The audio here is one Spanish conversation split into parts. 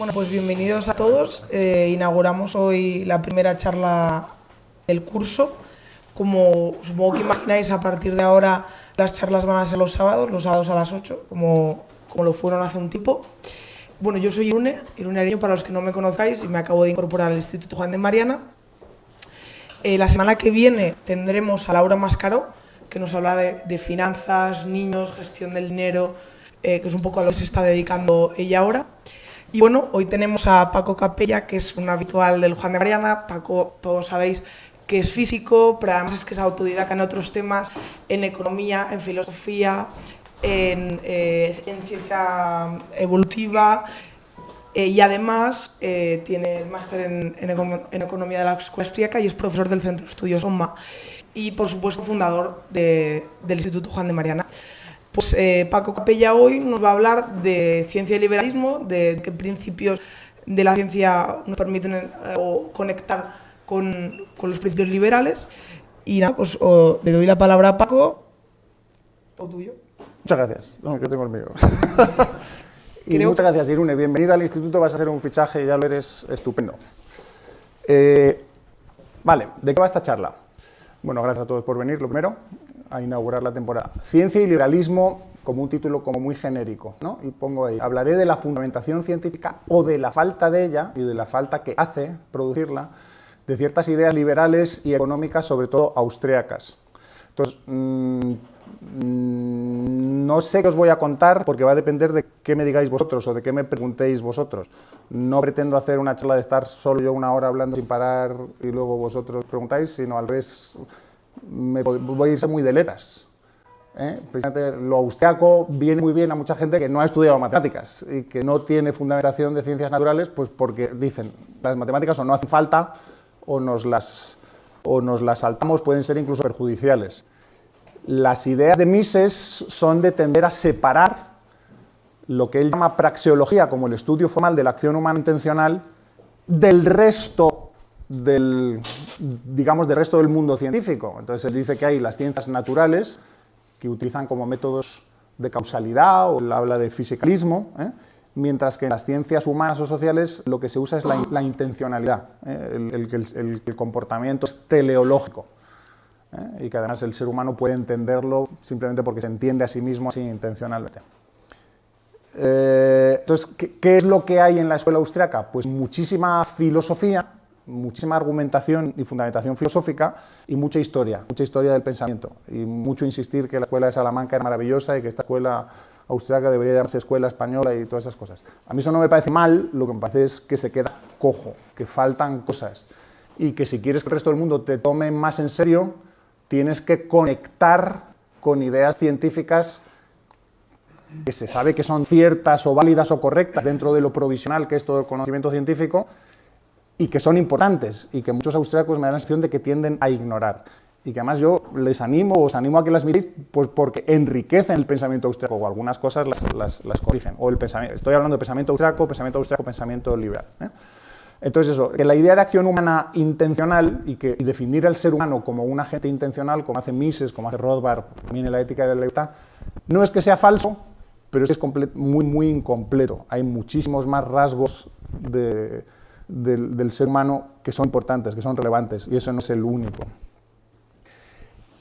Bueno, pues bienvenidos a todos. Inauguramos hoy la primera charla del curso. Como supongo que imagináis, a partir de ahora las charlas van a ser los sábados a las 8, como lo fueron hace un tiempo. Bueno, yo soy Irune Ariño, para los que no me conozcáis, y me acabo de incorporar al Instituto Juan de Mariana. La semana que viene tendremos a Laura Mascaró, que nos habla de finanzas, niños, gestión del dinero, que es un poco a lo que se está dedicando ella ahora. Y bueno, hoy tenemos a Paco Capella, que es un habitual del Juan de Mariana. Paco, todos sabéis que es físico, pero además es que es autodidacta en otros temas, en economía, en filosofía, en ciencia evolutiva, y además tiene el máster en economía de la Escuela Austríaca y es profesor del Centro de Estudios OMA y, por supuesto, fundador del Instituto Juan de Mariana. Pues Paco Capella hoy nos va a hablar de ciencia y liberalismo, de qué principios de la ciencia nos permiten conectar con los principios liberales. Y nada, pues le doy la palabra a Paco, o tuyo. Muchas gracias, no, que tengo el mío. Muchas gracias, Irune. Bienvenido al instituto, vas a hacer un fichaje, ya lo eres, estupendo. Vale, ¿de qué va esta charla? Bueno, gracias a todos por venir, lo primero, a inaugurar la temporada. Ciencia y liberalismo, como un título como muy genérico, ¿no? Y pongo ahí, hablaré de la fundamentación científica o de la falta de ella y de la falta que hace producirla de ciertas ideas liberales y económicas, sobre todo austríacas. Entonces, no sé qué os voy a contar porque va a depender de qué me digáis vosotros o de qué me preguntéis vosotros. No pretendo hacer una charla de estar solo yo una hora hablando sin parar y luego vosotros preguntáis, sino al revés, voy a irse muy de letras. Precisamente lo austriaco viene muy bien a mucha gente que no ha estudiado matemáticas y que no tiene fundamentación de ciencias naturales, pues porque dicen, las matemáticas o no hacen falta o nos las saltamos, pueden ser incluso perjudiciales. Las ideas de Mises son de tender a separar lo que él llama praxeología, como el estudio formal de la acción humana intencional, del resto del resto del mundo científico. Entonces él dice que hay las ciencias naturales, que utilizan como métodos de causalidad, o él habla de fisicalismo, mientras que en las ciencias humanas o sociales lo que se usa es la intencionalidad, el comportamiento es teleológico. Y que además el ser humano puede entenderlo simplemente porque se entiende a sí mismo así intencionalmente. Entonces, ¿qué es lo que hay en la escuela austriaca? Pues muchísima filosofía, muchísima argumentación y fundamentación filosófica y mucha historia del pensamiento. Y mucho insistir que la escuela de Salamanca era maravillosa y que esta escuela austriaca debería llamarse escuela española y todas esas cosas. A mí eso no me parece mal, lo que me parece es que se queda cojo, que faltan cosas y que si quieres que el resto del mundo te tome más en serio, tienes que conectar con ideas científicas que se sabe que son ciertas o válidas o correctas dentro de lo provisional que es todo el conocimiento científico y que son importantes y que muchos austríacos me dan la sensación de que tienden a ignorar. Y que además yo os animo a que las miréis pues porque enriquecen el pensamiento austríaco o algunas cosas las corrigen. O el pensamiento, estoy hablando de pensamiento austríaco, pensamiento liberal. Entonces eso, que la idea de acción humana intencional y definir al ser humano como un agente intencional, como hace Mises, como hace Rothbard, también en la ética de la libertad, no es que sea falso, pero es muy, muy incompleto. Hay muchísimos más rasgos del ser humano que son importantes, que son relevantes, y eso no es el único.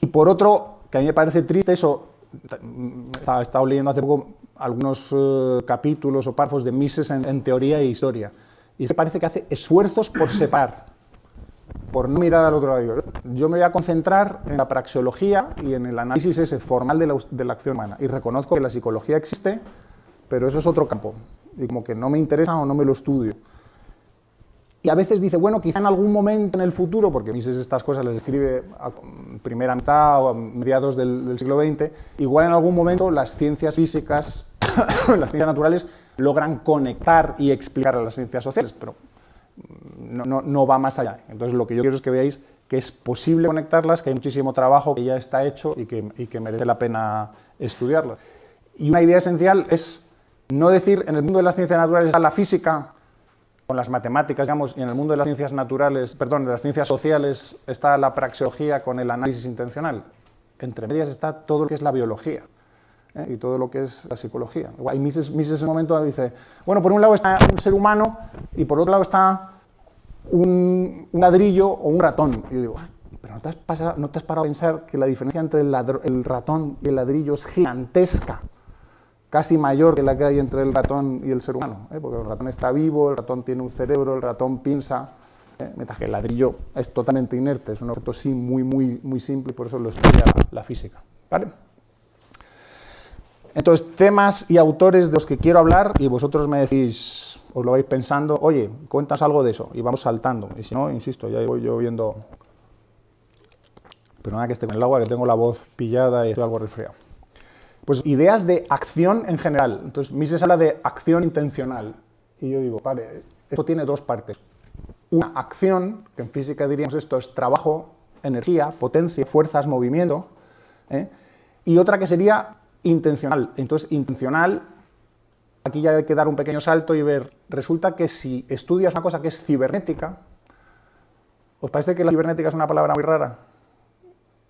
Y por otro, que a mí me parece triste eso, he estado leyendo hace poco algunos capítulos o párrafos de Mises en teoría e historia, y se parece que hace esfuerzos por separar, por no mirar al otro lado. Yo me voy a concentrar en la praxeología y en el análisis ese formal de la acción humana. Y reconozco que la psicología existe, pero eso es otro campo. Y como que no me interesa o no me lo estudio. Y a veces dice, bueno, quizá en algún momento en el futuro, porque Mises estas cosas las escribe a primera mitad o a mediados del siglo XX, igual en algún momento las ciencias físicas, las ciencias naturales, logran conectar y explicar a las ciencias sociales, pero no va más allá. Entonces lo que yo quiero es que veáis que es posible conectarlas, que hay muchísimo trabajo que ya está hecho y que merece la pena estudiarlas. Y una idea esencial es no decir en el mundo de las ciencias naturales está la física con las matemáticas, digamos, y en el mundo de las ciencias naturales, perdón, de las ciencias sociales está la praxeología con el análisis intencional. Entre medias está todo lo que es la biología. y todo lo que es la psicología. Y Mises en un momento dice, bueno, por un lado está un ser humano y por otro lado está un ladrillo o un ratón. Y yo digo, pero ¿no te has parado a pensar que la diferencia entre el ratón y el ladrillo es gigantesca? Casi mayor que la que hay entre el ratón y el ser humano, porque el ratón está vivo, el ratón tiene un cerebro, el ratón piensa, mientras que el ladrillo es totalmente inerte, es un objeto sí muy simple y por eso lo estudia la física. ¿Vale? Entonces, temas y autores de los que quiero hablar y vosotros me decís, os lo vais pensando, oye, cuéntanos algo de eso y vamos saltando. Y si no, insisto, ya voy yo viendo... Perdona que esté con el agua, que tengo la voz pillada y estoy algo resfriado. Pues ideas de acción en general. Entonces, Mises habla de acción intencional. Y yo digo, vale, esto tiene dos partes. Una acción, que en física diríamos esto es trabajo, energía, potencia, fuerzas, movimiento. Y otra que sería intencional. Entonces, intencional, aquí ya hay que dar un pequeño salto y ver, resulta que si estudias una cosa que es cibernética, ¿os parece que la cibernética es una palabra muy rara?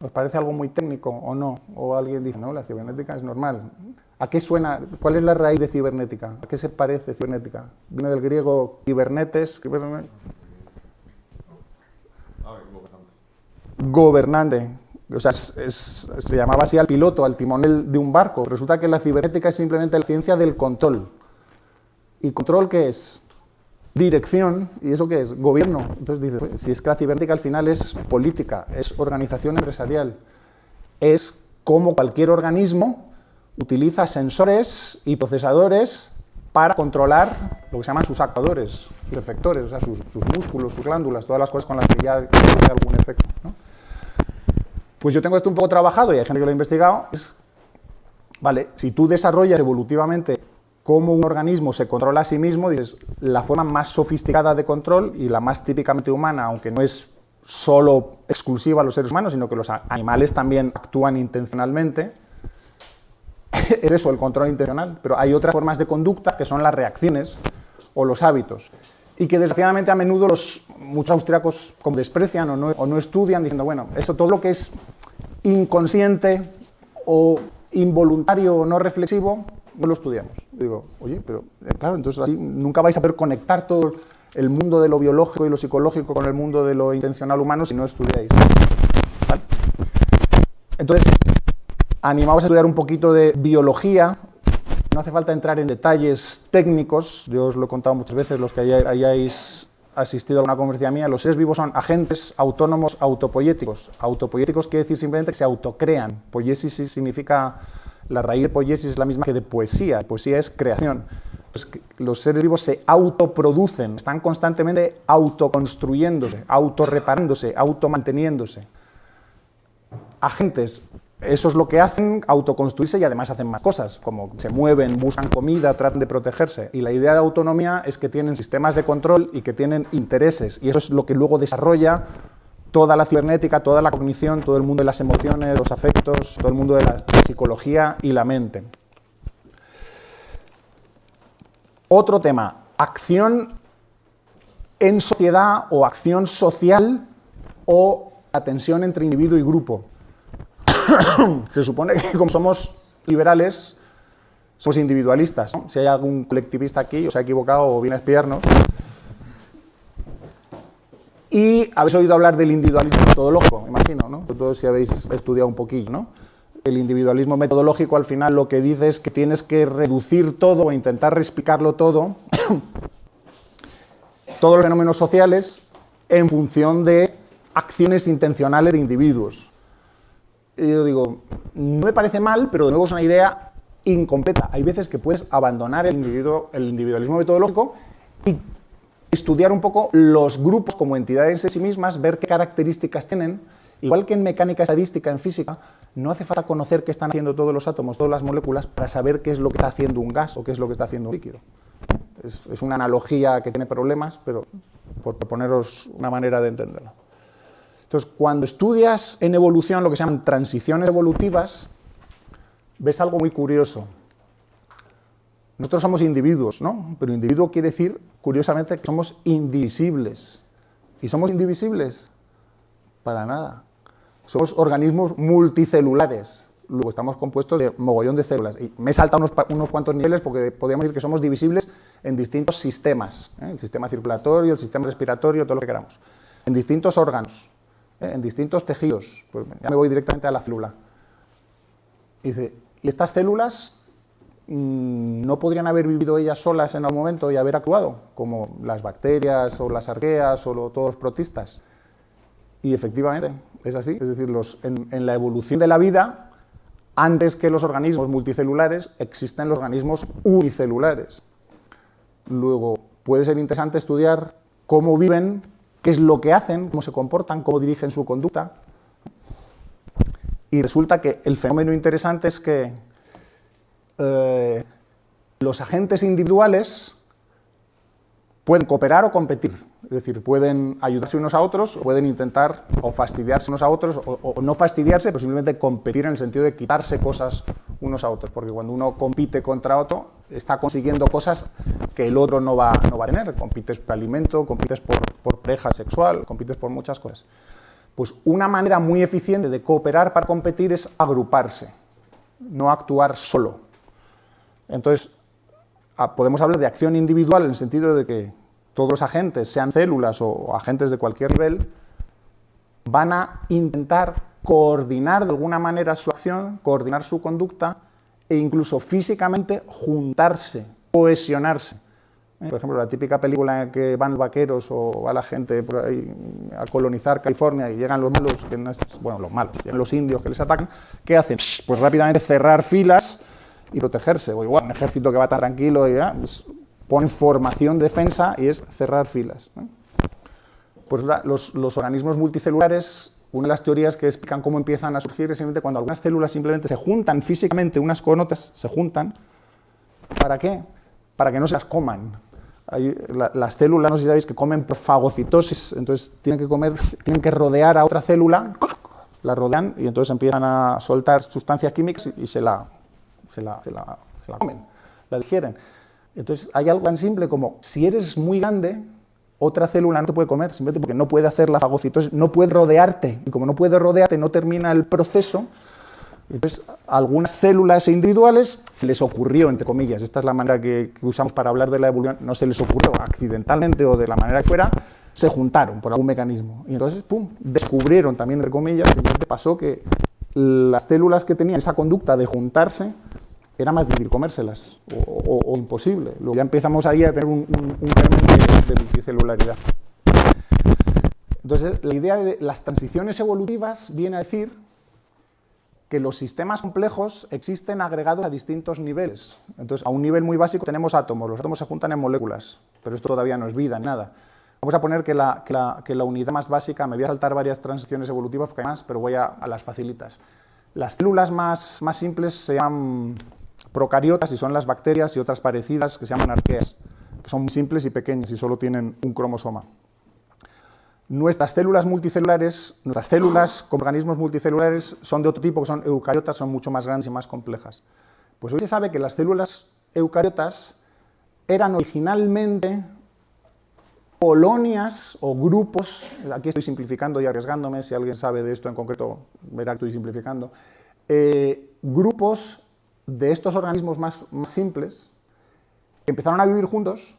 ¿Os parece algo muy técnico o no? O alguien dice, no, la cibernética es normal. ¿A qué suena? ¿Cuál es la raíz de cibernética? ¿A qué se parece cibernética? Viene del griego cibernetes. Gobernante. O sea, se llamaba así al piloto, al timonel de un barco. Resulta que la cibernética es simplemente la ciencia del control. ¿Y control qué es? Dirección, ¿y eso qué es? Gobierno. Entonces dices, pues, si es que la cibernética al final es política, es organización empresarial, es como cualquier organismo utiliza sensores y procesadores para controlar lo que se llaman sus actuadores, sus efectores, o sea, sus músculos, sus glándulas, todas las cosas con las que ya tiene algún efecto, ¿no? Pues yo tengo esto un poco trabajado y hay gente que lo ha investigado. Vale, si tú desarrollas evolutivamente cómo un organismo se controla a sí mismo, dices, la forma más sofisticada de control y la más típicamente humana, aunque no es solo exclusiva a los seres humanos, sino que los animales también actúan intencionalmente, es eso, el control intencional. Pero hay otras formas de conducta que son las reacciones o los hábitos, y que desgraciadamente a menudo muchos austríacos como desprecian o no estudian, diciendo, bueno, eso todo lo que es inconsciente o involuntario o no reflexivo, no lo estudiamos. Digo, oye, pero claro, entonces así nunca vais a poder conectar todo el mundo de lo biológico y lo psicológico con el mundo de lo intencional humano si no estudiáis. ¿Vale? Entonces, animaos a estudiar un poquito de biología. No hace falta entrar en detalles técnicos, yo os lo he contado muchas veces, los que hayáis asistido a una conferencia mía, los seres vivos son agentes autónomos autopoiéticos. Autopoiéticos quiere decir simplemente que se autocrean. Poiesis significa... La raíz de poiesis es la misma que de poesía. Poesía es creación. Pues los seres vivos se autoproducen, están constantemente autoconstruyéndose, autorreparándose, automanteniéndose. Agentes, eso es lo que hacen, autoconstruirse y además hacen más cosas, como se mueven, buscan comida, tratan de protegerse. Y la idea de autonomía es que tienen sistemas de control y que tienen intereses. Y eso es lo que luego desarrolla toda la cibernética, toda la cognición, todo el mundo de las emociones, los afectos, todo el mundo de la psicología y la mente. Otro tema, acción en sociedad o acción social o la tensión entre individuo y grupo. Se supone que como somos liberales, somos individualistas, ¿no? Si hay algún colectivista aquí, os ha equivocado o viene a espiarnos. Y habéis oído hablar del individualismo metodológico, imagino, ¿no? Sobre todo si habéis estudiado un poquillo, ¿no? El individualismo metodológico al final lo que dice es que tienes que reducir todo o intentar reexplicarlo todo, todos los fenómenos sociales, en función de acciones intencionales de individuos. Y yo digo, no me parece mal, pero de nuevo es una idea incompleta. Hay veces que puedes abandonar el individualismo metodológico y estudiar un poco los grupos como entidades en sí mismas, ver qué características tienen. Igual que en mecánica estadística, en física, no hace falta conocer qué están haciendo todos los átomos, todas las moléculas, para saber qué es lo que está haciendo un gas o qué es lo que está haciendo un líquido. Es una analogía que tiene problemas, pero por proponeros una manera de entenderlo. Entonces, cuando estudias en evolución lo que se llaman transiciones evolutivas, ves algo muy curioso. Nosotros somos individuos, ¿no? Pero individuo quiere decir, curiosamente, que somos indivisibles. ¿Y somos indivisibles? Para nada. Somos organismos multicelulares. luego estamos compuestos de mogollón de células. Y me he saltado unos cuantos niveles porque podríamos decir que somos divisibles en distintos sistemas, el sistema circulatorio, el sistema respiratorio, todo lo que queramos, en distintos órganos, en distintos tejidos. Pues ya me voy directamente a la célula. Y dice, ¿y estas células no podrían haber vivido ellas solas en algún momento y haber actuado, como las bacterias o las arqueas o todos los protistas? Y efectivamente es así, es decir, en la evolución de la vida, antes que los organismos multicelulares, existen los organismos unicelulares. Luego, puede ser interesante estudiar cómo viven, qué es lo que hacen, cómo se comportan, cómo dirigen su conducta. Y resulta que el fenómeno interesante es que los agentes individuales pueden cooperar o competir, es decir, pueden ayudarse unos a otros, o pueden intentar o fastidiarse unos a otros, o no fastidiarse, pero simplemente competir en el sentido de quitarse cosas unos a otros, porque cuando uno compite contra otro, está consiguiendo cosas que el otro no va a tener. Compites por alimento, compites por pareja sexual, compites por muchas cosas. Pues una manera muy eficiente de cooperar para competir es agruparse, no actuar solo. Entonces, podemos hablar de acción individual en el sentido de que todos los agentes, sean células o agentes de cualquier nivel, van a intentar coordinar de alguna manera su acción, coordinar su conducta e incluso físicamente juntarse, cohesionarse. Por ejemplo, la típica película en que van los vaqueros o va la gente por ahí a colonizar California y llegan los malos, llegan los indios que les atacan, ¿qué hacen? Pues rápidamente cerrar filas y protegerse. O igual, un ejército que va tan tranquilo y pues, ponen formación de defensa y es cerrar filas. Pues los organismos multicelulares, una de las teorías que explican cómo empiezan a surgir es simplemente cuando algunas células simplemente se juntan físicamente, unas con otras, se juntan. ¿Para qué? Para que no se las coman. Las células, no sé si sabéis, que comen por fagocitosis, entonces tienen que rodear a otra célula, la rodean y entonces empiezan a soltar sustancias químicas y se la comen, la digieren. Entonces hay algo tan simple como, si eres muy grande, otra célula no te puede comer, simplemente porque no puede hacer la fagocitosis, no puede rodearte, y como no puede rodearte, no termina el proceso. Entonces, a algunas células individuales se les ocurrió, entre comillas, esta es la manera que usamos para hablar de la evolución, no se les ocurrió accidentalmente o de la manera que fuera, se juntaron por algún mecanismo. Y entonces, pum, descubrieron también, entre comillas, simplemente pasó que las células que tenían esa conducta de juntarse, era más difícil comérselas, o imposible. Luego ya empezamos ahí a tener un germen de multicelularidad. Entonces, la idea de las transiciones evolutivas viene a decir que los sistemas complejos existen agregados a distintos niveles. Entonces, a un nivel muy básico tenemos átomos, los átomos se juntan en moléculas, pero esto todavía no es vida, nada. Vamos a poner que la unidad más básica, me voy a saltar varias transiciones evolutivas porque hay más, pero voy a las facilitas. Las células más simples se llaman procariotas y son las bacterias y otras parecidas que se llaman arqueas, que son muy simples y pequeñas y solo tienen un cromosoma. Nuestras células multicelulares, nuestras células con organismos multicelulares son de otro tipo, que son eucariotas, son mucho más grandes y más complejas. Pues hoy se sabe que las células eucariotas eran originalmente colonias o grupos, aquí estoy simplificando y arriesgándome, si alguien sabe de esto en concreto verá que estoy simplificando, grupos de estos organismos más simples que empezaron a vivir juntos,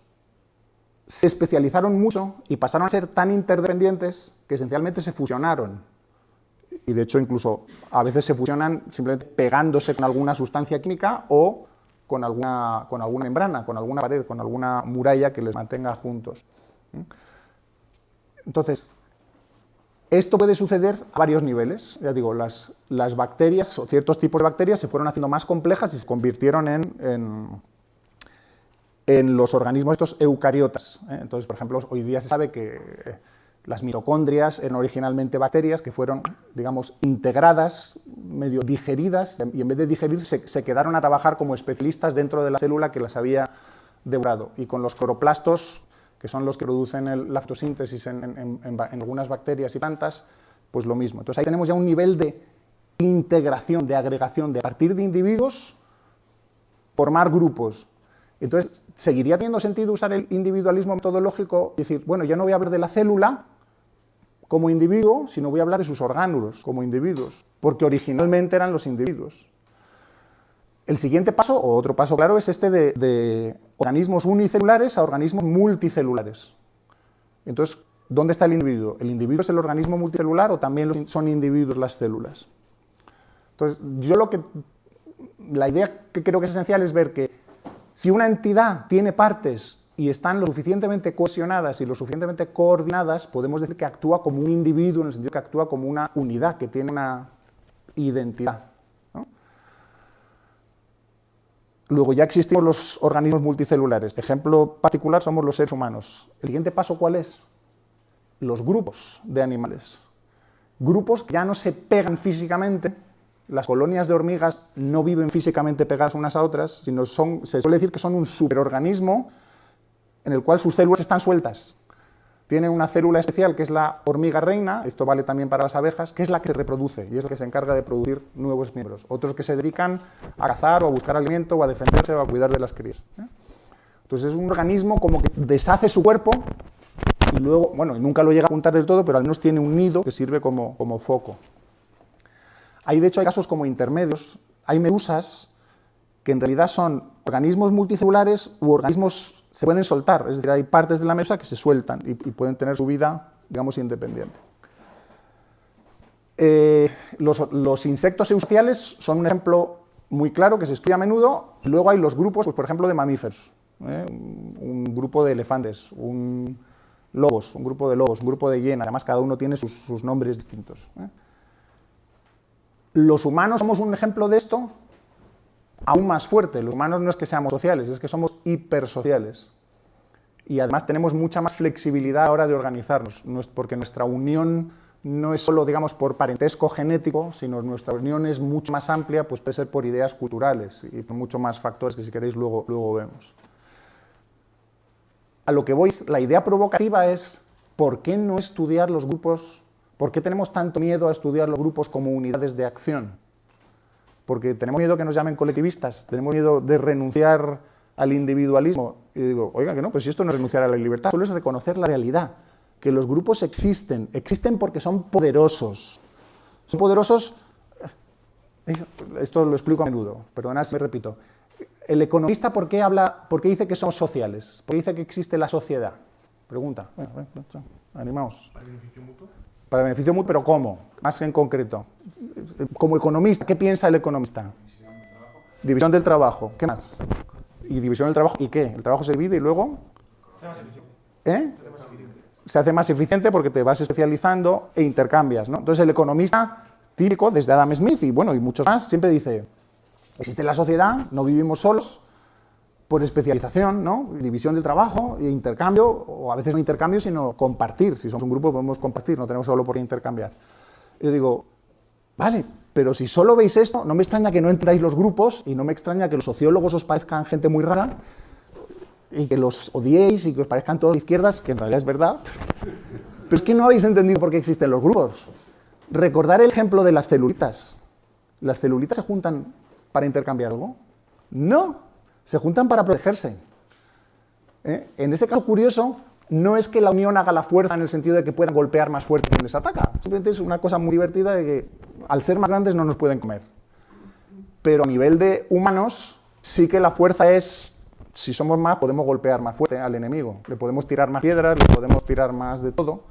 se especializaron mucho y pasaron a ser tan interdependientes que esencialmente se fusionaron. Y de hecho incluso a veces se fusionan simplemente pegándose con alguna sustancia química o con alguna membrana, con alguna pared, con alguna muralla que les mantenga juntos. Entonces, esto puede suceder a varios niveles. Ya digo, las bacterias o ciertos tipos de bacterias se fueron haciendo más complejas y se convirtieron en los organismos estos eucariotas. Entonces, por ejemplo, hoy día se sabe que las mitocondrias eran originalmente bacterias que fueron, digamos, integradas, medio digeridas, y en vez de digerir se quedaron a trabajar como especialistas dentro de la célula que las había devorado. Y con los cloroplastos, que son los que producen la fotosíntesis en algunas bacterias y plantas, pues lo mismo. Entonces ahí tenemos ya un nivel de integración, de agregación, de a partir de individuos formar grupos. Entonces, ¿seguiría teniendo sentido usar el individualismo metodológico y decir, bueno, ya no voy a hablar de la célula como individuo, sino voy a hablar de sus orgánulos como individuos, porque originalmente eran los individuos. El siguiente paso, o otro paso claro, es este de organismos unicelulares a organismos multicelulares. Entonces, ¿dónde está el individuo? ¿El individuo es el organismo multicelular o también son individuos las células? Entonces, la idea que creo que es esencial es ver que si una entidad tiene partes y están lo suficientemente cohesionadas y lo suficientemente coordinadas, podemos decir que actúa como un individuo, en el sentido que actúa como una unidad, que tiene una identidad, ¿no? Luego ya existimos los organismos multicelulares. Ejemplo particular somos los seres humanos. ¿El siguiente paso cuál es? Los grupos de animales. Grupos que ya no se pegan físicamente. Las colonias de hormigas no viven físicamente pegadas unas a otras, sino se suele decir que son un superorganismo en el cual sus células están sueltas. Tienen una célula especial que es la hormiga reina, esto vale también para las abejas, que es la que se reproduce y es la que se encarga de producir nuevos miembros. Otros que se dedican a cazar o a buscar alimento o a defenderse o a cuidar de las crías. Entonces es un organismo como que deshace su cuerpo y luego, bueno, nunca lo llega a juntar del todo, pero al menos tiene un nido que sirve como foco. De hecho, hay casos como intermedios. Hay medusas que en realidad son organismos multicelulares u organismos se pueden soltar. Es decir, hay partes de la medusa que se sueltan y pueden tener su vida, digamos, independiente. Los insectos eusociales son un ejemplo muy claro que se estudia a menudo. Luego hay los grupos, pues, por ejemplo, de mamíferos. Un grupo de elefantes, un grupo de lobos, un grupo de hienas. Además, cada uno tiene sus nombres distintos. Los humanos somos un ejemplo de esto aún más fuerte. Los humanos no es que seamos sociales, es que somos hipersociales. Y además tenemos mucha más flexibilidad a la hora de organizarnos, porque nuestra unión no es solo, digamos, por parentesco genético, sino nuestra unión es mucho más amplia, pues puede ser por ideas culturales y por muchos más factores que si queréis luego vemos. A lo que voy, la idea provocativa es, ¿por qué no estudiar los grupos? ¿Por qué tenemos tanto miedo a estudiar los grupos como unidades de acción? Porque tenemos miedo que nos llamen colectivistas, tenemos miedo de renunciar al individualismo. Y digo, oiga, que no, pues si esto no es renunciar a la libertad, solo es reconocer la realidad, que los grupos existen porque son poderosos. Son poderosos, esto lo explico a menudo, perdonad si me repito. El economista, ¿por qué dice que somos sociales? ¿Por qué dice que existe la sociedad? Pregunta. Bueno, animaos. ¿Para beneficio mutuo? Para beneficio mutuo, pero ¿cómo? Más en concreto. Como economista, ¿qué piensa el economista? División del trabajo. ¿Qué más? ¿Y división del trabajo? ¿Y qué? ¿El trabajo se divide y luego? Se hace más eficiente porque te vas especializando e intercambias, ¿no? Entonces el economista típico, desde Adam Smith y muchos más, siempre dice, existe la sociedad, no vivimos solos, por especialización, ¿no? División del trabajo e intercambio, o a veces no intercambio, sino compartir. Si somos un grupo podemos compartir, no tenemos solo por qué intercambiar. Yo digo, vale, pero si solo veis esto, no me extraña que no entendáis los grupos y no me extraña que los sociólogos os parezcan gente muy rara y que los odiéis y que os parezcan todos de izquierdas, que en realidad es verdad. Pero es que no habéis entendido por qué existen los grupos. Recordar el ejemplo de las celulitas. ¿Las celulitas se juntan para intercambiar algo? No. Se juntan para protegerse. En ese caso curioso, no es que la unión haga la fuerza en el sentido de que puedan golpear más fuerte quien les ataca. Simplemente es una cosa muy divertida de que al ser más grandes no nos pueden comer. Pero a nivel de humanos, sí que la fuerza es, si somos más, podemos golpear más fuerte al enemigo. Le podemos tirar más piedras, le podemos tirar más de todo.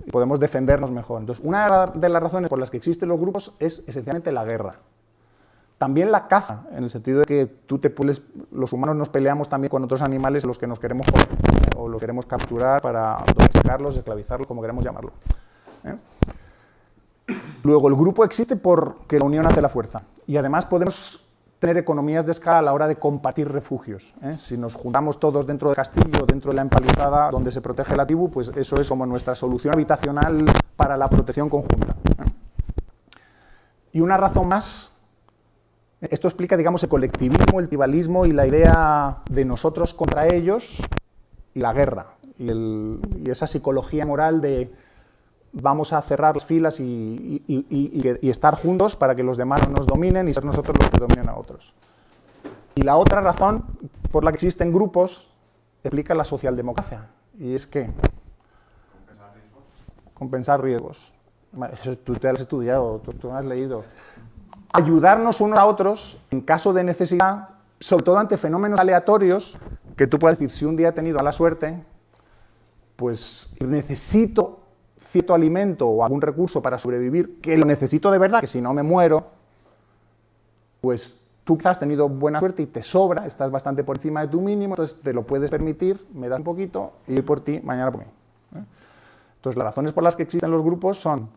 Y podemos defendernos mejor. Entonces, una de las razones por las que existen los grupos es esencialmente la guerra. También la caza, en el sentido de que los humanos nos peleamos también con otros animales a los que nos queremos comer, o los queremos capturar para domesticarlos, esclavizarlos, como queremos llamarlo. Luego, el grupo existe porque la unión hace la fuerza. Y además podemos tener economías de escala a la hora de compartir refugios. Si nos juntamos todos dentro del castillo, dentro de la empalizada donde se protege la tribu, pues eso es como nuestra solución habitacional para la protección conjunta. Y una razón más. Esto explica, digamos, el colectivismo, el tribalismo y la idea de nosotros contra ellos y la guerra. Y esa psicología moral de vamos a cerrar las filas y estar juntos para que los demás no nos dominen y ser nosotros los que dominen a otros. Y la otra razón por la que existen grupos explica la socialdemocracia. Y es que compensar riesgos. Eso tú te has estudiado, tú has leído. Ayudarnos unos a otros en caso de necesidad, sobre todo ante fenómenos aleatorios, que tú puedes decir, si un día he tenido mala suerte, pues necesito cierto alimento o algún recurso para sobrevivir, que lo necesito de verdad, que si no me muero, pues tú quizás has tenido buena suerte y te sobra, estás bastante por encima de tu mínimo, entonces te lo puedes permitir, me das un poquito y por ti, mañana por mí. Entonces las razones por las que existen los grupos son: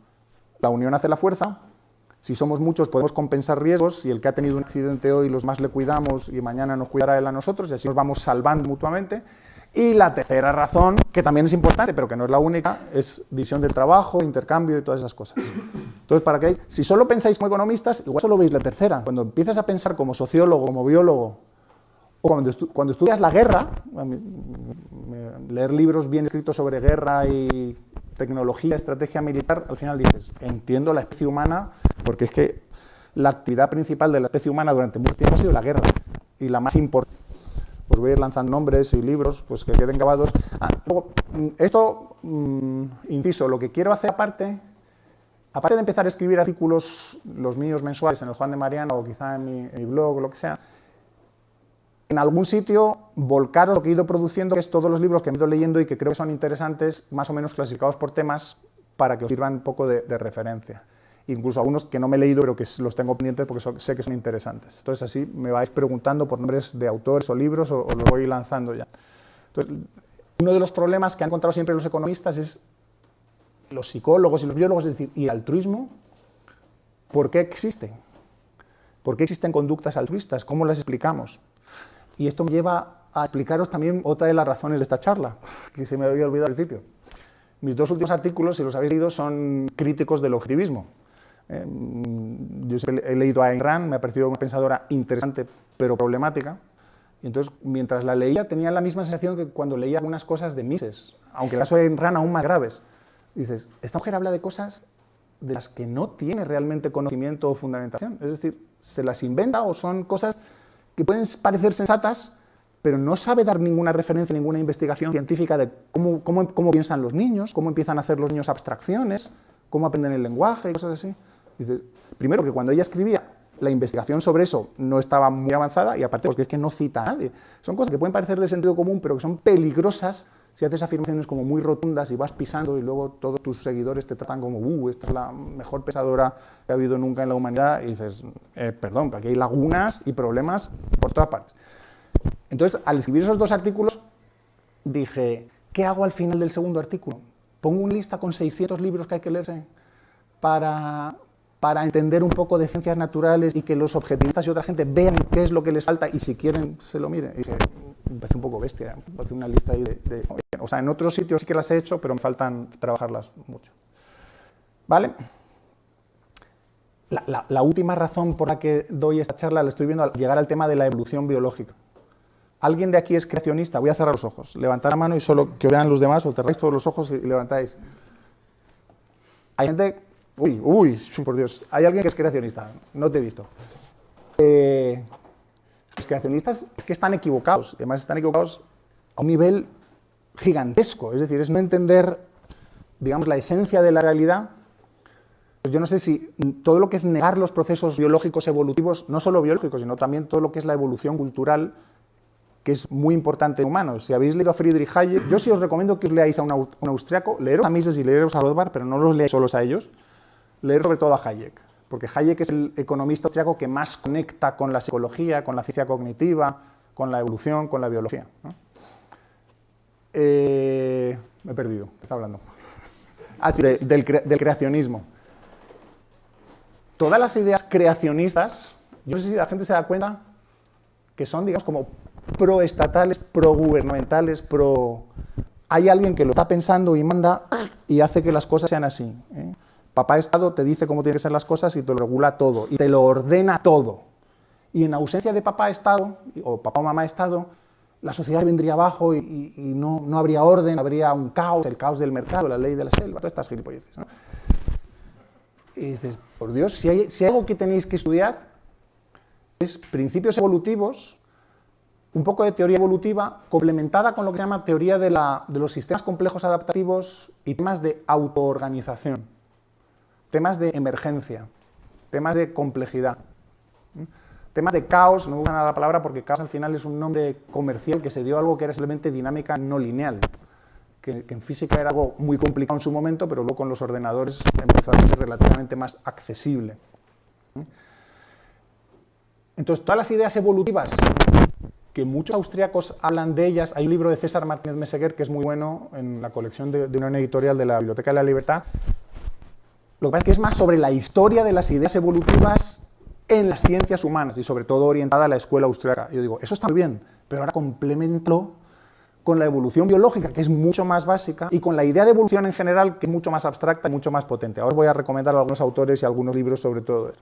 la unión hace la fuerza, si somos muchos podemos compensar riesgos, y el que ha tenido un accidente hoy los más le cuidamos y mañana nos cuidará él a nosotros, y así nos vamos salvando mutuamente. Y la tercera razón, que también es importante, pero que no es la única, es división del trabajo, intercambio y todas esas cosas. Entonces, para que veáis, si solo pensáis como economistas, igual solo veis la tercera. Cuando empiezas a pensar como sociólogo, como biólogo, o cuando estudias la guerra, leer libros bien escritos sobre guerra y tecnología, estrategia militar, al final dices, entiendo la especie humana, porque es que la actividad principal de la especie humana durante mucho tiempo ha sido la guerra, y la más importante. Os voy a ir lanzando nombres y libros pues que queden grabados. Luego, esto, inciso, lo que quiero hacer aparte de empezar a escribir artículos, los míos mensuales, en el Juan de Mariana o quizá en mi blog o lo que sea, en algún sitio volcaros lo que he ido produciendo, que es todos los libros que he ido leyendo y que creo que son interesantes, más o menos clasificados por temas, para que os sirvan un poco de referencia. Incluso algunos que no me he leído, pero que los tengo pendientes porque sé que son interesantes. Entonces así me vais preguntando por nombres de autores o libros o los voy lanzando ya. Entonces, uno de los problemas que han encontrado siempre los economistas es los psicólogos y los biólogos, es decir, ¿y el altruismo? ¿Por qué existe? ¿Por qué existen conductas altruistas? ¿Cómo las explicamos? Y esto me lleva a explicaros también otra de las razones de esta charla, que se me había olvidado al principio. Mis dos últimos artículos, si los habéis leído, son críticos del objetivismo. Yo siempre he leído a Ayn Rand, me ha parecido una pensadora interesante pero problemática, y entonces mientras la leía tenía la misma sensación que cuando leía algunas cosas de Mises, aunque en el caso de Ayn Rand aún más graves. Dices, esta mujer habla de cosas de las que no tiene realmente conocimiento o fundamentación, es decir, se las inventa o son cosas que pueden parecer sensatas, pero no sabe dar ninguna referencia, ninguna investigación científica de cómo piensan los niños, cómo empiezan a hacer los niños abstracciones, cómo aprenden el lenguaje y cosas así. Dices, primero, que cuando ella escribía, la investigación sobre eso no estaba muy avanzada, y aparte, porque es que no cita a nadie. Son cosas que pueden parecer de sentido común, pero que son peligrosas si haces afirmaciones como muy rotundas y vas pisando y luego todos tus seguidores te tratan como, esta es la mejor pensadora que ha habido nunca en la humanidad, y dices, perdón, pero aquí hay lagunas y problemas por todas partes. Entonces, al escribir esos dos artículos, dije, ¿qué hago al final del segundo artículo? ¿Pongo una lista con 600 libros que hay que leerse para entender un poco de ciencias naturales y que los objetivistas y otra gente vean qué es lo que les falta y si quieren se lo miren? Y dije, me parece un poco bestia, me parece una lista ahí o sea, en otros sitios sí que las he hecho, pero me faltan trabajarlas mucho. ¿Vale? La última razón por la que doy esta charla la estoy viendo al llegar al tema de la evolución biológica. ¿Alguien de aquí es creacionista? Voy a cerrar los ojos. Levantad la mano y solo que vean los demás, o cerráis todos los ojos y levantáis. Hay gente... Uy, por Dios. Hay alguien que es creacionista. No te he visto. Los creacionistas es que están equivocados. Además están equivocados a un nivel gigantesco. Es decir, es no entender, digamos, la esencia de la realidad. Pues yo no sé si todo lo que es negar los procesos biológicos evolutivos, no solo biológicos, sino también todo lo que es la evolución cultural, que es muy importante en humanos. Si habéis leído a Friedrich Hayek, yo sí os recomiendo que os leáis a un austriaco, leeros a Mises y leeros a Rothbard, pero no los leáis solos a ellos, leer sobre todo a Hayek, porque Hayek es el economista austriaco que más conecta con la psicología, con la ciencia cognitiva, con la evolución, con la biología, ¿no? Me he perdido, ¿qué está hablando? Sí, del creacionismo. Todas las ideas creacionistas, yo no sé si la gente se da cuenta que son, digamos, como proestatales, progubernamentales, Hay alguien que lo está pensando y manda y hace que las cosas sean así, ¿eh? Papá Estado te dice cómo tienen que ser las cosas y te lo regula todo, y te lo ordena todo. Y en ausencia de papá Estado, o papá o mamá Estado, la sociedad vendría abajo y no habría orden, habría un caos, el caos del mercado, la ley de la selva, todas estas gilipolleces, ¿no? Y dices, por Dios, si hay algo que tenéis que estudiar, es principios evolutivos, un poco de teoría evolutiva complementada con lo que se llama teoría de los sistemas complejos adaptativos y temas de autoorganización, temas de emergencia, temas de complejidad, temas de caos. No me gusta nada la palabra porque caos al final es un nombre comercial que se dio a algo que era simplemente dinámica no lineal, que en física era algo muy complicado en su momento, pero luego con los ordenadores empezó a ser relativamente más accesible. Entonces, todas las ideas evolutivas, que muchos austríacos hablan de ellas, hay un libro de César Martínez Meseguer que es muy bueno en la colección de una editorial de la Biblioteca de la Libertad. Lo que pasa es que es más sobre la historia de las ideas evolutivas en las ciencias humanas y sobre todo orientada a la escuela austríaca. Yo digo, eso está muy bien, pero ahora complemento con la evolución biológica, que es mucho más básica, y con la idea de evolución en general, que es mucho más abstracta y mucho más potente. Ahora os voy a recomendar algunos autores y algunos libros sobre todo eso.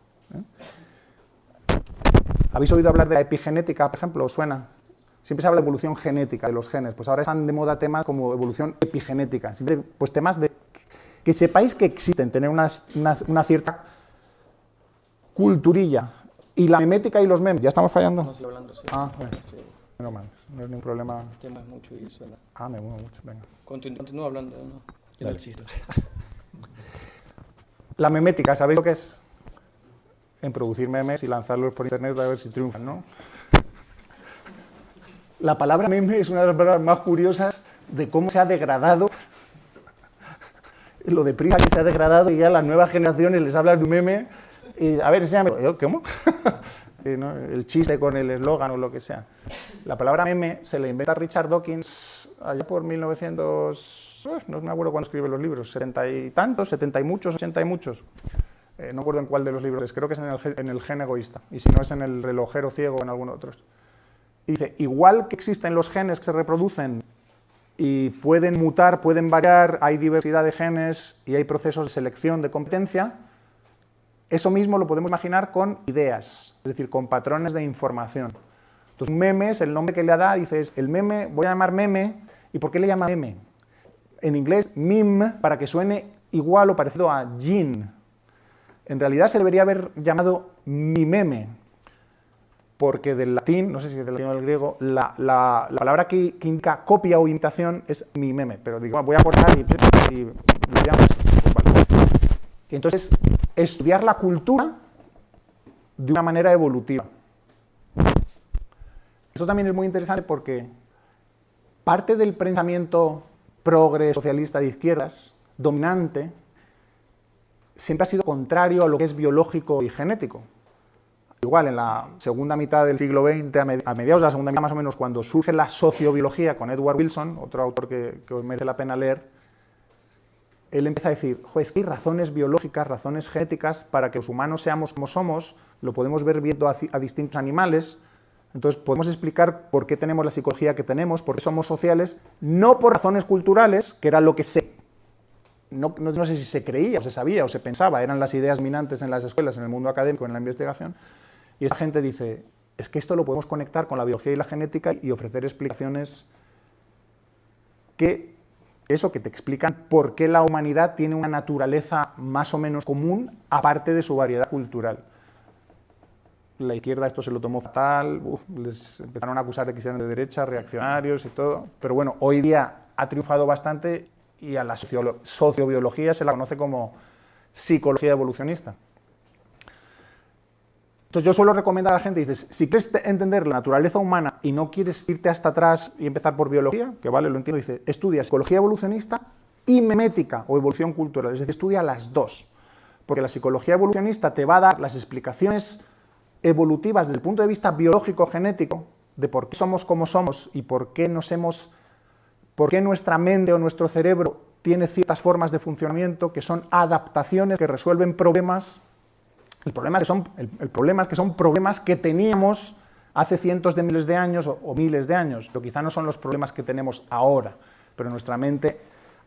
¿Habéis oído hablar de la epigenética, por ejemplo? ¿Os suena? Siempre se habla de evolución genética, de los genes. Pues ahora están de moda temas como evolución epigenética. Siempre, pues temas de que sepáis que existen, tener una cierta culturilla. Y la memética y los memes, ¿ya estamos fallando? No, sigo hablando, sí. Ah, bueno. Sí. No, mal, no es ningún problema. El tema es mucho y suena. Ah, me muevo mucho, venga. Continúa hablando, ¿no? Yo no existo. La memética, ¿sabéis lo que es? En producir memes y lanzarlos por internet a ver si triunfan, ¿no? La palabra meme es una de las palabras más curiosas de cómo se ha degradado, lo deprisa que se ha degradado, y ya a las nuevas generaciones les hablas de un meme y, a ver, enséñame, ¿cómo? ¿No? El chiste con el eslogan o lo que sea. La palabra meme se la inventa Richard Dawkins allá por 1900, no me acuerdo cuándo escribe los libros, 70 y tantos, 70 y muchos, 80 y muchos. No me acuerdo en cuál de los libros es, creo que es en el gen egoísta, y si no es en el relojero ciego o en alguno de otros. Y dice, igual que existen los genes que se reproducen y pueden mutar, pueden variar, hay diversidad de genes y hay procesos de selección de competencia, eso mismo lo podemos imaginar con ideas, es decir, con patrones de información. Entonces, un meme es el nombre que le da, dices, el meme, voy a llamar meme, ¿y por qué le llama meme? En inglés, meme, para que suene igual o parecido a gin. En realidad se debería haber llamado mimeme, porque del latín, no sé si del latín o del griego, la palabra que indica copia o imitación es mimeme, pero digo, voy a cortar y lo llamo así. Vale. Y entonces, estudiar la cultura de una manera evolutiva. Esto también es muy interesante porque parte del pensamiento progre socialista de izquierdas, dominante, siempre ha sido contrario a lo que es biológico y genético. Igual, en la segunda mitad del siglo XX, a mediados de la segunda mitad más o menos, cuando surge la sociobiología con Edward Wilson, otro autor que os merece la pena leer, él empieza a decir, es que hay razones biológicas, razones genéticas para que los humanos seamos como somos, lo podemos ver viendo a distintos animales, entonces podemos explicar por qué tenemos la psicología que tenemos, por qué somos sociales, no por razones culturales, que era lo que no sé si se creía, o se sabía, o se pensaba, eran las ideas dominantes en las escuelas, en el mundo académico, en la investigación, y esta gente dice, es que esto lo podemos conectar con la biología y la genética y ofrecer explicaciones que te explican por qué la humanidad tiene una naturaleza más o menos común, aparte de su variedad cultural. La izquierda esto se lo tomó fatal, les empezaron a acusar de que eran de derecha, reaccionarios y todo, pero bueno, hoy día ha triunfado bastante y a la sociobiología se la conoce como psicología evolucionista. Entonces yo suelo recomendar a la gente, dices, si quieres entender la naturaleza humana y no quieres irte hasta atrás y empezar por biología, que vale, lo entiendo, dice, estudia psicología evolucionista y memética o evolución cultural, es decir, estudia las dos, porque la psicología evolucionista te va a dar las explicaciones evolutivas desde el punto de vista biológico-genético de por qué somos como somos y por qué nuestra mente o nuestro cerebro tiene ciertas formas de funcionamiento que son adaptaciones que resuelven problemas. El problema es que son problemas que teníamos hace cientos de miles de años o miles de años, pero quizá no son los problemas que tenemos ahora, pero nuestra mente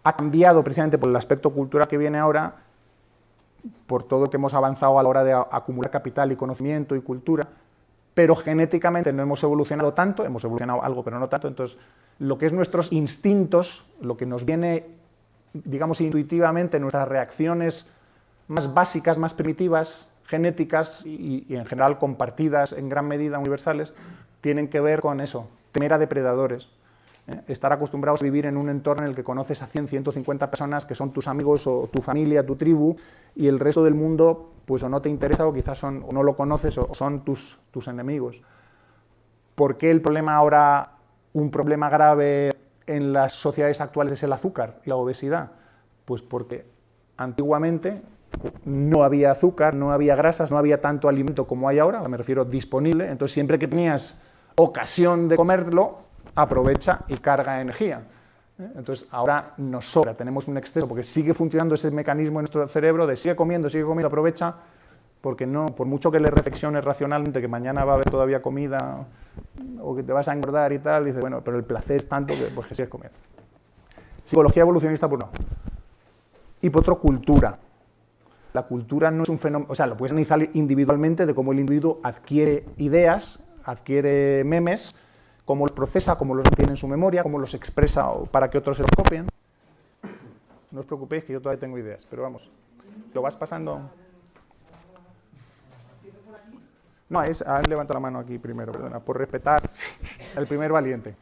ha cambiado precisamente por el aspecto cultural que viene ahora, por todo lo que hemos avanzado a la hora de acumular capital y conocimiento y cultura, pero genéticamente no hemos evolucionado tanto, hemos evolucionado algo, pero no tanto, entonces lo que es nuestros instintos, lo que nos viene, digamos, intuitivamente, nuestras reacciones más básicas, más primitivas, genéticas y en general compartidas en gran medida universales, tienen que ver con eso, temer a depredadores, estar acostumbrados a vivir en un entorno en el que conoces a 100, 150 personas que son tus amigos o tu familia, tu tribu, y el resto del mundo pues o no te interesa o quizás o no lo conoces o son tus enemigos. ¿Por qué el problema ahora, un problema grave en las sociedades actuales es el azúcar y la obesidad? Pues porque antiguamente no había azúcar, no había grasas, no había tanto alimento como hay ahora, me refiero disponible, entonces siempre que tenías ocasión de comerlo, aprovecha y carga energía. Entonces ahora nos sobra, tenemos un exceso, porque sigue funcionando ese mecanismo en nuestro cerebro de sigue comiendo, aprovecha, porque no, por mucho que le reflexiones racionalmente que mañana va a haber todavía comida o que te vas a engordar y tal, dices, bueno, pero el placer es tanto que, pues, que sigues comiendo. Psicología evolucionista, pues no. Y por otro, cultura. La cultura no es un fenómeno, o sea, lo puedes analizar individualmente de cómo el individuo adquiere ideas, adquiere memes, cómo los procesa, cómo los mantiene en su memoria, cómo los expresa para que otros se los copien. No os preocupéis que yo todavía tengo ideas, pero vamos, lo vas pasando. No, han levantado la mano aquí primero, perdona, por respetar el primer valiente.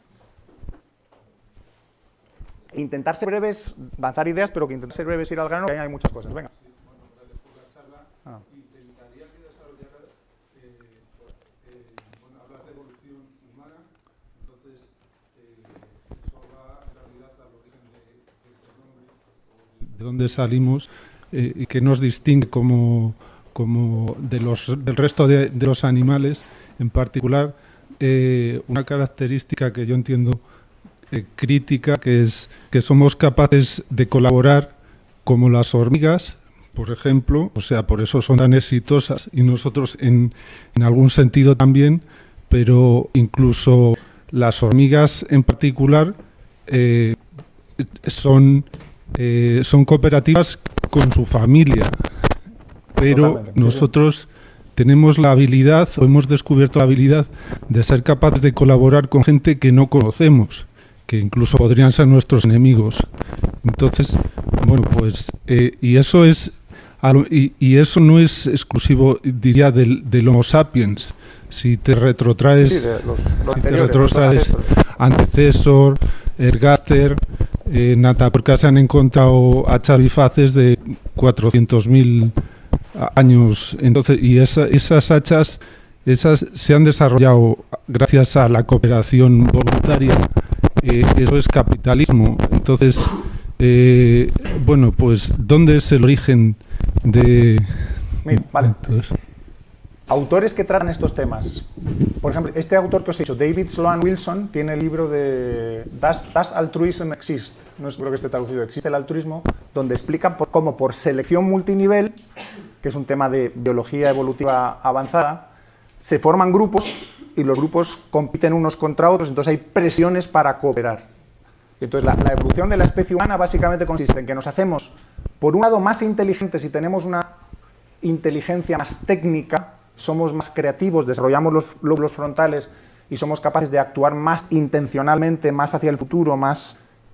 Intentar ser breves, lanzar ideas, pero que intentar ser breves, ir al grano, que hay muchas cosas. Venga. De dónde salimos y qué nos distingue como del resto de los animales, en particular una característica que yo entiendo crítica, que es que somos capaces de colaborar como las hormigas, por ejemplo, o sea, por eso son tan exitosas y nosotros en algún sentido también, pero incluso las hormigas en particular son cooperativas con su familia, pero totalmente, nosotros tenemos la habilidad, o hemos descubierto la habilidad de ser capaces de colaborar con gente que no conocemos, que incluso podrían ser nuestros enemigos. Entonces, bueno, pues, y eso no es exclusivo, diría, del Homo sapiens. Si te retrotraes, Antecesor, Ergaster, Nataporca, se han encontrado hachas bifaces de 400.000 años. Entonces, y esas hachas se han desarrollado gracias a la cooperación voluntaria. Eso es capitalismo. Entonces, bueno, pues, ¿dónde es el origen de...? Mira, vale. Autores que tratan estos temas. Por ejemplo, este autor que os he dicho, David Sloan Wilson, tiene el libro de Does Altruism Exist? No es, creo que esté traducido, ¿existe el altruismo? Donde explica cómo por selección multinivel, que es un tema de biología evolutiva avanzada, se forman grupos y los grupos compiten unos contra otros, entonces hay presiones para cooperar. Entonces la evolución de la especie humana básicamente consiste en que nos hacemos, por un lado, más inteligentes y tenemos una inteligencia más técnica, somos más creativos, desarrollamos los lóbulos frontales y somos capaces de actuar más intencionalmente, más hacia el futuro,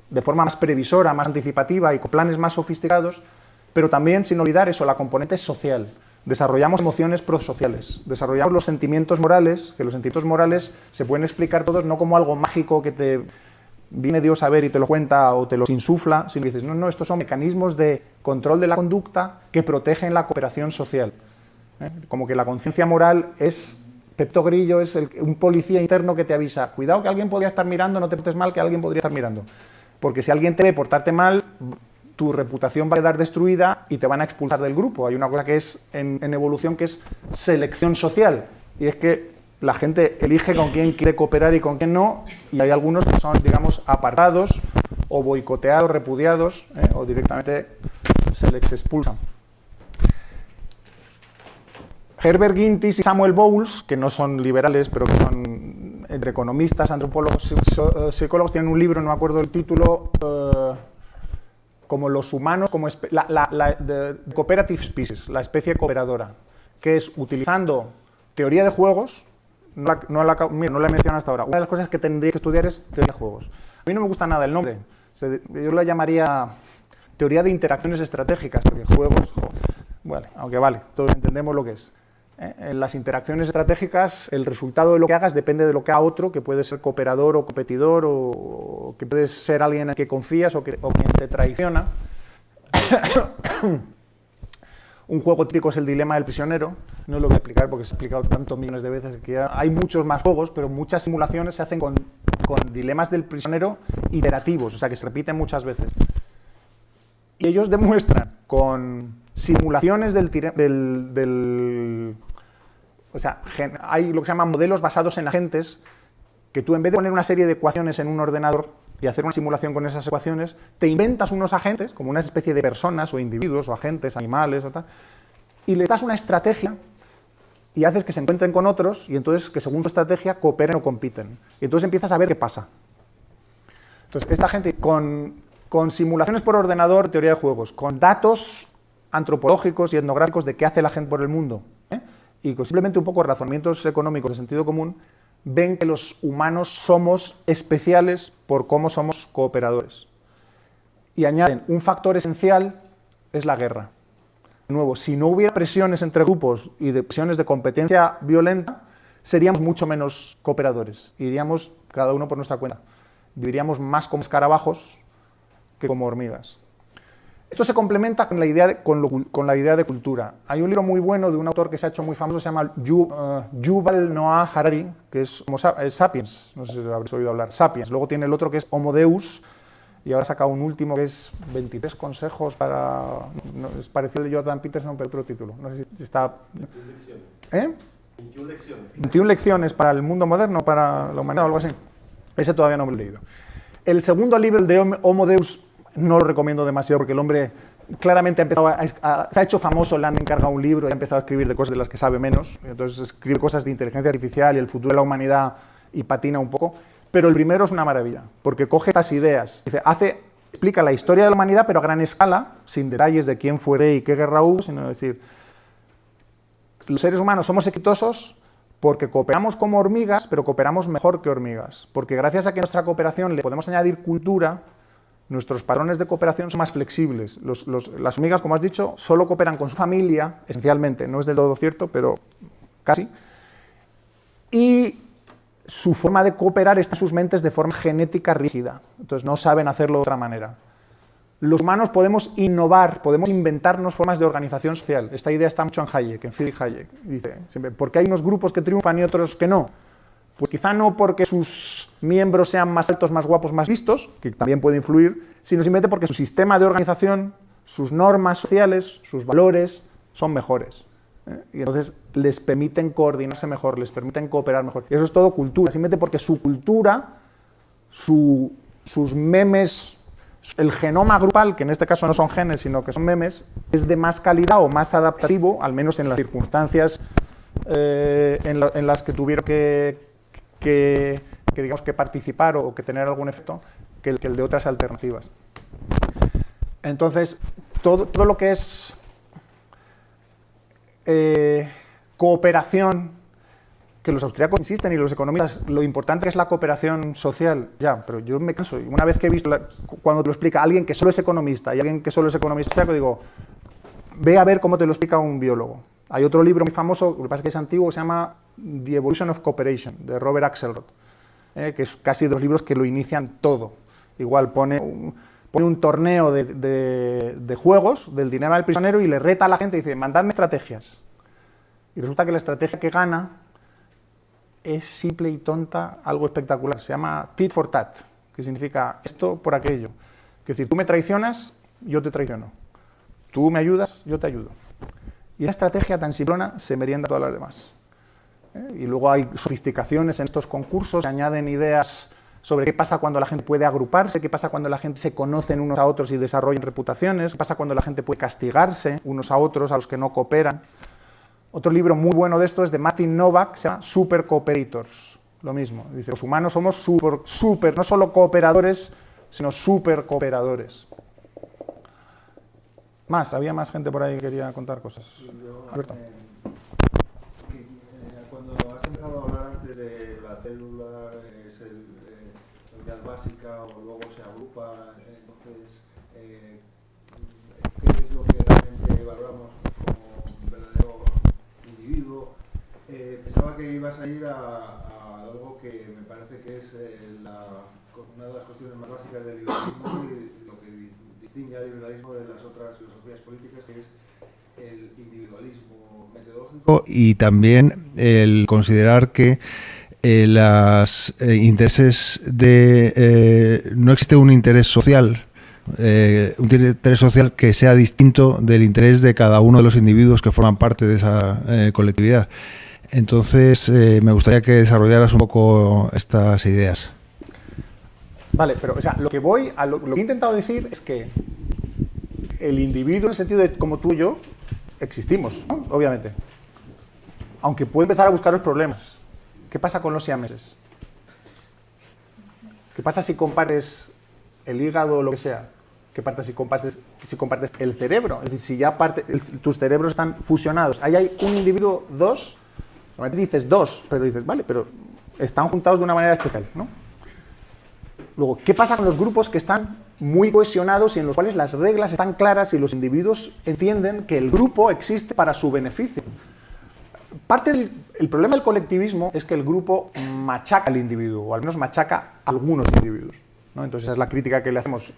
de forma más previsora, más anticipativa y con planes más sofisticados, pero también, sin olvidar eso, la componente social. Desarrollamos emociones prosociales, desarrollamos los sentimientos morales, que los sentimientos morales se pueden explicar todos no como algo mágico que te viene Dios a ver y te lo cuenta o te los insufla, sino que dices, no, estos son mecanismos de control de la conducta que protegen la cooperación social. Como que la conciencia moral es, Pepto Grillo es un policía interno que te avisa, cuidado que alguien podría estar mirando, no te portes mal que alguien podría estar mirando. Porque si alguien te ve portarte mal, tu reputación va a quedar destruida y te van a expulsar del grupo. Hay una cosa que es en evolución que es selección social, y es que la gente elige con quién quiere cooperar y con quién no, y hay algunos que son, digamos, apartados o boicoteados, repudiados, o directamente se les expulsan. Herbert Gintis y Samuel Bowles, que no son liberales, pero que son entre economistas, antropólogos, psicólogos, tienen un libro, no me acuerdo el título, como los humanos, como the cooperative species, la especie cooperadora, que es utilizando teoría de juegos, no la he mencionado hasta ahora, una de las cosas que tendría que estudiar es teoría de juegos. A mí no me gusta nada el nombre, yo la llamaría teoría de interacciones estratégicas, porque juegos, vale, aunque vale, todos entendemos lo que es. En las interacciones estratégicas, el resultado de lo que hagas depende de lo que haga otro, que puede ser cooperador o competidor, o que puede ser alguien en el que confías o quien te traiciona. Un juego típico es el dilema del prisionero. No lo voy a explicar porque se ha explicado tantos millones de veces que ya hay muchos más juegos, pero muchas simulaciones se hacen con dilemas del prisionero iterativos, o sea, que se repiten muchas veces. Y ellos demuestran con simulaciones o sea, hay lo que se llaman modelos basados en agentes, que tú en vez de poner una serie de ecuaciones en un ordenador y hacer una simulación con esas ecuaciones, te inventas unos agentes, como una especie de personas o individuos o agentes, animales o tal, y le das una estrategia y haces que se encuentren con otros y entonces que según su estrategia cooperen o compiten. Y entonces empiezas a ver qué pasa. Entonces, esta gente con simulaciones por ordenador, teoría de juegos, con datos antropológicos y etnográficos de qué hace la gente por el mundo, y con simplemente un poco de razonamientos económicos de sentido común, ven que los humanos somos especiales por cómo somos cooperadores. Y añaden, un factor esencial es la guerra. De nuevo, si no hubiera presiones entre grupos y de presiones de competencia violenta, seríamos mucho menos cooperadores. Iríamos cada uno por nuestra cuenta. Viviríamos más como escarabajos que como hormigas. Esto se complementa con la idea de cultura. Hay un libro muy bueno de un autor que se ha hecho muy famoso, se llama Yuval Noah Harari, que es Sapiens, no sé si lo habréis oído hablar, Sapiens. Luego tiene el otro que es Homo Deus, y ahora ha sacado un último que es 23 consejos para... No, es parecido al de Jordan Peterson, pero otro título. No sé si está... 21 lecciones. 21 lecciones para el mundo moderno, para la humanidad o algo así. Ese todavía no me lo he leído. El segundo libro, el de Homo Deus, no lo recomiendo demasiado porque el hombre claramente ha empezado se ha hecho famoso, le han encargado un libro y ha empezado a escribir de cosas de las que sabe menos. Entonces escribe cosas de inteligencia artificial y el futuro de la humanidad y patina un poco. Pero el primero es una maravilla, porque coge estas ideas, explica la historia de la humanidad, pero a gran escala, sin detalles de quién fue rey y qué guerra hubo, sino decir, los seres humanos somos exitosos porque cooperamos como hormigas, pero cooperamos mejor que hormigas. Porque gracias a que a nuestra cooperación le podemos añadir cultura, nuestros patrones de cooperación son más flexibles. Las hormigas, como has dicho, solo cooperan con su familia, esencialmente, no es del todo cierto, pero casi. Y su forma de cooperar está en sus mentes de forma genética rígida. Entonces no saben hacerlo de otra manera. Los humanos podemos innovar, podemos inventarnos formas de organización social. Esta idea está mucho en Hayek, en Friedrich Hayek. Dice siempre, ¿por qué hay unos grupos que triunfan y otros que no? Pues quizá no porque sus miembros sean más altos, más guapos, más listos, que también puede influir, sino simplemente porque su sistema de organización, sus normas sociales, sus valores son mejores. Y entonces les permiten coordinarse mejor, les permiten cooperar mejor. Y eso es todo cultura, simplemente porque su cultura, sus memes, el genoma grupal, que en este caso no son genes, sino que son memes, es de más calidad o más adaptativo, al menos en las circunstancias en las que tuvieron que digamos que participar o que tener algún efecto que el de otras alternativas. Entonces, todo lo que es cooperación, que los austríacos insisten y los economistas, lo importante es la cooperación social, ya, pero yo me canso. Y una vez que he visto, cuando te lo explica alguien que solo es economista y alguien que solo es economista austríaco, digo, ve a ver cómo te lo explica un biólogo. Hay otro libro muy famoso, lo que pasa es que es antiguo, que se llama The Evolution of Cooperation, de Robert Axelrod, que es casi de los libros que lo inician todo. Igual pone un torneo de juegos del dinero del prisionero y le reta a la gente y dice, mandadme estrategias. Y resulta que la estrategia que gana es simple y tonta, algo espectacular. Se llama tit for tat, que significa esto por aquello. Es decir, tú me traicionas, yo te traiciono. Tú me ayudas, yo te ayudo. Y esa estrategia tan simplona se merienda a todas las demás. Y luego hay sofisticaciones en estos concursos, se añaden ideas sobre qué pasa cuando la gente puede agruparse, qué pasa cuando la gente se conocen unos a otros y desarrollan reputaciones, qué pasa cuando la gente puede castigarse unos a otros, a los que no cooperan. Otro libro muy bueno de esto es de Martin Novak, se llama Super Cooperators. Lo mismo, dice, los humanos somos super, no solo cooperadores, sino super cooperadores. Había más gente por ahí que quería contar cosas. Alberto. Cuando has empezado a hablar antes de la célula, es el unidad básica o luego se agrupa, entonces, ¿qué es lo que realmente valoramos como un verdadero individuo? ibas a ir a algo que me parece que es una de las cuestiones más básicas del liberalismo y lo que distingue al liberalismo de las otras filosofías políticas, que es el individualismo metodológico y también el considerar que los intereses no existe un interés social. Un interés social que sea distinto del interés de cada uno de los individuos que forman parte de esa colectividad. Entonces, me gustaría que desarrollaras un poco estas ideas. Vale, pero o sea, lo que he intentado decir es que el individuo, en el sentido de como tú y yo, existimos, ¿no? Obviamente. Aunque puede empezar a buscar los problemas. ¿Qué pasa con los siameses? ¿Qué pasa si compartes el hígado o lo que sea? ¿Qué pasa si compartes el cerebro? Es decir, si ya tus cerebros están fusionados. Ahí hay un individuo, dos. Normalmente dices dos, pero dices, vale, pero están juntados de una manera especial, ¿no? Luego, ¿qué pasa con los grupos que están muy cohesionados y en los cuales las reglas están claras y los individuos entienden que el grupo existe para su beneficio? El problema del colectivismo es que el grupo machaca al individuo, o al menos machaca a algunos individuos, ¿no? Entonces esa es la crítica que le hacemos.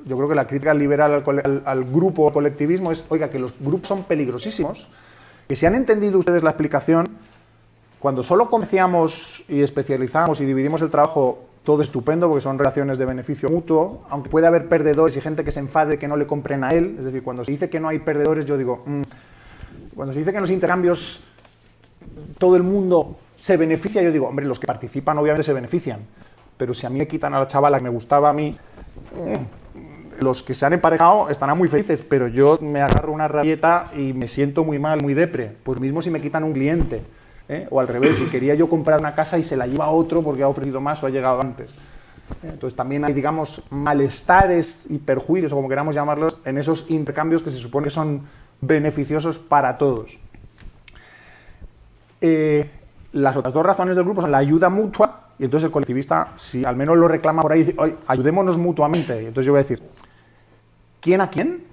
Yo creo que la crítica liberal al grupo o colectivismo es, oiga, que los grupos son peligrosísimos, que si han entendido ustedes la explicación, cuando solo comerciamos y especializamos y dividimos el trabajo, todo estupendo, porque son relaciones de beneficio mutuo, aunque puede haber perdedores y gente que se enfade que no le compren a él. Es decir, cuando se dice que no hay perdedores, yo digo, cuando se dice que en los intercambios todo el mundo se beneficia, yo digo, hombre, los que participan obviamente se benefician, pero si a mí me quitan a la chavala que me gustaba a mí, los que se han emparejado estarán muy felices, pero yo me agarro una rabieta y me siento muy mal, muy depre. Pues mismo si me quitan un cliente, o al revés, si quería yo comprar una casa y se la lleva otro porque ha ofrecido más o ha llegado antes. Entonces también hay, digamos, malestares y perjuicios, o como queramos llamarlos, en esos intercambios que se supone que son beneficiosos para todos. Las otras dos razones del grupo son la ayuda mutua, y entonces el colectivista, si al menos lo reclama por ahí, dice, oye, ayudémonos mutuamente. Y entonces yo voy a decir, ¿quién a quién?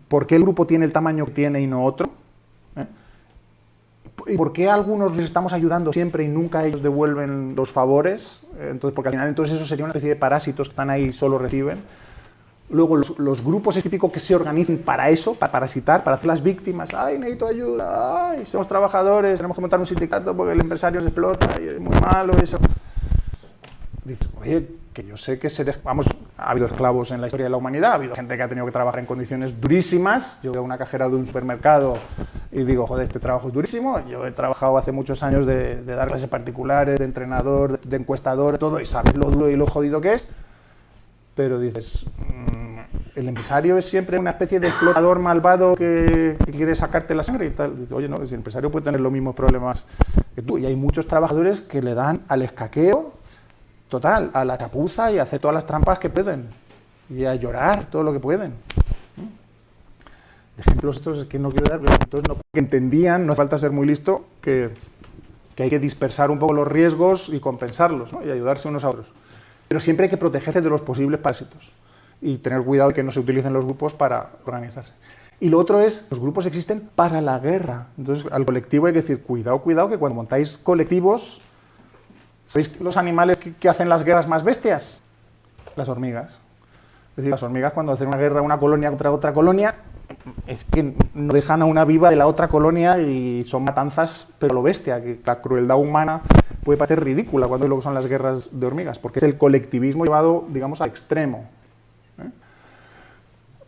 ¿Por qué el grupo tiene el tamaño que tiene y no otro? ¿Y por qué a algunos les estamos ayudando siempre y nunca ellos devuelven los favores? Entonces, porque al final entonces eso sería una especie de parásitos que están ahí y solo reciben. Luego los grupos es típico que se organicen para eso, para parasitar, para hacer las víctimas. ¡Ay, necesito ayuda! ¡Ay, somos trabajadores! Tenemos que montar un sindicato porque el empresario se explota y es muy malo eso. Dices, oye, que yo sé que ha habido esclavos en la historia de la humanidad, ha habido gente que ha tenido que trabajar en condiciones durísimas. Yo veo a una cajera de un supermercado y digo, joder, este trabajo es durísimo. Yo he trabajado hace muchos años de dar clases particulares, de entrenador, de encuestador, todo, y sabes lo duro y lo jodido que es. Pero dices, el empresario es siempre una especie de explotador malvado que quiere sacarte la sangre y tal. Dices, oye, no, si el empresario puede tener los mismos problemas que tú. Y hay muchos trabajadores que le dan al escaqueo total, a la chapuza y a hacer todas las trampas que pueden. Y a llorar todo lo que pueden. De ejemplos estos es que no quiero dar, pero entonces no, que entendían, no hace falta ser muy listo, que hay que dispersar un poco los riesgos y compensarlos, ¿no? Y ayudarse unos a otros. Pero siempre hay que protegerse de los posibles parásitos y tener cuidado de que no se utilicen los grupos para organizarse. Y lo otro es, los grupos existen para la guerra. Entonces, al colectivo hay que decir, cuidado, cuidado, que cuando montáis colectivos, ¿sabéis los animales que hacen las guerras más bestias? Las hormigas. Es decir, las hormigas cuando hacen una guerra, una colonia contra otra colonia, es que no dejan a una viva de la otra colonia y son matanzas, pero lo bestia, que la crueldad humana puede parecer ridícula cuando lo que son las guerras de hormigas, porque es el colectivismo llevado, digamos, al extremo.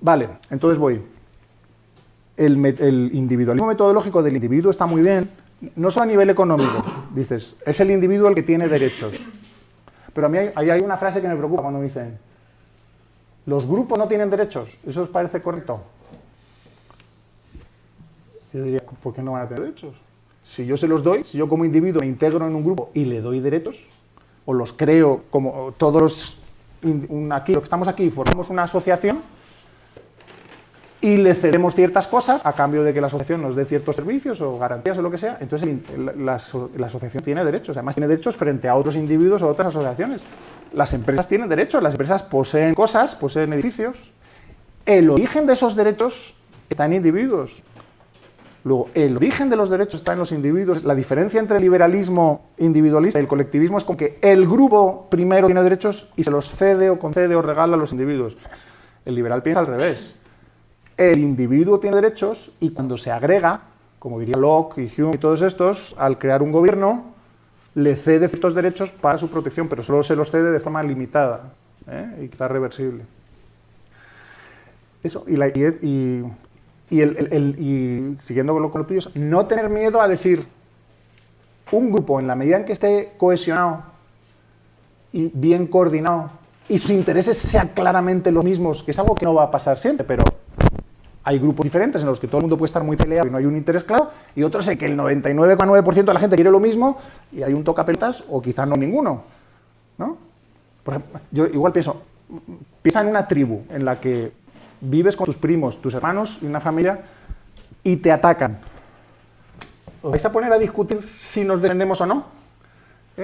Vale, entonces voy. El individualismo metodológico del individuo está muy bien, no solo a nivel económico, dices, es el individuo el que tiene derechos. Pero a mí hay una frase que me preocupa cuando me dicen, ¿los grupos no tienen derechos? ¿Eso os parece correcto? Yo diría, ¿por qué no van a tener derechos? Si yo se los doy, si yo como individuo me integro en un grupo y le doy derechos, o los creo como todos aquí, los que estamos aquí, formamos una asociación y le cedemos ciertas cosas a cambio de que la asociación nos dé ciertos servicios o garantías o lo que sea, entonces la asociación tiene derechos, además tiene derechos frente a otros individuos o otras asociaciones. Las empresas tienen derechos, las empresas poseen cosas, poseen edificios. El origen de esos derechos está en individuos. Luego, el origen de los derechos está en los individuos. La diferencia entre el liberalismo individualista y el colectivismo es con que el grupo primero tiene derechos y se los cede o concede o regala a los individuos. El liberal piensa al revés. El individuo tiene derechos y cuando se agrega, como diría Locke y Hume y todos estos, al crear un gobierno, le cede ciertos derechos para su protección, pero solo se los cede de forma limitada, y quizás reversible. Eso, y siguiendo con lo tuyo, es no tener miedo a decir, un grupo, en la medida en que esté cohesionado y bien coordinado, y sus intereses sean claramente los mismos, que es algo que no va a pasar siempre, pero hay grupos diferentes en los que todo el mundo puede estar muy peleado y no hay un interés claro, y otros en que el 99,9% de la gente quiere lo mismo y hay un tocapelotas o quizás no ninguno, ¿no? Por ejemplo, yo igual piensa en una tribu en la que vives con tus primos, tus hermanos y una familia y te atacan. ¿Os vais a poner a discutir si nos defendemos o no?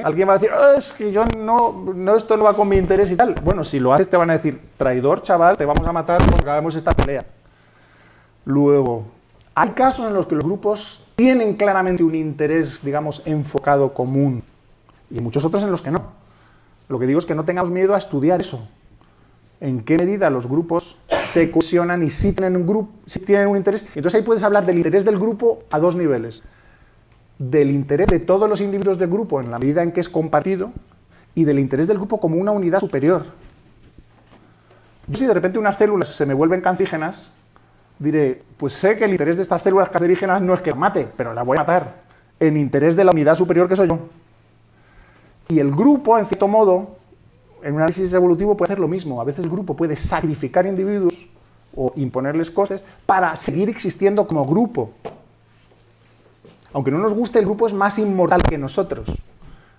Alguien va a decir, es que yo no, esto no va con mi interés y tal. Bueno, si lo haces te van a decir, traidor, chaval, te vamos a matar porque acabamos esta pelea. Luego, hay casos en los que los grupos tienen claramente un interés, digamos, enfocado común, y muchos otros en los que no. Lo que digo es que no tengamos miedo a estudiar eso. En qué medida los grupos se cohesionan y sí tienen un interés. Entonces ahí puedes hablar del interés del grupo a dos niveles. Del interés de todos los individuos del grupo en la medida en que es compartido y del interés del grupo como una unidad superior. Yo si de repente unas células se me vuelven cancerígenas, diré, pues sé que el interés de estas células cancerígenas no es que las mate, pero las voy a matar, en interés de la unidad superior que soy yo. Y el grupo, en cierto modo, en un análisis evolutivo puede hacer lo mismo. A veces el grupo puede sacrificar individuos o imponerles cosas para seguir existiendo como grupo. Aunque no nos guste, el grupo es más inmortal que nosotros.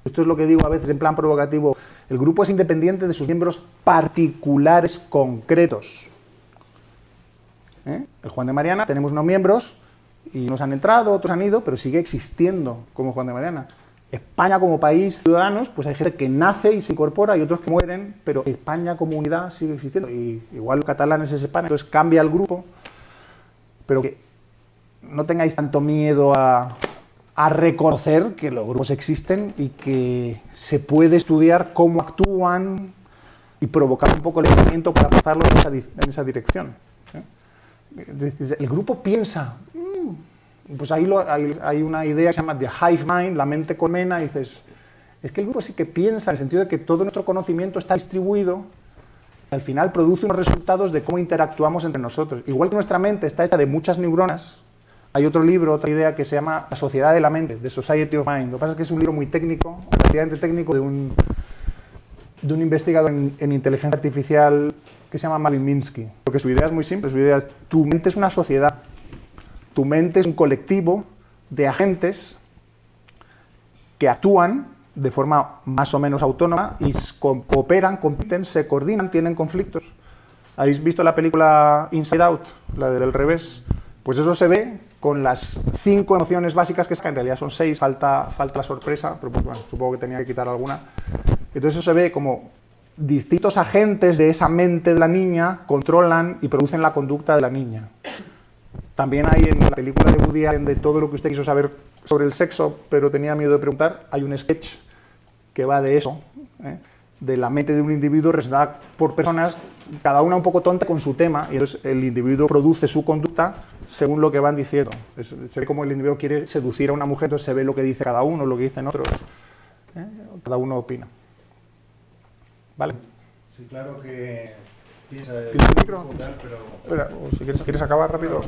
Esto es lo que digo a veces en plan provocativo. El grupo es independiente de sus miembros particulares concretos. El Juan de Mariana, tenemos unos miembros y unos han entrado, otros han ido, pero sigue existiendo como Juan de Mariana. España como país, ciudadanos, pues hay gente que nace y se incorpora y otros que mueren, pero España como unidad sigue existiendo. Y igual los catalanes es España, entonces cambia el grupo, pero que no tengáis tanto miedo a reconocer que los grupos existen y que se puede estudiar cómo actúan y provocar un poco el pensamiento para pasarlo en esa dirección. El grupo piensa, pues ahí hay una idea que se llama the hive mind, la mente colmena, y dices, es que el grupo sí que piensa, en el sentido de que todo nuestro conocimiento está distribuido, y al final produce unos resultados de cómo interactuamos entre nosotros. Igual que nuestra mente está hecha de muchas neuronas, hay otro libro, otra idea que se llama La Sociedad de la Mente, The Society of Mind. Lo que pasa es que es un libro muy técnico, relativamente técnico, de un investigador en inteligencia artificial que se llama Marvin Minsky. Porque su idea es muy simple, su idea es, tu mente es una sociedad, tu mente es un colectivo de agentes que actúan de forma más o menos autónoma y cooperan, compiten, se coordinan, tienen conflictos. ¿Habéis visto la película Inside Out, la del revés? Pues eso se ve con las 5 emociones básicas que en realidad son 6, falta la sorpresa, pero pues bueno, supongo que tenía que quitar alguna. Entonces eso se ve como distintos agentes de esa mente de la niña controlan y producen la conducta de la niña. También hay en la película de Woody Allen de todo lo que usted quiso saber sobre el sexo, pero tenía miedo de preguntar, hay un sketch que va de eso, de la mente de un individuo representada por personas, cada una un poco tonta con su tema, y entonces el individuo produce su conducta según lo que van diciendo. Se ve como el individuo quiere seducir a una mujer, entonces se ve lo que dice cada uno, lo que dicen otros. Cada uno opina. ¿Vale? Sí, claro que piensa ¿Tienes el micro? tal, pero... Espera, o si quieres acabar rápido.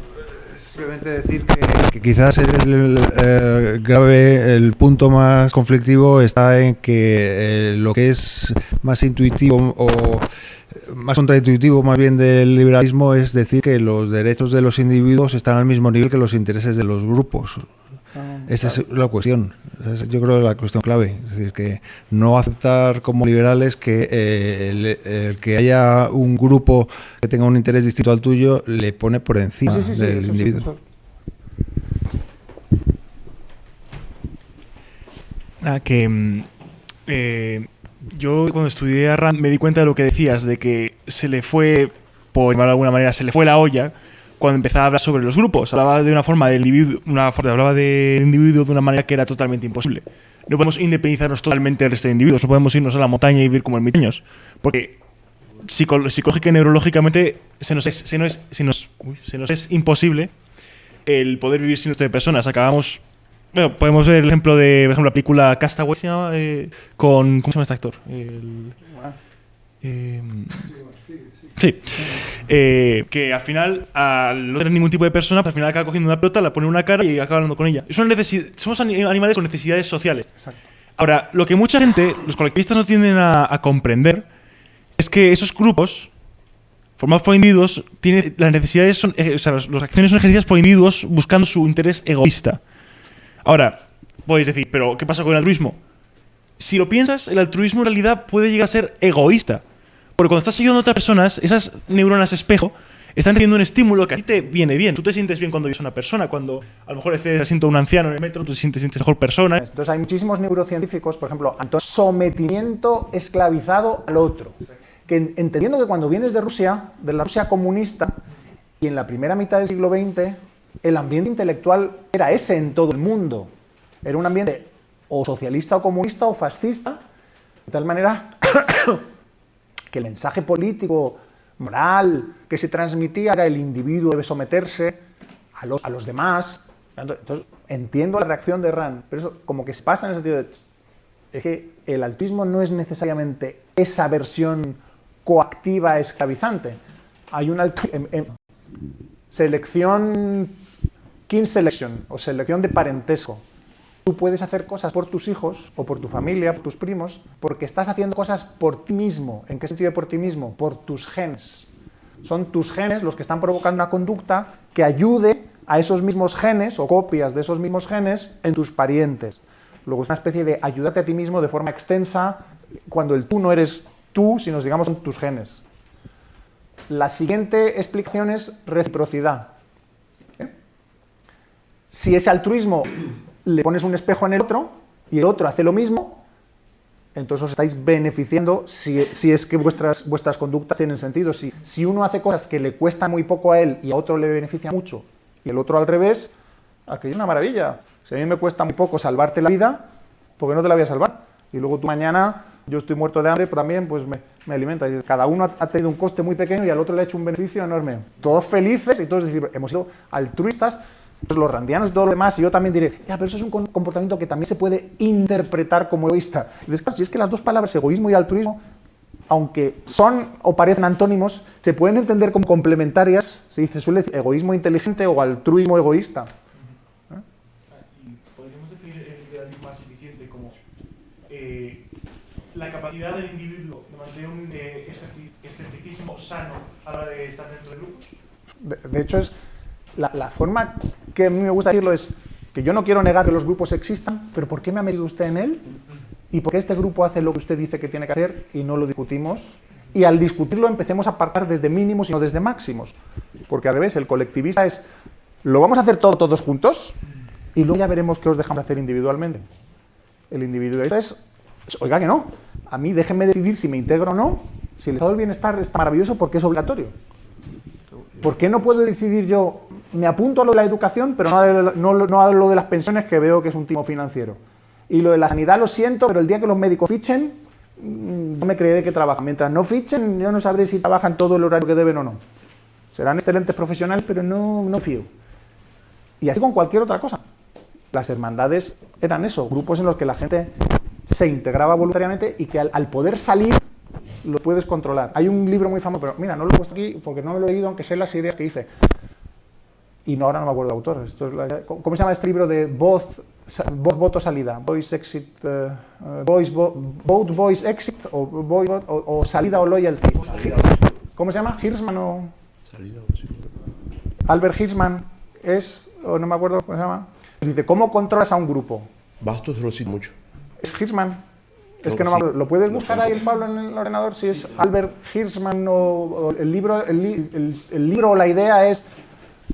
Simplemente decir que quizás el punto más conflictivo está en que lo que es más intuitivo o más contraintuitivo más bien del liberalismo es decir que los derechos de los individuos están al mismo nivel que los intereses de los grupos. Esa es la cuestión. Yo creo que es la cuestión clave. Es decir, que no aceptar como liberales que el que haya un grupo que tenga un interés distinto al tuyo le pone por encima del individuo. Yo cuando estudié a Rand me di cuenta de lo que decías, de que se le fue, por llamarlo de alguna manera, se le fue la olla cuando empezaba a hablar sobre los grupos. Hablaba de una forma del individuo, hablaba del individuo de una manera que era totalmente imposible. No podemos independizarnos totalmente del resto de individuos, no podemos irnos a la montaña y vivir como ermitaños, porque psicológica y neurológicamente se nos es imposible el poder vivir sin resto de personas. Acabamos... Bueno, podemos ver el ejemplo de, por ejemplo, la película Castaway, se llama, con... ¿Cómo se llama este actor? Que al final, al no tener ningún tipo de persona, pues al final acaba cogiendo una pelota, la pone en una cara y acaba hablando con ella. Somos animales con necesidades sociales. Exacto. Ahora, lo que mucha gente, los colectivistas no tienden a comprender, es que esos grupos formados por individuos, las necesidades las acciones son ejercidas por individuos buscando su interés egoísta. Ahora, podéis decir, ¿pero qué pasa con el altruismo? Si lo piensas, el altruismo en realidad puede llegar a ser egoísta. Porque cuando estás ayudando a otras personas, esas neuronas espejo están recibiendo un estímulo que a ti te viene bien. Tú te sientes bien cuando ves a una persona, cuando a lo mejor te siento un anciano en el metro, tú te sientes mejor persona. Entonces hay muchísimos neurocientíficos, por ejemplo, sometimiento esclavizado al otro. Que entendiendo que cuando vienes de la Rusia comunista, y en la primera mitad del siglo XX, el ambiente intelectual era ese en todo el mundo. Era un ambiente o socialista o comunista o fascista, de tal manera que el mensaje político, moral, que se transmitía era el individuo debe someterse a los demás. Entonces, entiendo la reacción de Rand, pero eso como que se pasa en el sentido de es que el altruismo no es necesariamente esa versión coactiva esclavizante. Hay una selección, kin selection, o selección de parentesco. Tú puedes hacer cosas por tus hijos, o por tu familia, por tus primos, porque estás haciendo cosas por ti mismo. ¿En qué sentido por ti mismo? Por tus genes. Son tus genes los que están provocando una conducta que ayude a esos mismos genes, o copias de esos mismos genes, en tus parientes. Luego es una especie de ayúdate a ti mismo de forma extensa, cuando el tú no eres tú, sino digamos son tus genes. La siguiente explicación es reciprocidad. Si ese altruismo le pones un espejo en el otro y el otro hace lo mismo, entonces os estáis beneficiando si es que vuestras conductas tienen sentido. Si uno hace cosas que le cuestan muy poco a él y a otro le beneficia mucho y el otro al revés, aquello es una maravilla. Si a mí me cuesta muy poco salvarte la vida, ¿por qué no te la voy a salvar? Y luego tú mañana, yo estoy muerto de hambre, pero también pues me alimenta. Y cada uno ha tenido un coste muy pequeño y al otro le ha hecho un beneficio enorme. Todos felices y todos hemos sido altruistas. Los randianos y todo lo demás, y yo también diré, ya, pero eso es un comportamiento que también se puede interpretar como egoísta. Entonces, claro, si es que las dos palabras, egoísmo y altruismo, aunque son o parecen antónimos, se pueden entender como complementarias. Se suele decir egoísmo inteligente o altruismo egoísta. ¿Podríamos definir el idealismo más eficiente como la capacidad del individuo de mantener un escepticismo sano a la hora de estar dentro de grupos? De hecho, es la forma que a mí me gusta decirlo es que yo no quiero negar que los grupos existan, pero ¿por qué me ha metido usted en él? ¿Y por qué este grupo hace lo que usted dice que tiene que hacer y no lo discutimos? Y al discutirlo empecemos a partir desde mínimos y no desde máximos. Porque al revés, el colectivista es, lo vamos a hacer todos juntos y luego ya veremos qué os dejamos hacer individualmente. El individualista es, oiga que no, a mí déjenme decidir si me integro o no, si el estado del bienestar está maravilloso porque es obligatorio. ¿Por qué no puedo decidir yo, me apunto a lo de la educación, pero no a lo de las pensiones, que veo que es un timo financiero? Y lo de la sanidad lo siento, pero el día que los médicos fichen, no me creeré que trabajan. Mientras no fichen, yo no sabré si trabajan todo el horario que deben o no. Serán excelentes profesionales, pero no fío. Y así con cualquier otra cosa. Las hermandades eran eso, grupos en los que la gente se integraba voluntariamente y que al poder salir, lo puedes controlar. Hay un libro muy famoso, pero mira, no lo he puesto aquí porque no me lo he leído, aunque sé las ideas que hice. Y ahora no me acuerdo del autor. ¿Cómo se llama este libro de voz, voto, salida? Voice, exit, vote, voice, exit, o salida o loyalty. ¿Cómo se llama? ¿Hirschman o...? Salida o sí. Albert Hirschman es, o no me acuerdo cómo se llama. Dice, ¿cómo controlas a un grupo? Bastos lo cito mucho. ¿Es Hirschman? Es que no me acuerdo. ¿Lo puedes buscar ahí, Pablo, en el ordenador? Si es Albert Hirschman o el libro, el libro o la idea es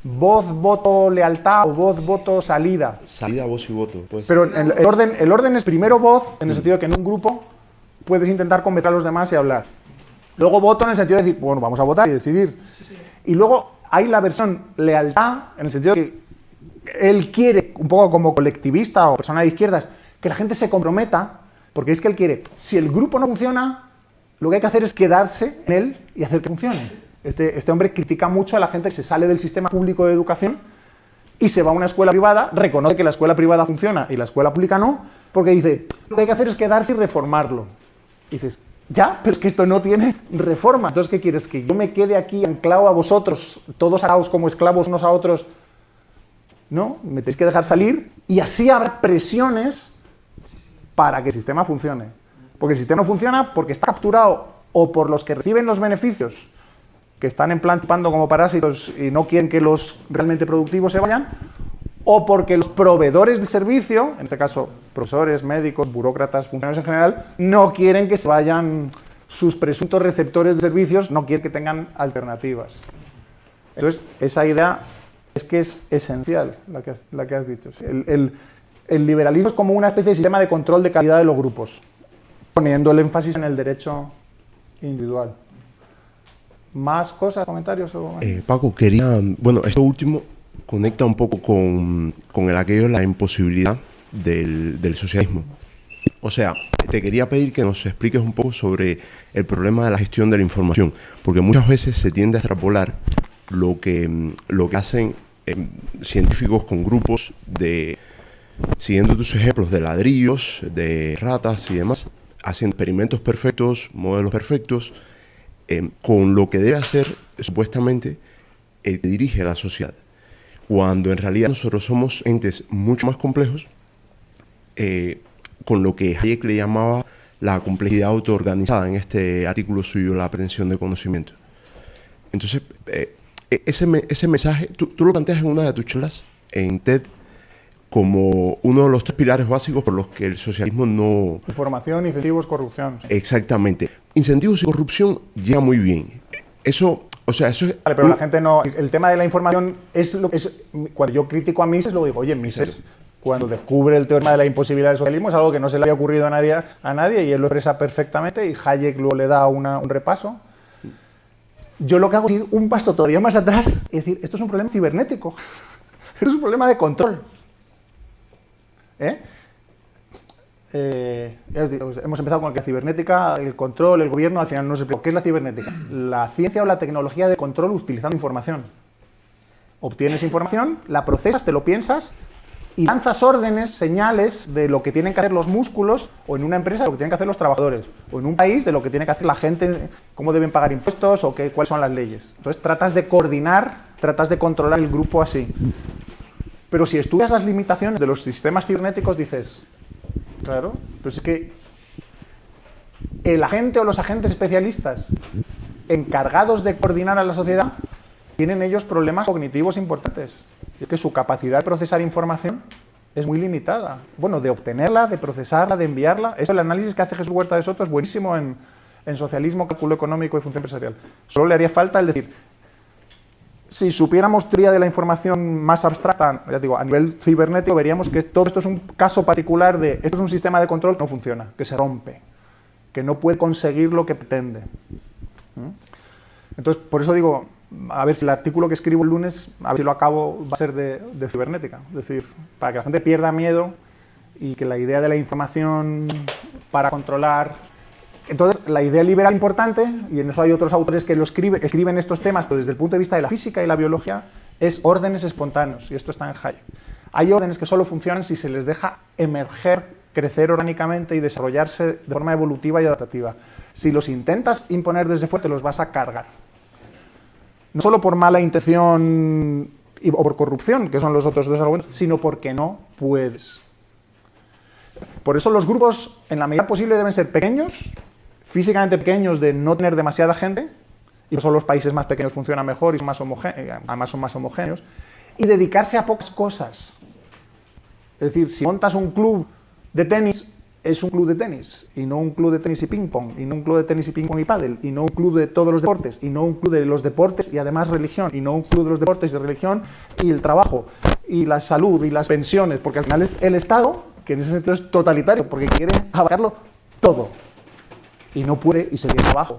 voz, voto, lealtad o voz, voto, salida. Salida, voz y voto. Pues. Pero el orden es primero voz, en el sentido de que en un grupo puedes intentar convencer a los demás y hablar. Luego voto en el sentido de decir, bueno, vamos a votar y decidir. Sí. Y luego hay la versión lealtad, en el sentido de que él quiere, un poco como colectivista o persona de izquierdas, que la gente se comprometa, porque es que él quiere, si el grupo no funciona, lo que hay que hacer es quedarse en él y hacer que funcione. Este hombre critica mucho a la gente que se sale del sistema público de educación y se va a una escuela privada, reconoce que la escuela privada funciona y la escuela pública no, porque dice, lo que hay que hacer es quedarse y reformarlo. Y dices, ya, pero es que esto no tiene reforma. Entonces, ¿qué quieres? ¿Que yo me quede aquí anclado a vosotros, todos atados como esclavos unos a otros? No, me tenéis que dejar salir y así habrá presiones para que el sistema funcione. Porque el sistema no funciona porque está capturado o por los que reciben los beneficios, que están en plan chupando como parásitos y no quieren que los realmente productivos se vayan, o porque los proveedores del servicio, en este caso profesores, médicos, burócratas, funcionarios en general, no quieren que se vayan sus presuntos receptores de servicios, no quieren que tengan alternativas. Entonces, esa idea es que es esencial, la que has dicho. ¿Sí? El liberalismo es como una especie de sistema de control de calidad de los grupos, poniendo el énfasis en el derecho individual. ¿Más cosas, comentarios? Paco, quería... Bueno, esto último conecta un poco con aquello de la imposibilidad del socialismo. O sea, te quería pedir que nos expliques un poco sobre el problema de la gestión de la información, porque muchas veces se tiende a extrapolar lo que hacen científicos con grupos siguiendo tus ejemplos de ladrillos, de ratas y demás, haciendo experimentos perfectos, modelos perfectos, con lo que debe hacer supuestamente el que dirige la sociedad, cuando en realidad nosotros somos entes mucho más complejos, con lo que Hayek le llamaba la complejidad autoorganizada en este artículo suyo, La aprehensión de conocimiento. Entonces, ese mensaje, tú lo planteas en una de tus charlas en TED como uno de los 3 pilares básicos por los que el socialismo no... Información, incentivos, corrupción. Sí. Exactamente. Incentivos y corrupción llega muy bien. Eso, o sea, eso es... Vale, pero la gente no... El tema de la información es cuando yo critico a Mises, lo digo, oye, Mises, cuando descubre el teorema de la imposibilidad del socialismo, es algo que no se le había ocurrido a nadie y él lo expresa perfectamente y Hayek luego le da un repaso. Yo lo que hago es ir un paso todavía más atrás y decir, esto es un problema cibernético. Esto es un problema de control. Hemos empezado con que la cibernética, el control, el gobierno, al final no se explica. ¿Qué es la cibernética? La ciencia o la tecnología de control utilizando información. Obtienes información, la procesas, te lo piensas y lanzas órdenes, señales de lo que tienen que hacer los músculos, o en una empresa de lo que tienen que hacer los trabajadores, o en un país de lo que tiene que hacer la gente, cómo deben pagar impuestos o cuáles son las leyes. Entonces tratas de coordinar, tratas de controlar el grupo así. Pero si estudias las limitaciones de los sistemas cibernéticos, dices, claro, pues es que el agente o los agentes especialistas encargados de coordinar a la sociedad tienen ellos problemas cognitivos importantes. Es que su capacidad de procesar información es muy limitada. Bueno, de obtenerla, de procesarla, de enviarla. Eso, el análisis que hace Jesús Huerta de Soto es buenísimo en Socialismo, Cálculo Económico y Función Empresarial. Solo le haría falta el decir, si supiéramos teoría de la información más abstracta, ya digo, a nivel cibernético, veríamos que todo esto es un caso particular de, esto es un sistema de control que no funciona, que se rompe, que no puede conseguir lo que pretende. Entonces, por eso digo, a ver si el artículo que escribo el lunes, a ver si lo acabo, va a ser de cibernética. Es decir, para que la gente pierda miedo y que la idea de la información para controlar... Entonces, la idea liberal importante, y en eso hay otros autores que escriben estos temas, pero desde el punto de vista de la física y la biología, es órdenes espontáneos, y esto está en Hayek. Hay órdenes que solo funcionan si se les deja emerger, crecer orgánicamente y desarrollarse de forma evolutiva y adaptativa. Si los intentas imponer desde fuera, te los vas a cargar. No solo por mala intención o por corrupción, que son los otros 2 argumentos, sino porque no puedes. Por eso los grupos, en la medida posible, deben ser pequeños, físicamente pequeños, de no tener demasiada gente, y por eso los países más pequeños funcionan mejor y además son más homogéneos, y dedicarse a pocas cosas. Es decir, si montas un club de tenis, es un club de tenis, y no un club de tenis y ping-pong, y no un club de tenis y ping-pong y pádel, y no un club de todos los deportes, y no un club de los deportes y además religión, y no un club de los deportes y religión y el trabajo, y la salud y las pensiones, porque al final es el Estado, que en ese sentido es totalitario, porque quiere abarcarlo todo. Y no puede y se viene abajo.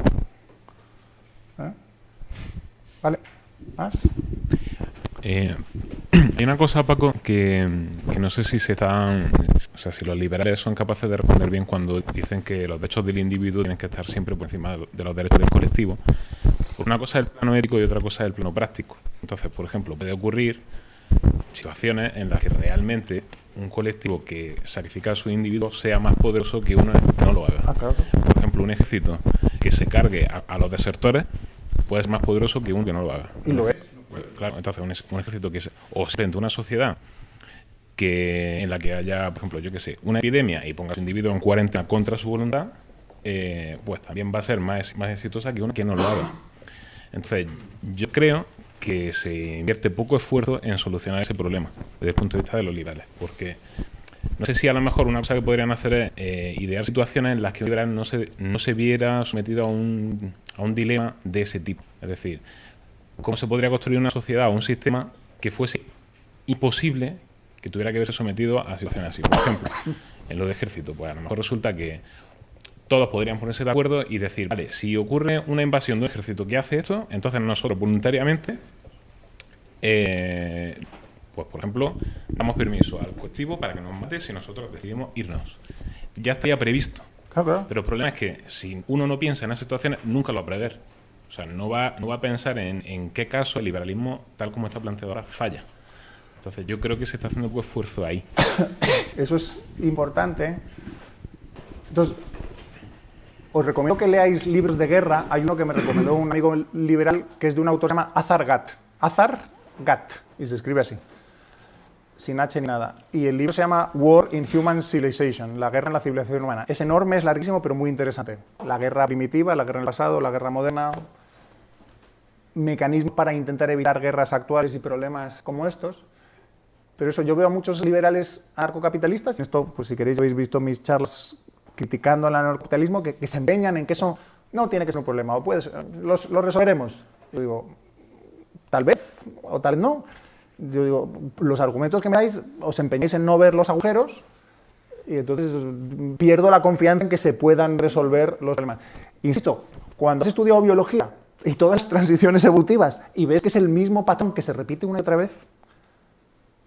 ¿Vale? ¿Más? Hay una cosa, Paco, que no sé si o sea, si los liberales son capaces de responder bien cuando dicen que los derechos del individuo tienen que estar siempre por encima de los derechos del colectivo. Porque una cosa es el plano ético y otra cosa es el plano práctico. Entonces, por ejemplo, puede ocurrir situaciones en las que realmente un colectivo que sacrifica a su individuo sea más poderoso que uno que no lo haga. Claro. Por ejemplo, un ejército que se cargue a los desertores puede ser más poderoso que uno que no lo haga. Y lo es. Claro, entonces un ejército que o simplemente una sociedad en la que haya, por ejemplo, yo que sé, una epidemia y ponga a su individuo en cuarentena contra su voluntad, pues también va a ser más exitosa que una que no lo haga. Entonces, yo creo que se invierte poco esfuerzo en solucionar ese problema desde el punto de vista de los liberales, porque no sé si a lo mejor una cosa que podrían hacer es idear situaciones en las que un liberal no se viera sometido a un dilema de ese tipo. Es decir, ¿cómo se podría construir una sociedad o un sistema que fuese imposible que tuviera que verse sometido a situaciones así? Por ejemplo, en lo de ejército, pues a lo mejor resulta que todos podrían ponerse de acuerdo y decir, vale, si ocurre una invasión de un ejército que hace esto, entonces nosotros voluntariamente, pues por ejemplo, damos permiso al colectivo para que nos mate si nosotros decidimos irnos. Ya estaría previsto. Claro. Pero el problema es que si uno no piensa en esas situaciones, nunca lo va a prever. O sea, no va a pensar en qué caso el liberalismo, tal como está planteado ahora, falla. Entonces yo creo que se está haciendo poco esfuerzo ahí. Eso es importante. Entonces, os recomiendo que leáis libros de guerra. Hay uno que me recomendó un amigo liberal, que es de un autor que se llama Azar Gat. Azar Gat, y se escribe así, sin H ni nada. Y el libro se llama War in Human Civilization, la guerra en la civilización humana. Es enorme, es larguísimo, pero muy interesante. La guerra primitiva, la guerra en el pasado, la guerra moderna, mecanismos para intentar evitar guerras actuales y problemas como estos. Pero eso, yo veo a muchos liberales anarcocapitalistas, esto, pues si queréis, habéis visto mis charlas criticando el anarcocapitalismo, que se empeñan en que eso no tiene que ser un problema, o lo resolveremos. Yo digo, tal vez, o tal vez no. Yo digo, los argumentos que me dais, os empeñáis en no ver los agujeros, y entonces pierdo la confianza en que se puedan resolver los problemas. Insisto, cuando has estudiado biología y todas las transiciones evolutivas, y ves que es el mismo patrón que se repite una y otra vez,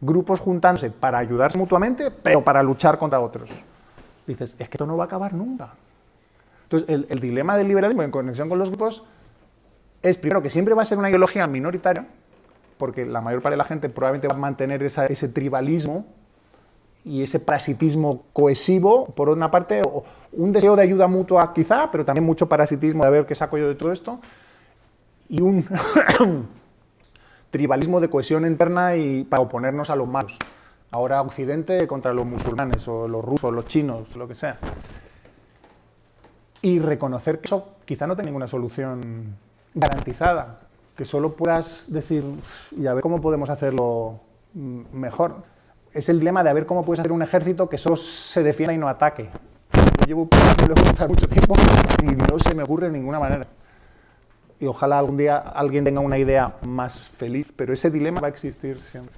grupos juntándose para ayudarse mutuamente, pero para luchar contra otros. Dices, es que esto no va a acabar nunca. Entonces, el dilema del liberalismo en conexión con los grupos es, primero, que siempre va a ser una ideología minoritaria, porque la mayor parte de la gente probablemente va a mantener ese tribalismo y ese parasitismo cohesivo, por una parte, o un deseo de ayuda mutua quizá, pero también mucho parasitismo de a ver qué saco yo de todo esto, y un tribalismo de cohesión interna y para oponernos a los malos. Ahora Occidente contra los musulmanes, o los rusos, los chinos, lo que sea. Y reconocer que eso quizá no tiene ninguna solución garantizada, que solo puedas decir, y a ver cómo podemos hacerlo mejor. Es el dilema de a ver cómo puedes hacer un ejército que solo se defienda y no ataque. Yo llevo mucho tiempo y no se me ocurre de ninguna manera. Y ojalá algún día alguien tenga una idea más feliz, pero ese dilema va a existir siempre.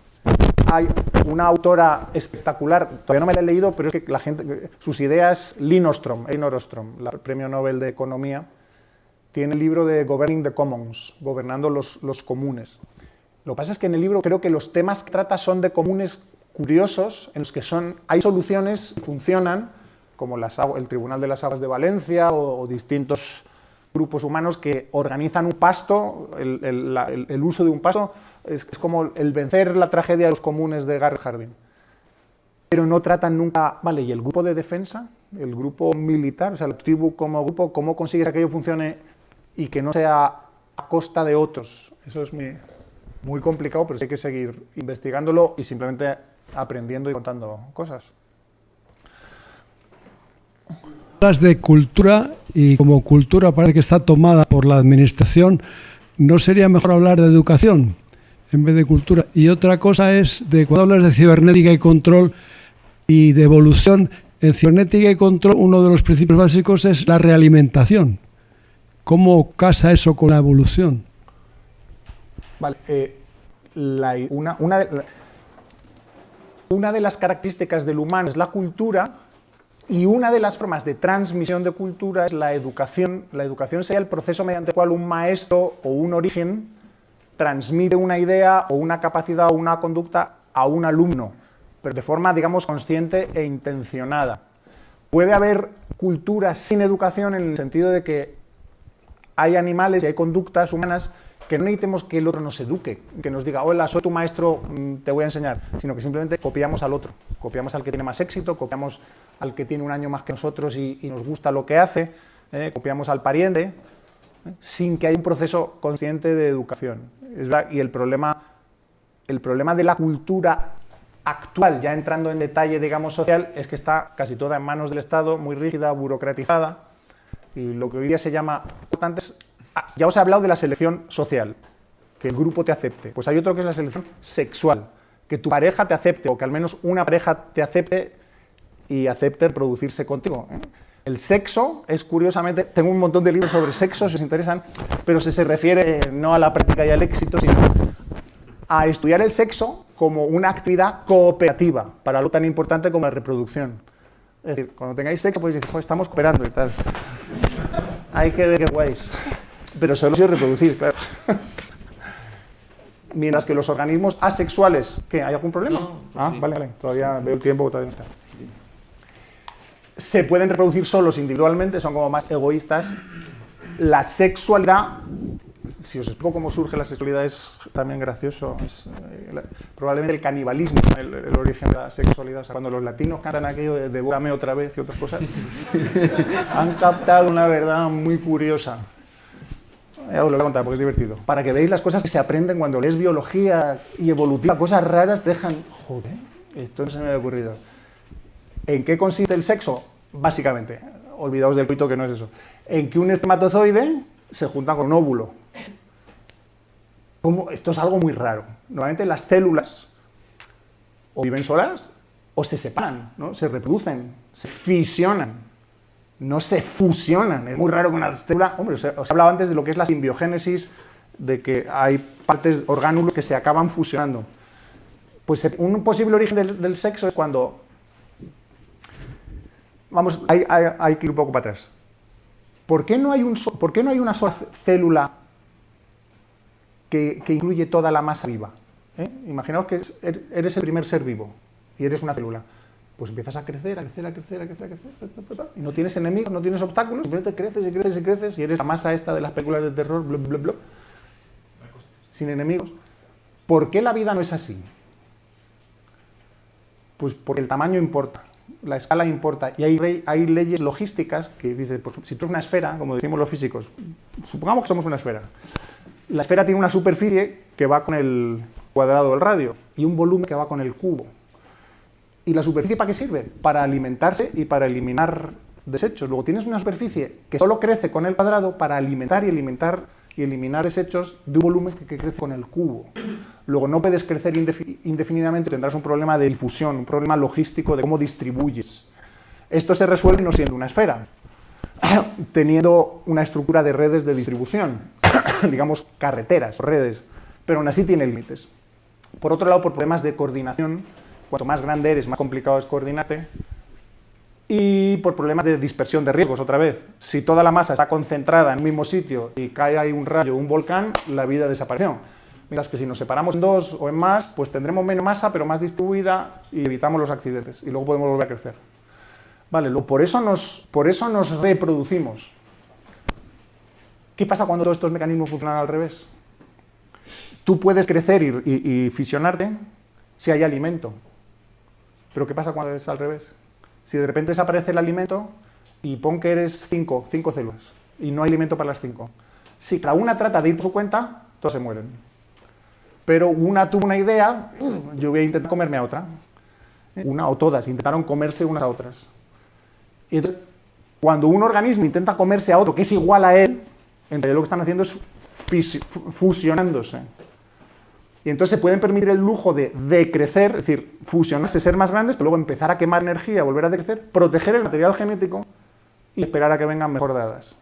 Hay una autora espectacular, todavía no me la he leído, pero es que la gente, sus ideas, Elinor Ostrom, el premio Nobel de Economía, tiene el libro de Governing the Commons, gobernando los comunes. Lo que pasa es que en el libro creo que los temas que trata son de comunes curiosos, en los que hay soluciones que funcionan, como el Tribunal de las Aguas de Valencia o distintos grupos humanos que organizan un pasto, el uso de un pasto, es como el vencer la tragedia de los comunes de Garret Hardin. Pero no tratan nunca, vale, ¿y el grupo de defensa? ¿El grupo militar? O sea, la tribu como grupo, ¿cómo consigues que aquello funcione y que no sea a costa de otros? Eso es muy complicado, pero sí hay que seguir investigándolo y simplemente aprendiendo y contando cosas. Hablas de cultura y como cultura parece que está tomada por la administración, ¿no sería mejor hablar de educación en vez de cultura? Y otra cosa es, cuando hablas de cibernética y control y de evolución, en cibernética y control uno de los principios básicos es la realimentación. ¿Cómo casa eso con la evolución? Vale, una de las características del humano es la cultura, y una de las formas de transmisión de cultura es la educación. La educación sería el proceso mediante el cual un maestro o un origen transmite una idea o una capacidad o una conducta a un alumno, pero de forma, digamos, consciente e intencionada. Puede haber cultura sin educación en el sentido de que hay animales y hay conductas humanas que no necesitemos que el otro nos eduque, que nos diga, hola, soy tu maestro, te voy a enseñar, sino que simplemente copiamos al otro, copiamos al que tiene más éxito, copiamos al que tiene un año más que nosotros y nos gusta lo que hace, copiamos al pariente, sin que haya un proceso consciente de educación. Es verdad, y el problema de la cultura actual, ya entrando en detalle, digamos, social, es que está casi toda en manos del Estado, muy rígida, burocratizada, y lo que hoy día se llama... Ya os he hablado de la selección social, que el grupo te acepte. Pues hay otro que es la selección sexual, que tu pareja te acepte, o que al menos una pareja te acepte y acepte reproducirse contigo. El sexo es, curiosamente, tengo un montón de libros sobre sexo, si os interesan, pero se refiere no a la práctica y al éxito, sino a estudiar el sexo como una actividad cooperativa para algo tan importante como la reproducción. Es decir, cuando tengáis sexo, pues decir, estamos cooperando y tal. Hay que ver qué guays. Pero solo si os reproducís, claro. Mientras que los organismos asexuales, ¿qué? ¿Hay algún problema? No, sí. Vale, todavía veo el tiempo, todavía no está. Se pueden reproducir solos individualmente, son como más egoístas. La sexualidad, si os explico cómo surge la sexualidad, es también gracioso. Es, probablemente el canibalismo, el origen de la sexualidad. O sea, cuando los latinos cantan aquello de devórame otra vez y otras cosas, han captado una verdad muy curiosa. Ya os lo voy a contar porque es divertido. Para que veáis las cosas que se aprenden cuando lees biología y evolutiva, cosas raras, dejan... Joder, esto no se me había ocurrido. ¿En qué consiste el sexo? Básicamente, olvidaos del coito que no es eso. En que un espermatozoide se junta con un óvulo. Esto es algo muy raro. Normalmente las células o viven solas o se separan, ¿no? Se reproducen, se fisionan. No se fusionan. Es muy raro que una célula... Hombre, os he hablado antes de lo que es la simbiogénesis, de que hay partes, orgánulos que se acaban fusionando. Pues un posible origen del sexo es cuando... Vamos, hay que ir un poco para atrás. ¿Por qué no hay una sola célula que incluye toda la masa viva? Imaginaos que eres el primer ser vivo y eres una célula. Pues empiezas a crecer, y no tienes enemigos, no tienes obstáculos, simplemente creces y creces y creces y eres la masa esta de las películas de terror, bla, bla, bla, sin enemigos. ¿Por qué la vida no es así? Pues porque el tamaño importa, la escala importa, y hay leyes logísticas que dicen, por ejemplo, si tú eres una esfera, como decimos los físicos, supongamos que somos una esfera, la esfera tiene una superficie que va con el cuadrado del radio y un volumen que va con el cubo. ¿Y la superficie para qué sirve? Para alimentarse y para eliminar desechos. Luego tienes una superficie que solo crece con el cuadrado para alimentar y eliminar desechos de un volumen que crece con el cubo. Luego no puedes crecer indefinidamente, tendrás un problema de difusión, un problema logístico de cómo distribuyes. Esto se resuelve no siendo una esfera, teniendo una estructura de redes de distribución, digamos carreteras, redes, pero aún así tiene límites. Por otro lado, por problemas de coordinación, cuanto más grande eres, más complicado es coordinarte. Y por problemas de dispersión de riesgos, otra vez. Si toda la masa está concentrada en un mismo sitio y cae ahí un rayo o un volcán, la vida desapareció. Mientras que si nos separamos en dos o en más, pues tendremos menos masa, pero más distribuida y evitamos los accidentes. Y luego podemos volver a crecer. Vale, por eso nos reproducimos. ¿Qué pasa cuando todos estos mecanismos funcionan al revés? Tú puedes crecer y fisionarte si hay alimento. Pero ¿qué pasa cuando es al revés? Si de repente desaparece el alimento y pon que eres cinco células y no hay alimento para las 5. Si cada una trata de ir por su cuenta, todas se mueren. Pero una tuvo una idea, yo voy a intentar comerme a otra. Una o todas intentaron comerse unas a otras. Y entonces, cuando un organismo intenta comerse a otro que es igual a él, en realidad lo que están haciendo es fusionándose. Y entonces se pueden permitir el lujo de crecer, es decir, fusionarse, ser más grandes, pero luego empezar a quemar energía, volver a crecer, proteger el material genético y esperar a que vengan mejor dadas.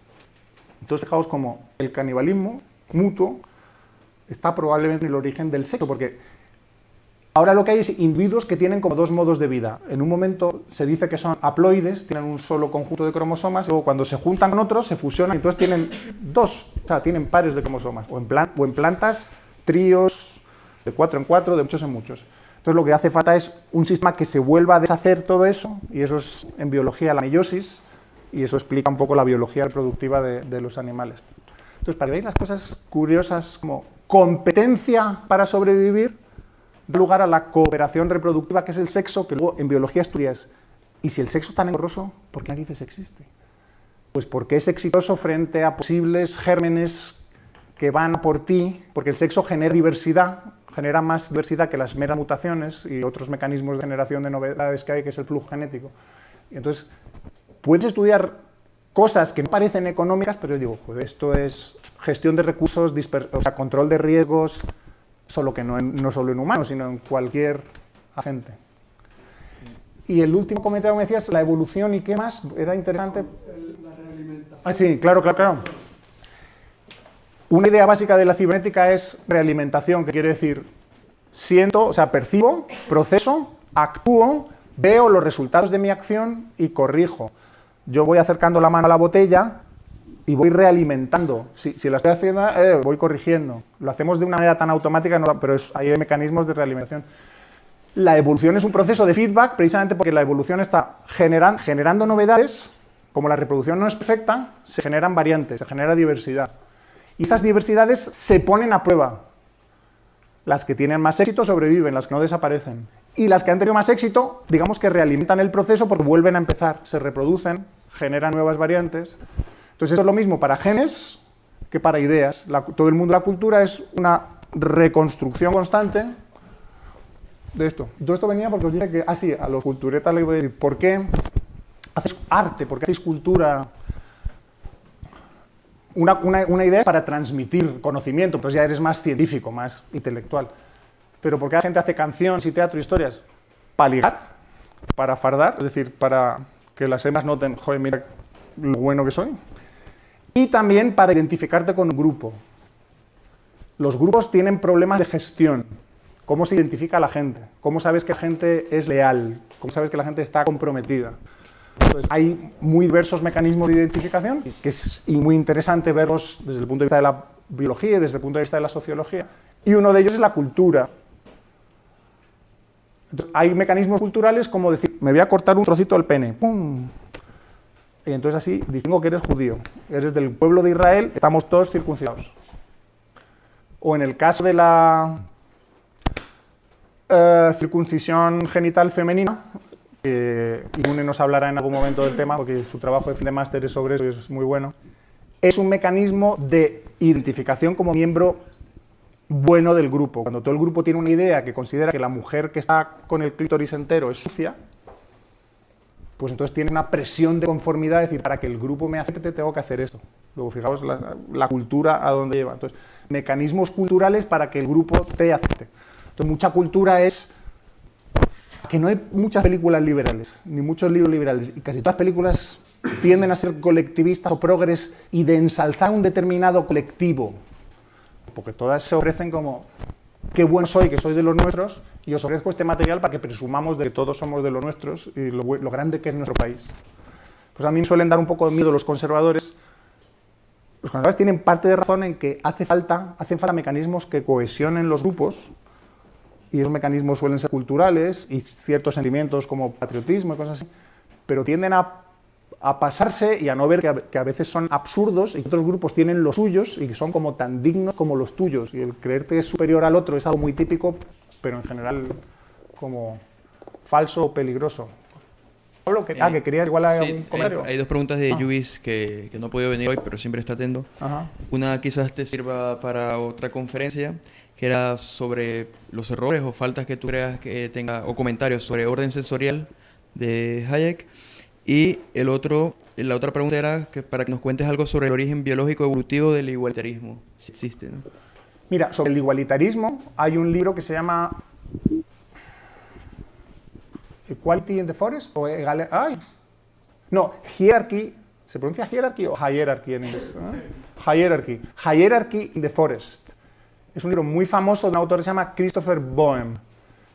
Entonces fijaos como el canibalismo mutuo está probablemente en el origen del sexo, porque ahora lo que hay es individuos que tienen como dos modos de vida. En un momento se dice que son haploides, tienen un solo conjunto de cromosomas, y luego cuando se juntan con otros se fusionan y entonces tienen dos, o sea, tienen pares de cromosomas, o en plantas tríos, de 4 en 4, de muchos en muchos. Entonces lo que hace falta es un sistema que se vuelva a deshacer todo eso, y eso es en biología la meiosis, y eso explica un poco la biología reproductiva de los animales. Entonces, para que veáis las cosas curiosas, como competencia para sobrevivir, da lugar a la cooperación reproductiva, que es el sexo, que luego en biología estudias. Y si el sexo es tan engorroso, ¿por qué narices existe? Pues porque es exitoso frente a posibles gérmenes que van por ti, porque el sexo genera diversidad, genera más diversidad que las meras mutaciones y otros mecanismos de generación de novedades que hay, que es el flujo genético. Y entonces, puedes estudiar cosas que no parecen económicas, pero yo digo, joder, esto es gestión de recursos, o sea, control de riesgos, solo que no solo en humanos, sino en cualquier agente. Y el último comentario que me decías, la evolución y qué más, era interesante. La realimentación. Ah, sí, claro. Una idea básica de la cibernética es realimentación, que quiere decir siento, o sea, percibo, proceso, actúo, veo los resultados de mi acción y corrijo. Yo voy acercando la mano a la botella y voy realimentando. Si la estoy haciendo, voy corrigiendo. Lo hacemos de una manera tan automática, pero hay mecanismos de realimentación. La evolución es un proceso de feedback, precisamente porque la evolución está generando novedades. Como la reproducción no es perfecta, se generan variantes, se genera diversidad. Y esas diversidades se ponen a prueba. Las que tienen más éxito sobreviven, las que no desaparecen. Y las que han tenido más éxito, digamos que realimentan el proceso porque vuelven a empezar, se reproducen, generan nuevas variantes. Entonces, esto es lo mismo para genes que para ideas. Todo el mundo de la cultura es una reconstrucción constante de esto. Y todo esto venía porque os dije que, a los culturetas les voy a decir, ¿por qué hacéis arte? ¿Por qué hacéis cultura? Una idea es para transmitir conocimiento, entonces ya eres más científico, más intelectual. Pero ¿por qué la gente hace canciones y teatro y historias? Para ligar, para fardar, es decir, para que las hembras noten, joder, mira lo bueno que soy. Y también para identificarte con un grupo. Los grupos tienen problemas de gestión. ¿Cómo se identifica a la gente? ¿Cómo sabes que la gente es leal? ¿Cómo sabes que la gente está comprometida? Entonces, hay muy diversos mecanismos de identificación que es muy interesante verlos desde el punto de vista de la biología y desde el punto de vista de la sociología. Y uno de ellos es la cultura. Entonces, hay mecanismos culturales como decir, me voy a cortar un trocito del pene. ¡Pum! Y entonces así distingo que eres judío, eres del pueblo de Israel, estamos todos circuncidados. O en el caso de la circuncisión genital femenina, Irune nos hablará en algún momento del tema, porque su trabajo de fin de máster es sobre eso y es muy bueno. Es un mecanismo de identificación como miembro bueno del grupo. Cuando todo el grupo tiene una idea que considera que la mujer que está con el clítoris entero es sucia, pues entonces tiene una presión de conformidad, es decir, para que el grupo me acepte tengo que hacer esto. Luego fijaos la cultura a dónde lleva. Entonces, mecanismos culturales para que el grupo te acepte. Entonces, mucha cultura es que no hay muchas películas liberales, ni muchos libros liberales, y casi todas las películas tienden a ser colectivistas o progres y de ensalzar un determinado colectivo, porque todas se ofrecen como qué bueno soy, que soy de los nuestros, y os ofrezco este material para que presumamos de que todos somos de los nuestros y lo grande que es nuestro país. Pues a mí me suelen dar un poco de miedo los conservadores. Los conservadores tienen parte de razón en que hacen falta mecanismos que cohesionen los grupos, y esos mecanismos suelen ser culturales y ciertos sentimientos como patriotismo y cosas así, pero tienden a pasarse y a no ver que a veces son absurdos y que otros grupos tienen los suyos y que son como tan dignos como los tuyos. Y el creerte es superior al otro es algo muy típico, pero en general como falso o peligroso. Pablo, que querías igual algún comentario. Hay dos preguntas de Luis que no ha podido venir hoy, pero siempre está atento. Ajá. Una quizás te sirva para otra conferencia, que era sobre los errores o faltas que tú creas que tenga, o comentarios sobre orden sensorial de Hayek. Y la otra pregunta era para que nos cuentes algo sobre el origen biológico evolutivo del igualitarismo, si existe, ¿no? Mira, sobre el igualitarismo hay un libro que se llama Equality in the Forest o Hierarchy, ¿se pronuncia Hierarchy o Hierarchy en inglés? Hierarchy in the Forest. Es un libro muy famoso de un autor que se llama Christopher Boehm,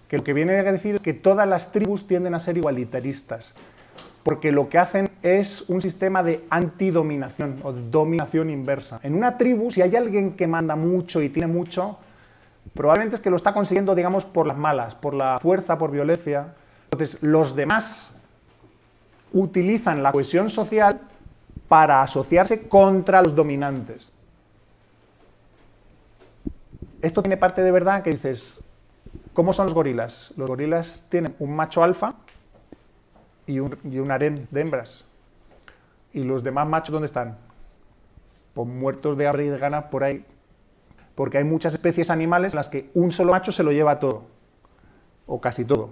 que lo que viene a decir es que todas las tribus tienden a ser igualitaristas, porque lo que hacen es un sistema de antidominación o dominación inversa. En una tribu, si hay alguien que manda mucho y tiene mucho, Probablemente es que lo está consiguiendo, digamos, por las malas, por la fuerza, por violencia. Entonces, los demás utilizan la cohesión social para asociarse contra los dominantes. Esto tiene parte de verdad que dices, ¿cómo son los gorilas? Los gorilas tienen un macho alfa y un harén de hembras. ¿Y los demás machos dónde están? Pues muertos de hambre y de ganas por ahí. Porque hay muchas especies animales en las que un solo macho se lo lleva todo, o casi todo.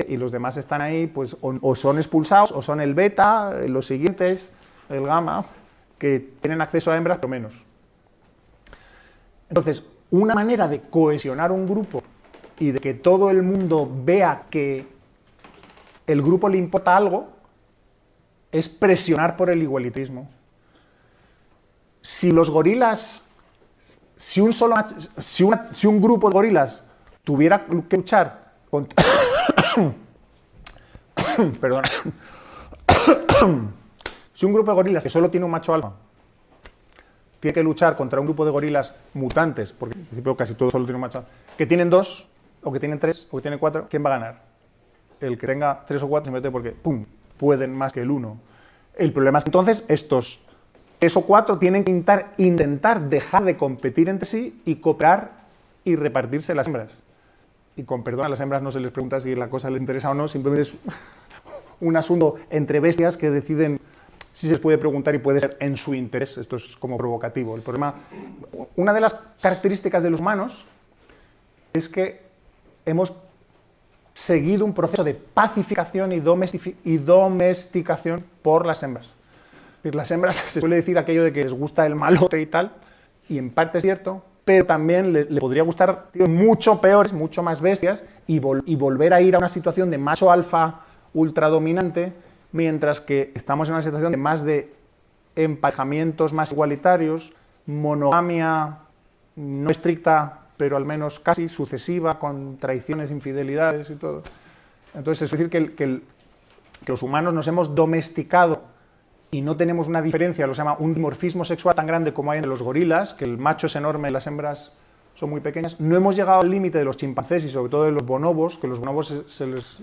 Y los demás están ahí, pues, o son expulsados, o son el beta, los siguientes, el gamma, que tienen acceso a hembras, pero menos. Entonces, una manera de cohesionar un grupo y de que todo el mundo vea que el grupo le importa algo es presionar por el igualitarismo. Si los gorilas, si un grupo de gorilas tuviera que luchar contra... Perdón. Si un grupo de gorilas que solo tiene un macho alfa tiene que luchar contra un grupo de gorilas mutantes, porque en principio casi todos solo tienen un macho alfa, que tienen 2, o que tienen 3, o que tienen 4, ¿quién va a ganar? El que tenga 3 o 4 simplemente porque, ¡pum!, pueden más que el 1. El problema es que entonces estos 3 o 4 tienen que intentar dejar de competir entre sí y cooperar y repartirse las hembras. Y con perdón, a las hembras no se les pregunta si la cosa les interesa o no, simplemente es un asunto entre bestias que deciden si se les puede preguntar y puede ser en su interés. Esto es como provocativo. El problema, una de las características de los humanos es que hemos seguido un proceso de pacificación y domesticación por las hembras. Las hembras, se suele decir aquello de que les gusta el malote y tal, y en parte es cierto, pero también le podría gustar tíos mucho peores, mucho más bestias, y volver a ir a una situación de macho alfa ultra dominante, mientras que estamos en una situación de más de emparejamientos más igualitarios, monogamia no estricta, pero al menos casi sucesiva, con traiciones, infidelidades y todo. Entonces, es decir que los humanos nos hemos domesticado y no tenemos una diferencia, lo se llama un dimorfismo sexual tan grande como hay en los gorilas, que el macho es enorme y las hembras son muy pequeñas. No hemos llegado al límite de los chimpancés y sobre todo de los bonobos, que los bonobos se les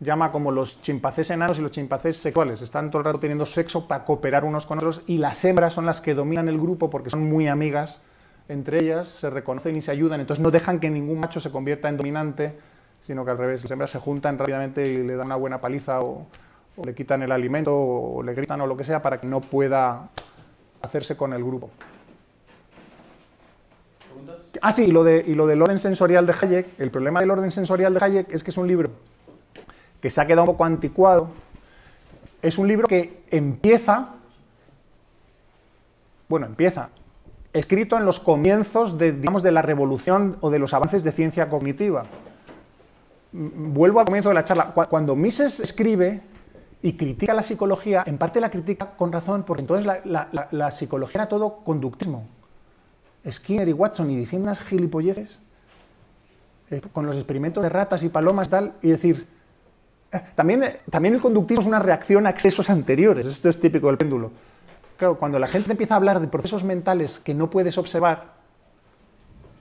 llama como los chimpancés enanos y los chimpancés sexuales. Están todo el rato teniendo sexo para cooperar unos con otros y las hembras son las que dominan el grupo porque son muy amigas entre ellas, se reconocen y se ayudan, entonces no dejan que ningún macho se convierta en dominante, sino que al revés, las hembras se juntan rápidamente y le dan una buena paliza o le quitan el alimento o le gritan o lo que sea para que no pueda hacerse con el grupo. ¿Preguntas? Ah, sí, y lo del orden sensorial de Hayek. El problema del orden sensorial de Hayek es que es un libro que se ha quedado un poco anticuado. Es un libro que empieza escrito en los comienzos digamos, de la revolución o de los avances de ciencia cognitiva. Vuelvo al comienzo de la charla. Cuando Mises escribe y critica la psicología, en parte la critica con razón, porque entonces la psicología era todo conductismo. Skinner y Watson, y diciendo unas gilipolleces, con los experimentos de ratas y palomas y tal, y decir, también el conductismo es una reacción a excesos anteriores, esto es típico del péndulo. Claro, cuando la gente empieza a hablar de procesos mentales que no puedes observar,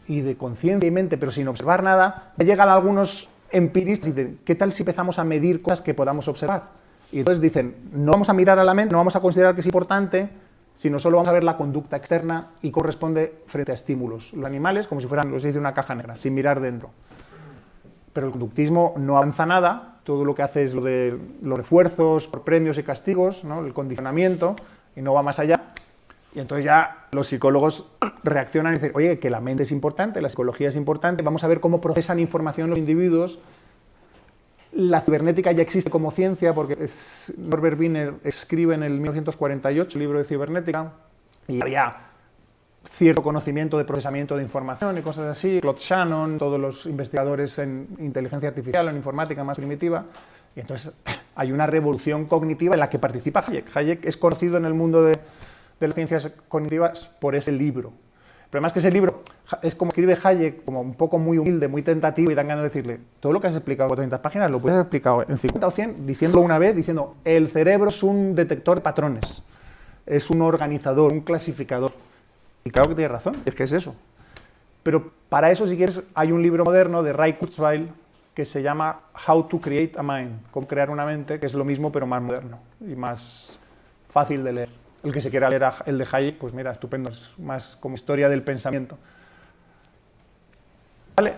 y de conciencia y mente, pero sin observar nada, ya llegan algunos empiristas y dicen, ¿qué tal si empezamos a medir cosas que podamos observar? Y entonces dicen, no vamos a mirar a la mente, no vamos a considerar que es importante, sino solo vamos a ver la conducta externa y corresponde frente a estímulos. Los animales, como si fueran, los dice, una caja negra, sin mirar dentro. Pero el conductismo no avanza nada, todo lo que hace es lo de los refuerzos por premios y castigos, ¿no? El condicionamiento, y no va más allá. Y entonces ya los psicólogos reaccionan y dicen, oye, que la mente es importante, la psicología es importante, vamos a ver cómo procesan información los individuos. La cibernética ya existe como ciencia, porque Norbert Wiener escribe en el 1948 el libro de cibernética, y había cierto conocimiento de procesamiento de información y cosas así. Claude Shannon, todos los investigadores en inteligencia artificial, en informática más primitiva, y entonces hay una revolución cognitiva en la que participa Hayek. Hayek es conocido en el mundo de las ciencias cognitivas por ese libro. El problema es que ese libro es como escribe Hayek, como un poco muy humilde, muy tentativo, y dan ganas de decirle, todo lo que has explicado en 400 páginas lo puedes haber explicado en 50 o 100, diciéndolo una vez, diciendo, el cerebro es un detector de patrones, es un organizador, un clasificador. Y claro que tiene razón, es que es eso. Pero para eso, si quieres, hay un libro moderno de Ray Kurzweil que se llama How to Create a Mind, cómo crear una mente, que es lo mismo pero más moderno y más fácil de leer. El que se quiera leer el de Hayek, pues mira, estupendo, es más como historia del pensamiento. Vale,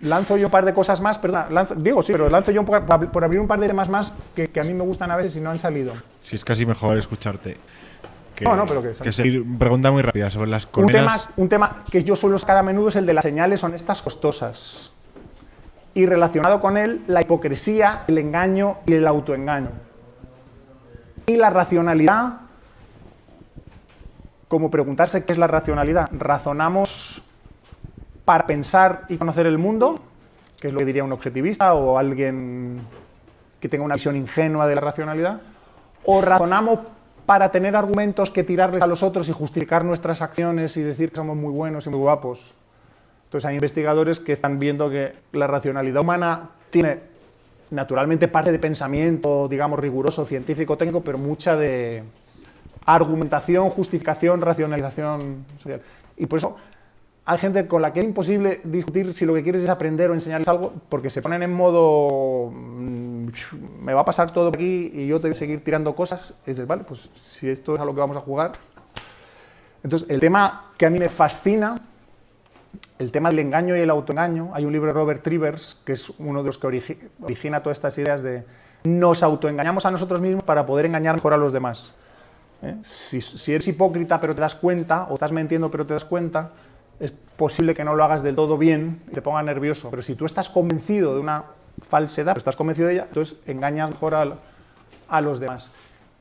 lanzo yo un par de cosas más, perdón, lanzo yo por abrir un par de temas más que a mí me gustan a veces y no han salido. Sí, es casi mejor escucharte. Que seguir. Pregunta muy rápida sobre las colmenas. Un tema que yo suelo sacar a menudo es el de las señales honestas costosas. Y relacionado con él, la hipocresía, el engaño y el autoengaño. Y la racionalidad, como preguntarse qué es la racionalidad. ¿Razonamos para pensar y conocer el mundo? Que es lo que diría un objetivista o alguien que tenga una visión ingenua de la racionalidad. ¿O razonamos para tener argumentos que tirarles a los otros y justificar nuestras acciones y decir que somos muy buenos y muy guapos? Entonces hay investigadores que están viendo que la racionalidad humana tiene naturalmente parte de pensamiento, digamos, riguroso, científico, técnico, pero mucha de argumentación, justificación, racionalización social. Y por eso hay gente con la que es imposible discutir si lo que quieres es aprender o enseñarles algo, porque se ponen en modo me va a pasar todo aquí y yo te voy a seguir tirando cosas. Y dices, vale, pues si esto es a lo que vamos a jugar. Entonces, el tema que a mí me fascina, el tema del engaño y el autoengaño, hay un libro de Robert Trivers, que es uno de los que origina todas estas ideas de nos autoengañamos a nosotros mismos para poder engañar mejor a los demás. Si eres hipócrita pero te das cuenta, o estás mintiendo pero te das cuenta, es posible que no lo hagas del todo bien y te ponga nervioso. Pero si tú estás convencido de una falsedad, pero estás convencido de ella, entonces engañas mejor a los demás.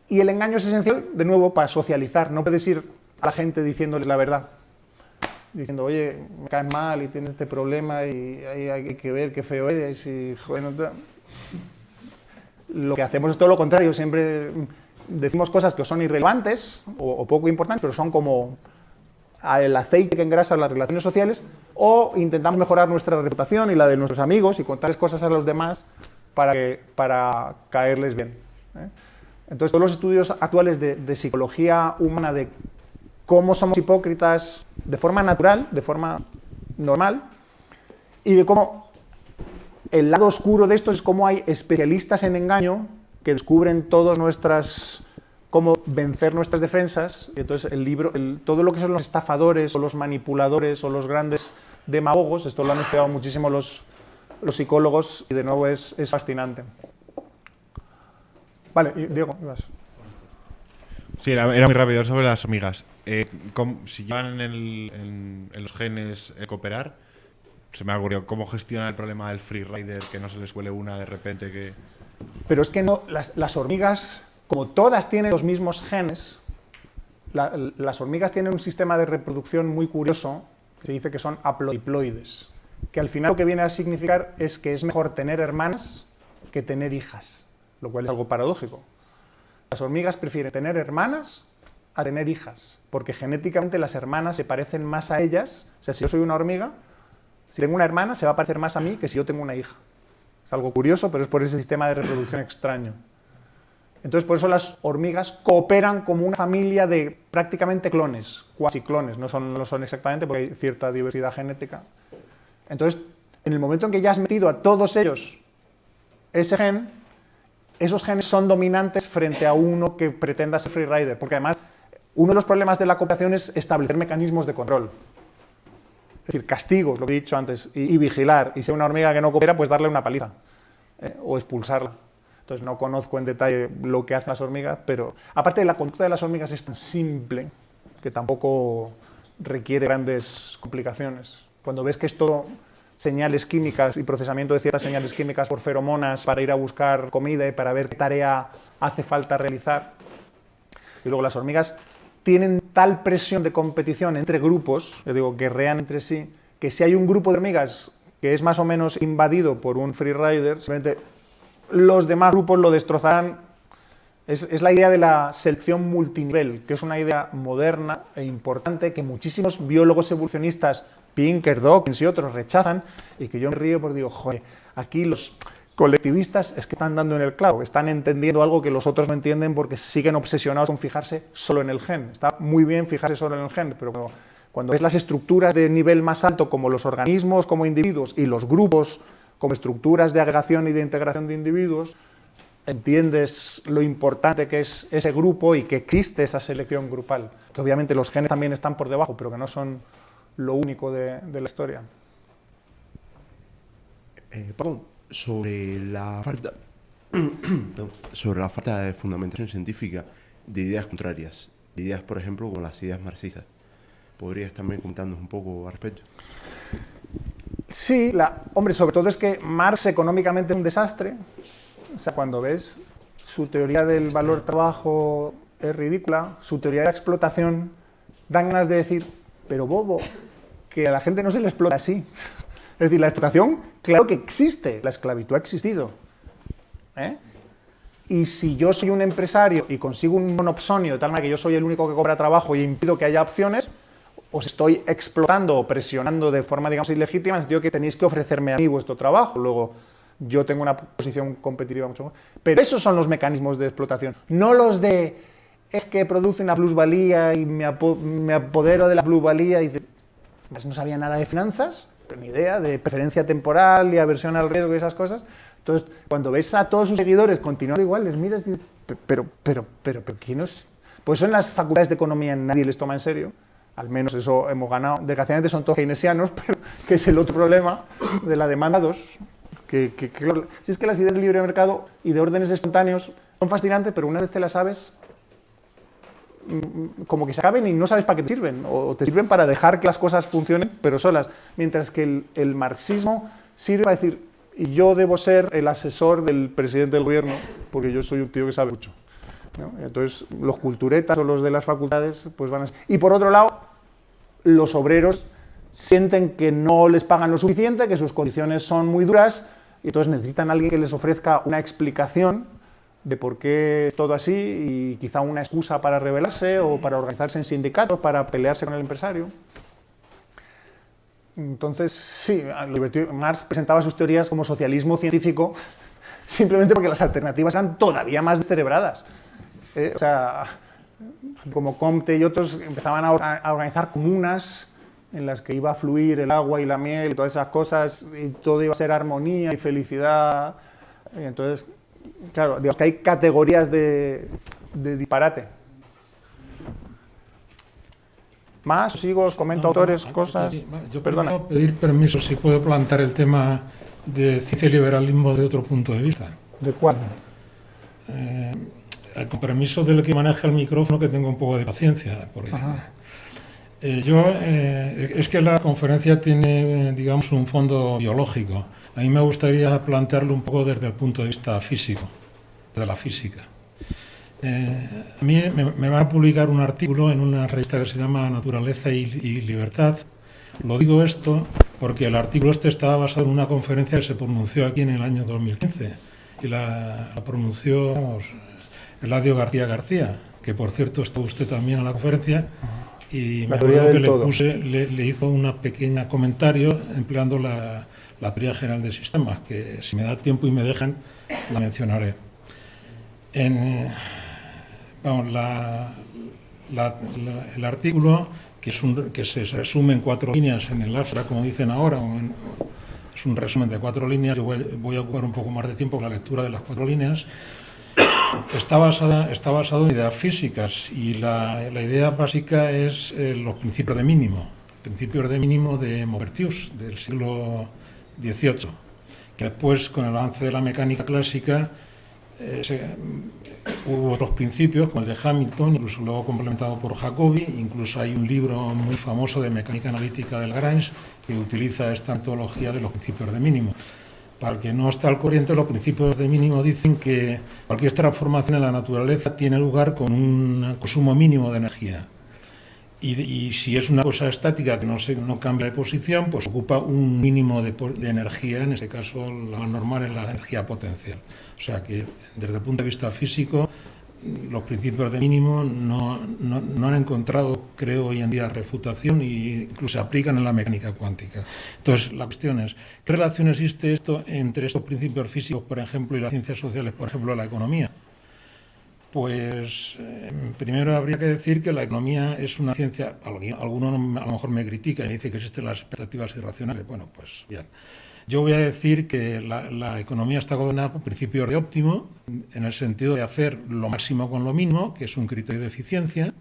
Y el engaño es esencial, de nuevo, para socializar. No puedes ir a la gente diciéndoles la verdad. Diciendo, oye, me caes mal y tienes este problema y hay que ver qué feo eres y joder, no. Lo que hacemos es todo lo contrario. Siempre decimos cosas que son irrelevantes o poco importantes, pero son como el aceite que engrasa las relaciones sociales, o intentamos mejorar nuestra reputación y la de nuestros amigos y contarles cosas a los demás para caerles bien. Entonces, todos los estudios actuales de psicología humana, de cómo somos hipócritas de forma natural, de forma normal, y de cómo el lado oscuro de esto es cómo hay especialistas en engaño que descubren cómo vencer nuestras defensas. Y entonces el libro, todo lo que son los estafadores o los manipuladores o los grandes demagogos, esto lo han estudiado muchísimo los psicólogos y de nuevo es fascinante. Vale, Diego, ibas. Sí, era muy rápido sobre las hormigas. Si llevan en los genes cooperar, se me ha ocurrido cómo gestionan el problema del free rider, que no se les huele una de repente que... Pero es que no, las hormigas, como todas tienen los mismos genes, las hormigas tienen un sistema de reproducción muy curioso, que se dice que son haplodiploides, que al final lo que viene a significar es que es mejor tener hermanas que tener hijas, lo cual es algo paradójico. Las hormigas prefieren tener hermanas a tener hijas, porque genéticamente las hermanas se parecen más a ellas. O sea, si yo soy una hormiga, si tengo una hermana, se va a parecer más a mí que si yo tengo una hija. Es algo curioso, pero es por ese sistema de reproducción extraño. Entonces, por eso las hormigas cooperan como una familia de prácticamente clones, cuasi clones, no son exactamente porque hay cierta diversidad genética. Entonces, en el momento en que ya has metido a todos ellos ese gen, esos genes son dominantes frente a uno que pretenda ser free rider, porque además uno de los problemas de la cooperación es establecer mecanismos de control. Es decir, castigos, lo que he dicho antes, y vigilar. Y si hay una hormiga que no coopera, pues darle una paliza o expulsarla. Entonces no conozco en detalle lo que hacen las hormigas, pero aparte de la conducta de las hormigas es tan simple que tampoco requiere grandes complicaciones. Cuando ves que es todo señales químicas y procesamiento de ciertas señales químicas por feromonas para ir a buscar comida y para ver qué tarea hace falta realizar. Y luego las hormigas tienen tal presión de competición entre grupos, yo digo, guerrean entre sí, que si hay un grupo de hormigas que es más o menos invadido por un free rider, simplemente los demás grupos lo destrozarán. Es la idea de la selección multinivel, que es una idea moderna e importante que muchísimos biólogos evolucionistas, Pinker, Dawkins y otros, rechazan, y que yo me río porque digo, joder, aquí los colectivistas es que están dando en el clavo, están entendiendo algo que los otros no entienden porque siguen obsesionados con fijarse solo en el gen. Está muy bien fijarse solo en el gen, pero cuando Cuando ves las estructuras de nivel más alto, como los organismos como individuos y los grupos como estructuras de agregación y de integración de individuos, entiendes lo importante que es ese grupo y que existe esa selección grupal. Que obviamente los genes también están por debajo, pero que no son lo único de la historia. Pablo, sobre la falta de fundamentación científica de ideas contrarias, de ideas, por ejemplo, como las ideas marxistas. ¿Podrías también contarnos un poco al respecto? Sí, hombre, sobre todo es que Marx económicamente es un desastre. O sea, cuando ves su teoría del valor trabajo es ridícula, su teoría de la explotación, dan ganas de decir, pero bobo, que a la gente no se le explota así. Es decir, la explotación, claro que existe, la esclavitud ha existido. Y si yo soy un empresario y consigo un monopsonio de tal manera que yo soy el único que cobra trabajo y impido que haya opciones, os estoy explotando o presionando de forma, digamos, ilegítima, en el sentido que tenéis que ofrecerme a mí vuestro trabajo. Luego, yo tengo una posición competitiva mucho mejor. Pero esos son los mecanismos de explotación, no los de es que produce una plusvalía y me apodero de la plusvalía y pues no sabía nada de finanzas, ni idea de preferencia temporal y aversión al riesgo y esas cosas. Entonces, cuando ves a todos sus seguidores continuando igual, les miras y dices, pero ¿quién es? Pues son las facultades de economía, nadie les toma en serio. Al menos eso hemos ganado. Desgraciadamente son todos keynesianos, pero que es el otro problema de la demanda 2. Si es que las ideas del libre mercado y de órdenes espontáneos son fascinantes, pero una vez te las sabes, como que se acaben y no sabes para qué te sirven. O te sirven para dejar que las cosas funcionen, pero solas. Mientras que el marxismo sirve para decir, y yo debo ser el asesor del presidente del gobierno, porque yo soy un tío que sabe mucho, ¿no? Entonces, los culturetas o los de las facultades, pues van a... Y por otro lado, los obreros sienten que no les pagan lo suficiente, que sus condiciones son muy duras, y entonces necesitan a alguien que les ofrezca una explicación de por qué es todo así, y quizá una excusa para rebelarse, o para organizarse en sindicatos, para pelearse con el empresario. Entonces, sí, Marx presentaba sus teorías como socialismo científico, simplemente porque las alternativas eran todavía más descerebradas. O sea, como Comte y otros empezaban a organizar comunas en las que iba a fluir el agua y la miel y todas esas cosas, y todo iba a ser armonía y felicidad. Y entonces, claro, digamos que hay categorías de disparate. Más, sigo, os comento autores, cosas. Yo quiero pedir permiso si puedo plantear el tema de ciencia y liberalismo de otro punto de vista. ¿De cuál? Con permiso del que maneja el micrófono, que tengo un poco de paciencia. Porque, es que la conferencia tiene, digamos, un fondo biológico. A mí me gustaría plantearlo un poco desde el punto de vista físico, de la física. A mí me van a publicar un artículo en una revista que se llama Naturaleza y Libertad. Lo digo esto porque el artículo estaba basado en una conferencia que se pronunció aquí en el año 2015 y la pronunció, vamos, Eladio García García, que por cierto estuvo usted también en la conferencia, y me acuerdo que le hizo un pequeño comentario empleando la teoría general de sistemas, que si me da tiempo y me dejan, la mencionaré. Vamos, el artículo, que se resume en 4 líneas en el abstra, como dicen ahora, es un resumen de 4 líneas, yo voy a ocupar un poco más de tiempo con la lectura de las 4 líneas. Está basado en ideas físicas, y la idea básica es los principios de mínimo de Maupertuis, del siglo XVIII, que después, con el avance de la mecánica clásica, hubo otros principios, como el de Hamilton, incluso luego complementado por Jacobi. Incluso hay un libro muy famoso de mecánica analítica de Lagrange que utiliza esta metodología de los principios de mínimo. Para el que no está al corriente, los principios de mínimo dicen que cualquier transformación en la naturaleza tiene lugar con un consumo mínimo de energía. Y si es una cosa estática que no cambia de posición, pues ocupa un mínimo de energía, en este caso la más normal es la energía potencial. O sea que desde el punto de vista físico, los principios de mínimo no han encontrado, creo, hoy en día refutación, e incluso se aplican en la mecánica cuántica. Entonces, la cuestión es, ¿qué relación existe entre estos principios físicos, por ejemplo, y las ciencias sociales, por ejemplo, la economía? Pues primero habría que decir que la economía es una ciencia, alguno a lo mejor me critica y dice que existen las expectativas irracionales. Bueno, pues bien. Yo voy a decir que la economía está gobernada por principios de óptimo, en el sentido de hacer lo máximo con lo mínimo, que es un criterio de eficiencia.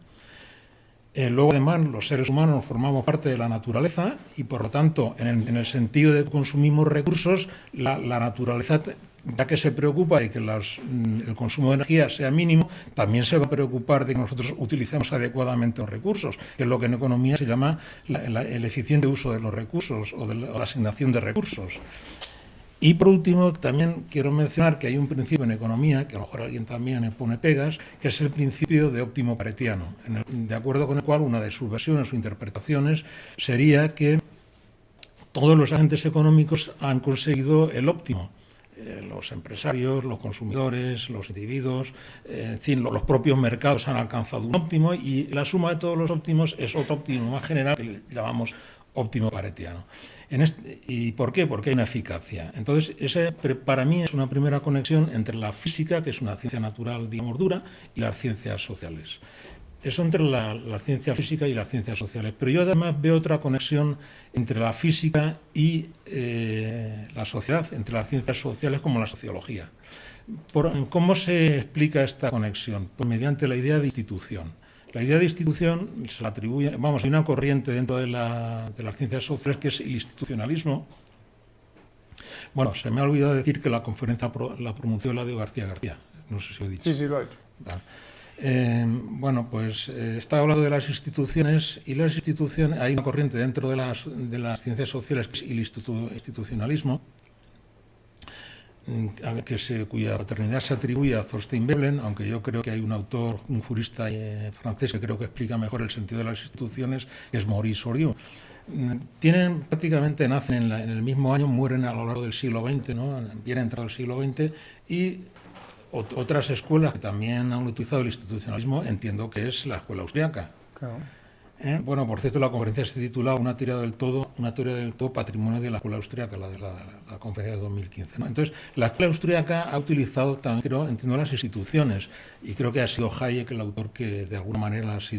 Luego, además, los seres humanos formamos parte de la naturaleza y, por lo tanto, en el sentido de que consumimos recursos, la naturaleza, ya que se preocupa de que el consumo de energía sea mínimo, también se va a preocupar de que nosotros utilicemos adecuadamente los recursos, que es lo que en economía se llama el eficiente uso de los recursos o la asignación de recursos. Y por último, también quiero mencionar que hay un principio en economía, que a lo mejor alguien también le pone pegas, que es el principio de óptimo paretiano, de acuerdo con el cual una de sus versiones o interpretaciones sería que todos los agentes económicos han conseguido el óptimo. Los empresarios, los consumidores, los individuos, en fin, los propios mercados han alcanzado un óptimo y la suma de todos los óptimos es otro óptimo más general que llamamos óptimo paretiano. ¿Y por qué? Porque hay una eficacia. Entonces, para mí es una primera conexión entre la física, que es una ciencia natural, digamos, dura, y las ciencias sociales. Eso entre la ciencia física y las ciencias sociales. Pero yo además veo otra conexión entre la física y la sociedad, entre las ciencias sociales como la sociología. ¿Cómo se explica esta conexión? Pues mediante la idea de institución. La idea de institución se la atribuye, hay una corriente dentro de las ciencias sociales que es el institucionalismo. Bueno, se me ha olvidado decir que la conferencia la pronunció Eladio García García. No sé si lo he dicho. Sí, lo he hecho. Bueno, pues está hablando de las instituciones y las instituciones, hay una corriente dentro de las ciencias sociales que es el institucionalismo, cuya paternidad se atribuye a Thorstein Veblen, aunque yo creo que hay un autor, un jurista francés que creo que explica mejor el sentido de las instituciones, que es Maurice Oriot. Prácticamente nacen en el mismo año, mueren a lo largo del siglo XX, ¿no? Bien entrado el siglo XX, y otras escuelas que también han utilizado el institucionalismo, entiendo que es la escuela austriaca. Claro. Bueno, por cierto, la conferencia se titulaba una teoría del todo patrimonio de la escuela austriaca, la de la conferencia de 2015, ¿no? Entonces, la escuela austriaca ha utilizado también, creo, entiendo, las instituciones, y creo que ha sido Hayek el autor que de alguna manera las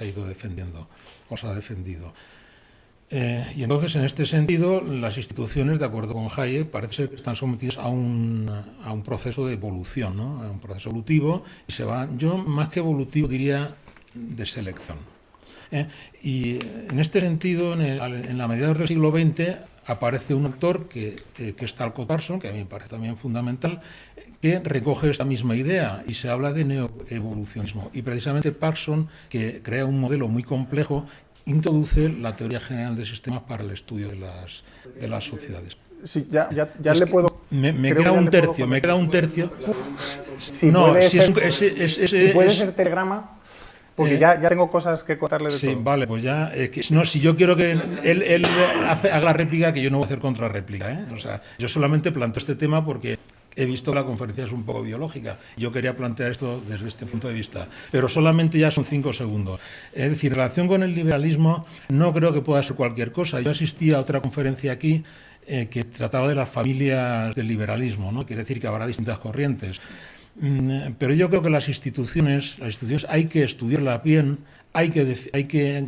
ha ido defendiendo, os ha defendido. Y entonces, en este sentido, las instituciones, de acuerdo con Hayek, parece ser que están sometidas a un proceso de evolución, ¿no? A un proceso evolutivo, y yo más que evolutivo diría de selección. Y en este sentido, en la mediados del siglo XX, aparece un autor que es Talcott Parsons, que a mí me parece también fundamental, que recoge esta misma idea y se habla de neoevolucionismo. Y precisamente Parsons, que crea un modelo muy complejo, introduce la teoría general de sistemas para el estudio de las sociedades. Sí, ya le puedo... Me queda un tercio, Si puede ser telegrama... Porque ya tengo cosas que contarle de todo. Sí, vale, pues ya... si yo quiero que él haga la réplica, que yo no voy a hacer contrarréplica, ¿eh? O sea, yo solamente planteo este tema porque he visto que la conferencia es un poco biológica. Yo quería plantear esto desde este punto de vista. Pero solamente ya son 5 segundos. Es decir, en relación con el liberalismo, no creo que pueda ser cualquier cosa. Yo asistí a otra conferencia aquí que trataba de las familias del liberalismo, ¿no? Quiere decir que habrá distintas corrientes. Pero yo creo que las instituciones hay que estudiarlas bien, hay que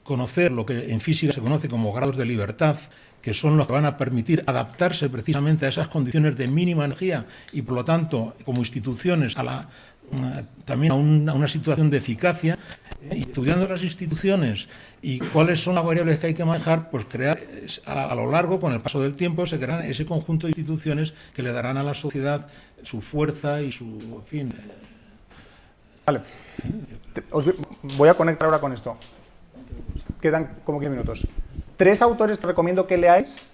conocer lo que en física se conoce como grados de libertad, que son los que van a permitir adaptarse precisamente a esas condiciones de mínima energía y, por lo tanto, como instituciones, también a una situación de eficacia. Y estudiando las instituciones y cuáles son las variables que hay que manejar, pues crear a lo largo, con el paso del tiempo, se crearán ese conjunto de instituciones que le darán a la sociedad su fuerza y su... En fin. Vale. Voy a conectar ahora con esto. Quedan como 15 minutos. 3 autores que recomiendo que leáis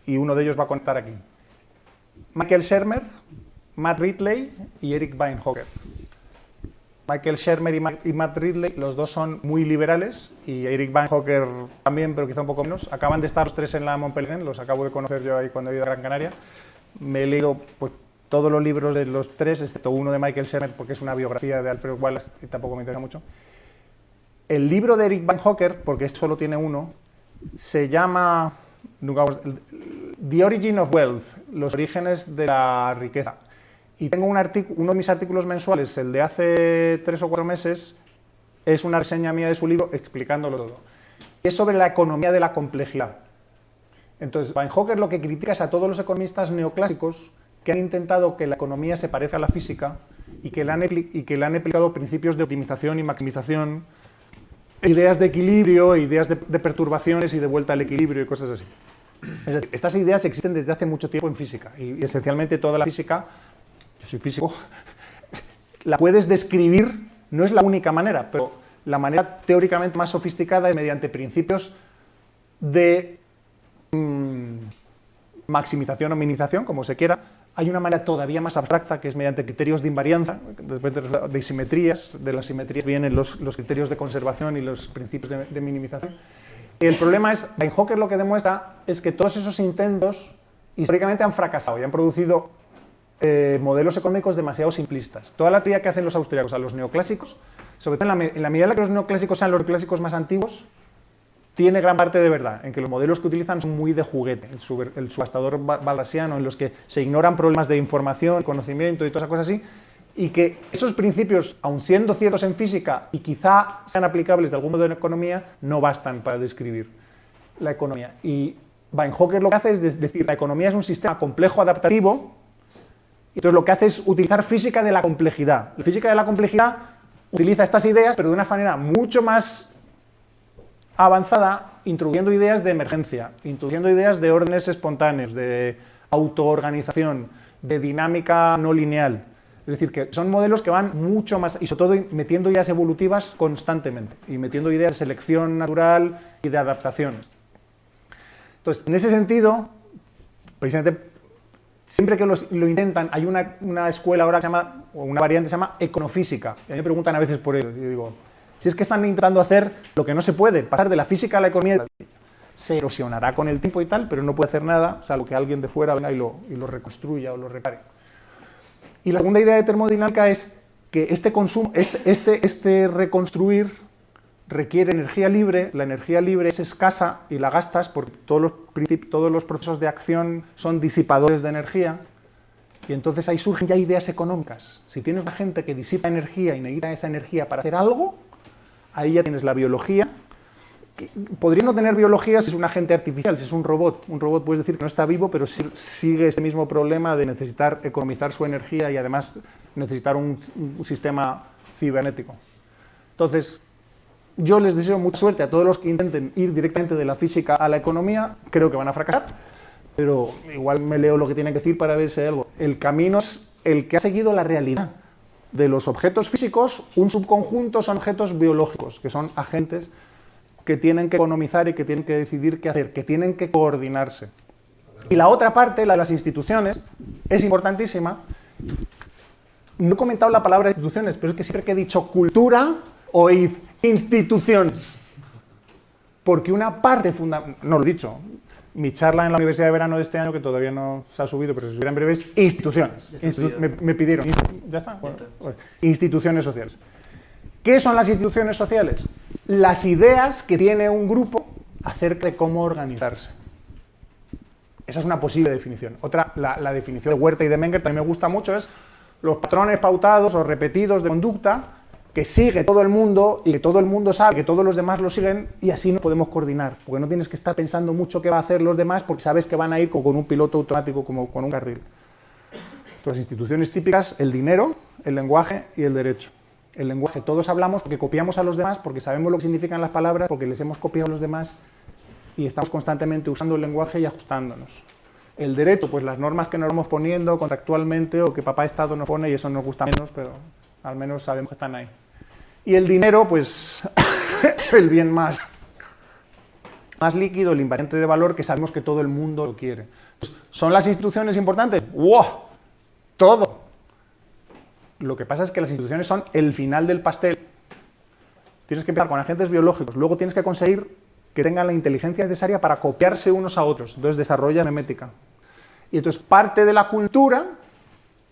y uno de ellos va a conectar aquí. Michael Shermer, Matt Ridley y Eric Weinhocker. Michael Shermer y Matt Ridley, los dos son muy liberales, y Eric Weinhocker también, pero quizá un poco menos. Acaban de estar los 3 en la Montpellier, los acabo de conocer yo ahí cuando he ido a Gran Canaria. Me he leído pues, todos los libros de los 3, excepto uno de Michael Shermer, porque es una biografía de Alfred Wallace y tampoco me interesa mucho. El libro de Eric Weinhocker, porque este solo tiene uno, se llama The Origin of Wealth, los orígenes de la riqueza. Y tengo uno de mis artículos mensuales, el de hace 3 o 4 meses, es una reseña mía de su libro explicándolo todo. Es sobre la economía de la complejidad. Entonces, Weinhocker lo que critica es a todos los economistas neoclásicos que han intentado que la economía se parezca a la física y que le han aplicado principios de optimización y maximización, ideas de equilibrio, ideas de perturbaciones y de vuelta al equilibrio y cosas así. Es decir, estas ideas existen desde hace mucho tiempo en física y esencialmente toda la física, yo soy físico, la puedes describir, no es la única manera, pero la manera teóricamente más sofisticada es mediante principios de maximización o minimización, como se quiera. Hay una manera todavía más abstracta que es mediante criterios de invarianza, de simetrías. De las simetrías vienen los criterios de conservación y los principios de minimización. El problema es, Weinhocker lo que demuestra es que todos esos intentos históricamente han fracasado y han producido modelos económicos demasiado simplistas. Toda la teoría que hacen los austríacos a los neoclásicos, sobre todo en la medida en la que los neoclásicos sean los clásicos más antiguos, tiene gran parte de verdad, en que los modelos que utilizan son muy de juguete, el subastador balrasiano, en los que se ignoran problemas de información, conocimiento y todas esas cosas así, y que esos principios, aun siendo ciertos en física y quizá sean aplicables de algún modo en economía, no bastan para describir la economía. Y Weinhocker lo que hace es decir, la economía es un sistema complejo adaptativo, y entonces lo que hace es utilizar física de la complejidad. La física de la complejidad utiliza estas ideas, pero de una manera mucho más avanzada, introduciendo ideas de emergencia, introduciendo ideas de órdenes espontáneos, de autoorganización, de dinámica no lineal. Es decir, que son modelos que van mucho más, y sobre todo metiendo ideas evolutivas constantemente, y metiendo ideas de selección natural y de adaptaciones. Entonces, en ese sentido, precisamente, siempre que lo intentan, hay una escuela ahora que se llama, o una variante que se llama econofísica. Y a mí me preguntan a veces por ello, y yo digo, si es que están intentando hacer lo que no se puede, pasar de la física a la economía, se erosionará con el tiempo y tal, pero no puede hacer nada, salvo que alguien de fuera venga y lo reconstruya o lo repare. Y la segunda idea de termodinámica es que este consumo, este reconstruir requiere energía libre. La energía libre es escasa y la gastas porque todos los procesos de acción son disipadores de energía. Y entonces ahí surgen ya ideas económicas. Si tienes una gente que disipa energía y necesita esa energía para hacer algo, ahí ya tienes la biología. Podría no tener biología si es un agente artificial, si es un robot. Un robot puedes decir que no está vivo, pero sigue este mismo problema de necesitar economizar su energía y además necesitar un sistema cibernético. Entonces, yo les deseo mucha suerte a todos los que intenten ir directamente de la física a la economía. Creo que van a fracasar, pero igual me leo lo que tienen que decir para ver si hay algo. El camino es el que ha seguido la realidad. De los objetos físicos, un subconjunto son objetos biológicos, que son agentes que tienen que economizar y que tienen que decidir qué hacer, que tienen que coordinarse. Y la otra parte, la de las instituciones, es importantísima. No he comentado la palabra instituciones, pero es que siempre que he dicho cultura, oíd instituciones. Porque una parte fundamental, no lo he dicho, mi charla en la Universidad de Verano de este año, que todavía no se ha subido, pero se subirá en breve, es instituciones. Me pidieron. ¿Ya está? Bueno, pues, instituciones sociales. ¿Qué son las instituciones sociales? Las ideas que tiene un grupo acerca de cómo organizarse. Esa es una posible definición. Otra, la definición de Huerta y de Menger también me gusta mucho, es los patrones pautados o repetidos de conducta que sigue todo el mundo y que todo el mundo sabe que todos los demás lo siguen y así no podemos coordinar, porque no tienes que estar pensando mucho qué va a hacer los demás porque sabes que van a ir con un piloto automático como con un carril. Las instituciones típicas, el dinero, el lenguaje y el derecho. El lenguaje, todos hablamos porque copiamos a los demás, porque sabemos lo que significan las palabras, porque les hemos copiado a los demás y estamos constantemente usando el lenguaje y ajustándonos. El derecho, pues las normas que nos vamos poniendo contractualmente o que papá Estado nos pone y eso nos gusta menos, pero al menos sabemos que están ahí. Y el dinero, pues el bien más líquido, el invariante de valor que sabemos que todo el mundo lo quiere. ¿Son las instituciones importantes? ¡Wow! Todo. Lo que pasa es que las instituciones son el final del pastel. Tienes que empezar con agentes biológicos, luego tienes que conseguir que tengan la inteligencia necesaria para copiarse unos a otros. Entonces desarrolla memética. Y entonces parte de la cultura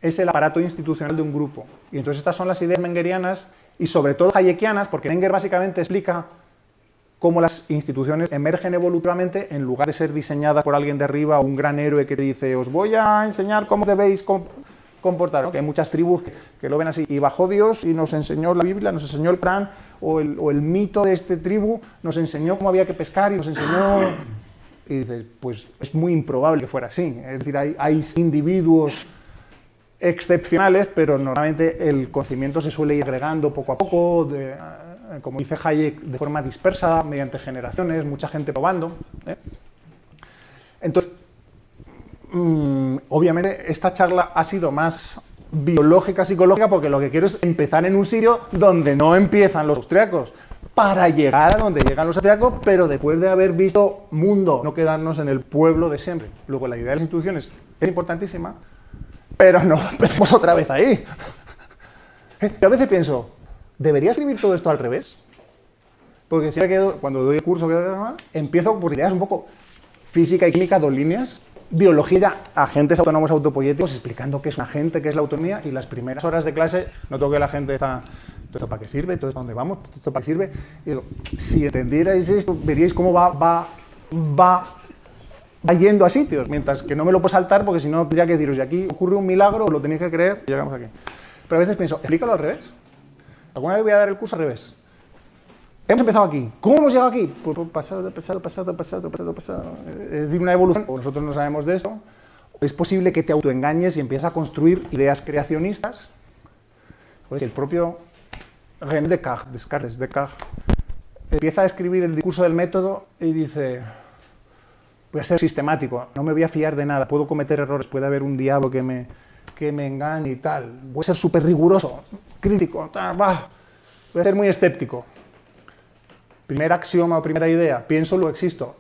es el aparato institucional de un grupo. Y entonces estas son las ideas mengerianas y sobre todo hayekianas, porque Menger básicamente explica cómo las instituciones emergen evolutivamente en lugar de ser diseñadas por alguien de arriba o un gran héroe que te dice os voy a enseñar cómo debéis comportar, ¿no? Que hay muchas tribus que lo ven así. Y bajó Dios y nos enseñó la Biblia, nos enseñó el Corán, o el mito de esta tribu, nos enseñó cómo había que pescar y nos enseñó... Y dices, pues es muy improbable que fuera así. Es decir, hay individuos excepcionales, pero normalmente el conocimiento se suele ir agregando poco a poco, como dice Hayek, de forma dispersa, mediante generaciones, mucha gente probando. Entonces, obviamente esta charla ha sido más biológica, psicológica, porque lo que quiero es empezar en un sitio donde no empiezan los austriacos, para llegar a donde llegan los austriacos, pero después de haber visto mundo, no quedarnos en el pueblo de siempre. Luego, la idea de las instituciones es importantísima, pero no empecemos otra vez ahí. Yo a veces pienso, ¿debería escribir todo esto al revés? Porque siempre cuando doy el curso, empiezo por ideas un poco física y química, 2 líneas, biología, agentes autónomos autopoyéticos, explicando qué es un agente, qué es la autonomía, y las primeras horas de clase noto que la gente está... ¿Todo esto para qué sirve? ¿Todo esto para dónde vamos? ¿Todo esto para qué sirve? Y digo, si entendierais esto, veríais cómo va yendo a sitios, mientras que no me lo puedo saltar, porque si no tendría que deciros, y aquí ocurre un milagro, lo tenéis que creer, y llegamos aquí. Pero a veces pienso, explícalo al revés. Alguna vez voy a dar el curso al revés. Hemos empezado aquí. ¿Cómo hemos llegado aquí? Pues pasado. Es decir, una evolución, o nosotros no sabemos de esto, es posible que te autoengañes y empieces a construir ideas creacionistas. Pues el propio René Descartes, empieza a escribir el discurso del método y dice, voy a ser sistemático, no me voy a fiar de nada, puedo cometer errores, puede haber un diablo que me engañe y tal, voy a ser súper riguroso, crítico, voy a ser muy escéptico. Primer axioma o primera idea, pienso, luego existo.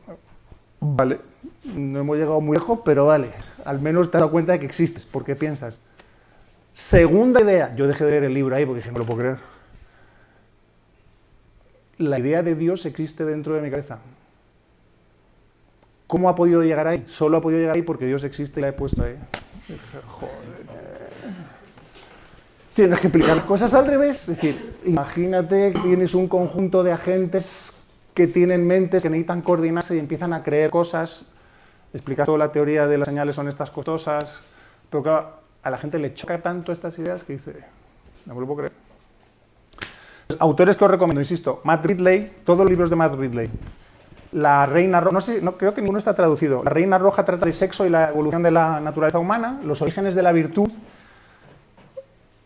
Vale, no hemos llegado muy lejos, pero vale, al menos te has dado cuenta de que existes, ¿por qué piensas? Segunda idea, yo dejé de leer el libro ahí porque dije, no lo puedo creer. La idea de Dios existe dentro de mi cabeza. ¿Cómo ha podido llegar ahí? Solo ha podido llegar ahí porque Dios existe y la he puesto ahí. Dije, joder. Tienes que explicar cosas al revés. Es decir, imagínate que tienes un conjunto de agentes que tienen mentes que necesitan coordinarse y empiezan a creer cosas. Explicas toda la teoría de las señales son estas costosas. Pero claro, a la gente le choca tanto estas ideas que dice, no me lo puedo creer. Autores que os recomiendo, insisto, Matt Ridley, todos los libros de Matt Ridley. La Reina Roja, creo que ninguno está traducido. La Reina Roja trata de sexo y la evolución de la naturaleza humana, los orígenes de la virtud,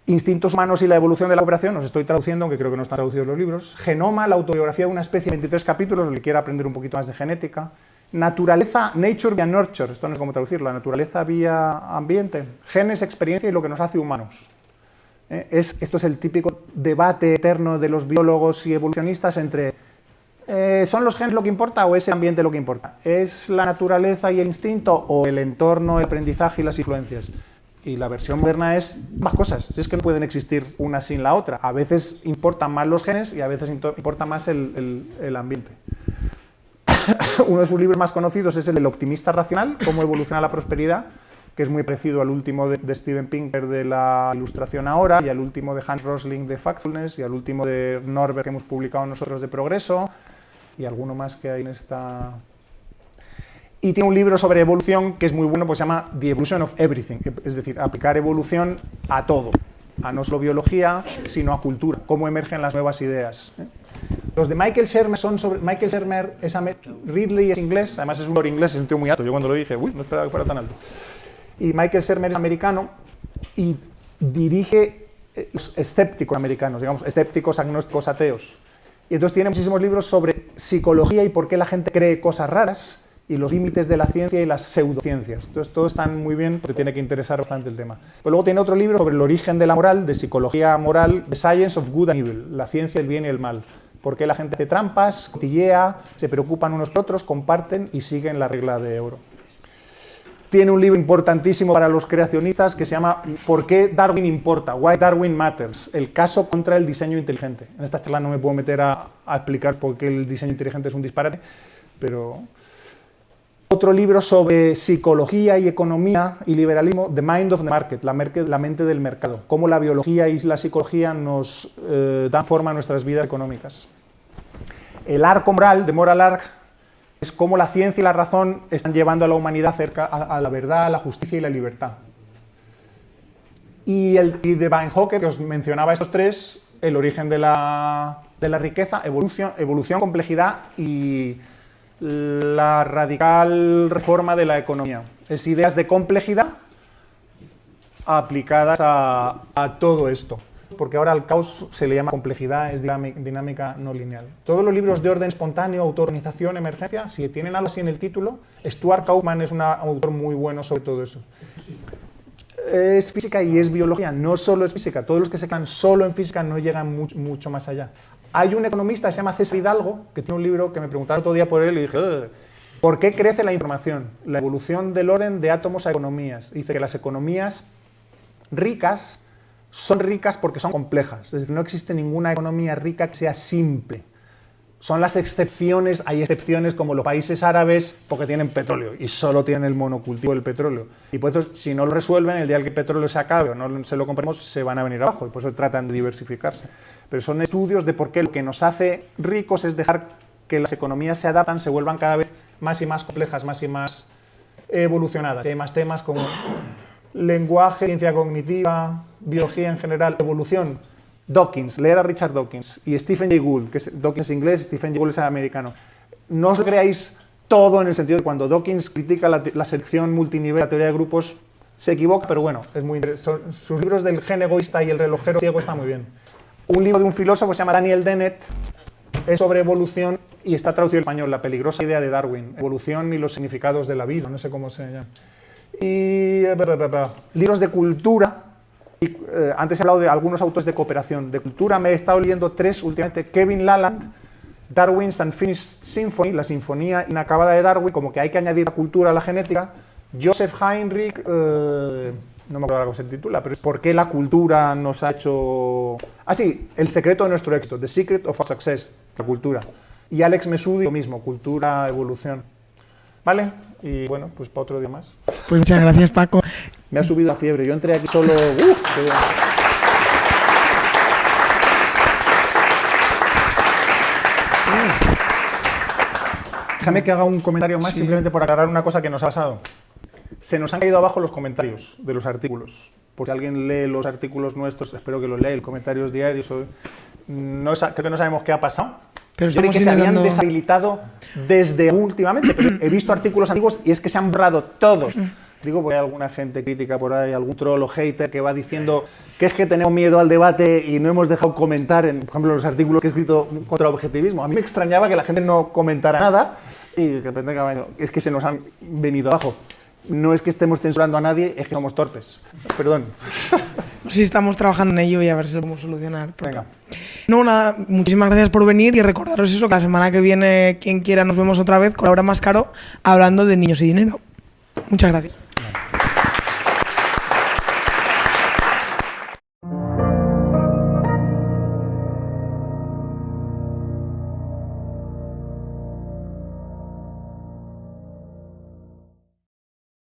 instintos humanos y la evolución de la cooperación, os estoy traduciendo, aunque creo que no están traducidos los libros. Genoma, la autobiografía de una especie, 23 capítulos, el que quiera aprender un poquito más de genética. Naturaleza, nature via nurture, esto no es cómo traducirlo, la naturaleza vía ambiente. Genes, experiencia y lo que nos hace humanos. Esto es el típico debate eterno de los biólogos y evolucionistas entre ¿son los genes lo que importa o es el ambiente lo que importa? ¿Es la naturaleza y el instinto o el entorno, el aprendizaje y las influencias? Y la versión moderna es más cosas, es que no pueden existir una sin la otra. A veces importan más los genes y a veces importa más el ambiente. Uno de sus libros más conocidos es el optimista racional, cómo evoluciona la prosperidad, que es muy parecido al último de Steven Pinker de la Ilustración ahora, y al último de Hans Rosling de Factfulness, y al último de Norberg que hemos publicado nosotros de Progreso, y alguno más que hay en esta... Y tiene un libro sobre evolución que es muy bueno, pues se llama The Evolution of Everything, es decir, aplicar evolución a todo, a no solo biología, sino a cultura, cómo emergen las nuevas ideas. Los de Michael Shermer son sobre... Michael Shermer, Ridley es inglés, además es un autor inglés, es un tío muy alto, yo cuando lo dije, uy, no esperaba que fuera tan alto. Y Michael Shermer es americano y dirige los escépticos americanos, digamos, escépticos, agnósticos, ateos. Y entonces tiene muchísimos libros sobre psicología y por qué la gente cree cosas raras y los límites de la ciencia y las pseudociencias. Entonces todos están muy bien porque tiene que interesar bastante el tema. Pero luego tiene otro libro sobre el origen de la moral, de psicología moral, The Science of Good and Evil, la ciencia del bien y el mal. Por qué la gente hace trampas, cotillea, se preocupan unos por otros, comparten y siguen la regla de oro. Tiene un libro importantísimo para los creacionistas que se llama ¿Por qué Darwin importa? Why Darwin Matters. El caso contra el diseño inteligente. En esta charla no me puedo meter a explicar por qué el diseño inteligente es un disparate, pero... Otro libro sobre psicología y economía y liberalismo, The Mind of the Market, la mente del mercado. Cómo la biología y la psicología nos dan forma a nuestras vidas económicas. El arco moral, de Moral Arc, es cómo la ciencia y la razón están llevando a la humanidad cerca a la verdad, a la justicia y la libertad. Y de Bainhofer, que os mencionaba estos tres, el origen de la riqueza, evolución, complejidad y la radical reforma de la economía. Es ideas de complejidad aplicadas a todo esto. Porque ahora al caos se le llama complejidad, es dinámica no lineal. Todos los libros de orden espontáneo, autoorganización, emergencia, si tienen algo así en el título, Stuart Kauffman es un autor muy bueno sobre todo eso. Es física y es biología, no solo es física. Todos los que se quedan solo en física no llegan mucho más allá. Hay un economista que se llama César Hidalgo, que tiene un libro que me preguntaron otro día por él y dije, ¿por qué crece la información? La evolución del orden de átomos a economías. Dice que las economías ricas son ricas porque son complejas. Es decir, no existe ninguna economía rica que sea simple. Son las excepciones, hay excepciones como los países árabes porque tienen petróleo y solo tienen el monocultivo del petróleo. Y por eso, si no lo resuelven, el día que el petróleo se acabe o no se lo compremos, se van a venir abajo y por eso tratan de diversificarse. Pero son estudios de por qué lo que nos hace ricos es dejar que las economías se adaptan, se vuelvan cada vez más y más complejas, más y más evolucionadas. Hay más temas como lenguaje, ciencia cognitiva, biología en general, evolución. Dawkins, leer a Richard Dawkins y Stephen Jay Gould, que es Dawkins es inglés, Stephen Jay Gould es americano. No os lo creáis todo en el sentido de cuando Dawkins critica la selección multinivel, la teoría de grupos, se equivoca, pero bueno, es muy interesante. Sus libros del gen egoísta y el relojero ciego están muy bien. Un libro de un filósofo que se llama Daniel Dennett es sobre evolución y está traducido al español, La peligrosa idea de Darwin, evolución y los significados de la vida, no sé cómo se llama. Y libros de cultura. Antes he hablado de algunos autores de cooperación. De cultura me he estado leyendo tres últimamente. Kevin Laland, Darwin's Unfinished Symphony, la sinfonía inacabada de Darwin, como que hay que añadir la cultura a la genética. Joseph Heinrich, no me acuerdo cómo se titula, pero ¿por qué la cultura nos ha hecho...? Ah, sí, El secreto de nuestro éxito, The Secret of Our Success, la cultura. Y Alex Mesudi, lo mismo, cultura, evolución. ¿Vale? Y bueno, pues para otro día más. Pues muchas gracias, Paco. Me ha subido la fiebre. Yo entré aquí solo... Déjame que haga un comentario más, simplemente por aclarar una cosa que nos ha pasado. Se nos han caído abajo los comentarios de los artículos. Porque alguien lee los artículos nuestros, espero que los lea, el comentarios diarios. Creo que no sabemos qué ha pasado. Pero yo creo que se habían deshabilitado desde últimamente. Pero he visto artículos antiguos y es que se han borrado todos. Digo, porque hay alguna gente crítica por ahí, algún troll o hater que va diciendo que es que tenemos miedo al debate y no hemos dejado comentar, por ejemplo, los artículos que he escrito contra el objetivismo. A mí me extrañaba que la gente no comentara nada y de repente es que se nos han venido abajo. No es que estemos censurando a nadie, es que somos torpes. Perdón. Sí, estamos trabajando en ello y a ver si lo podemos solucionar. Venga. No, nada, muchísimas gracias por venir y recordaros eso, que la semana que viene, quien quiera, nos vemos otra vez con Laura Mascaro hablando de niños y dinero. Muchas gracias.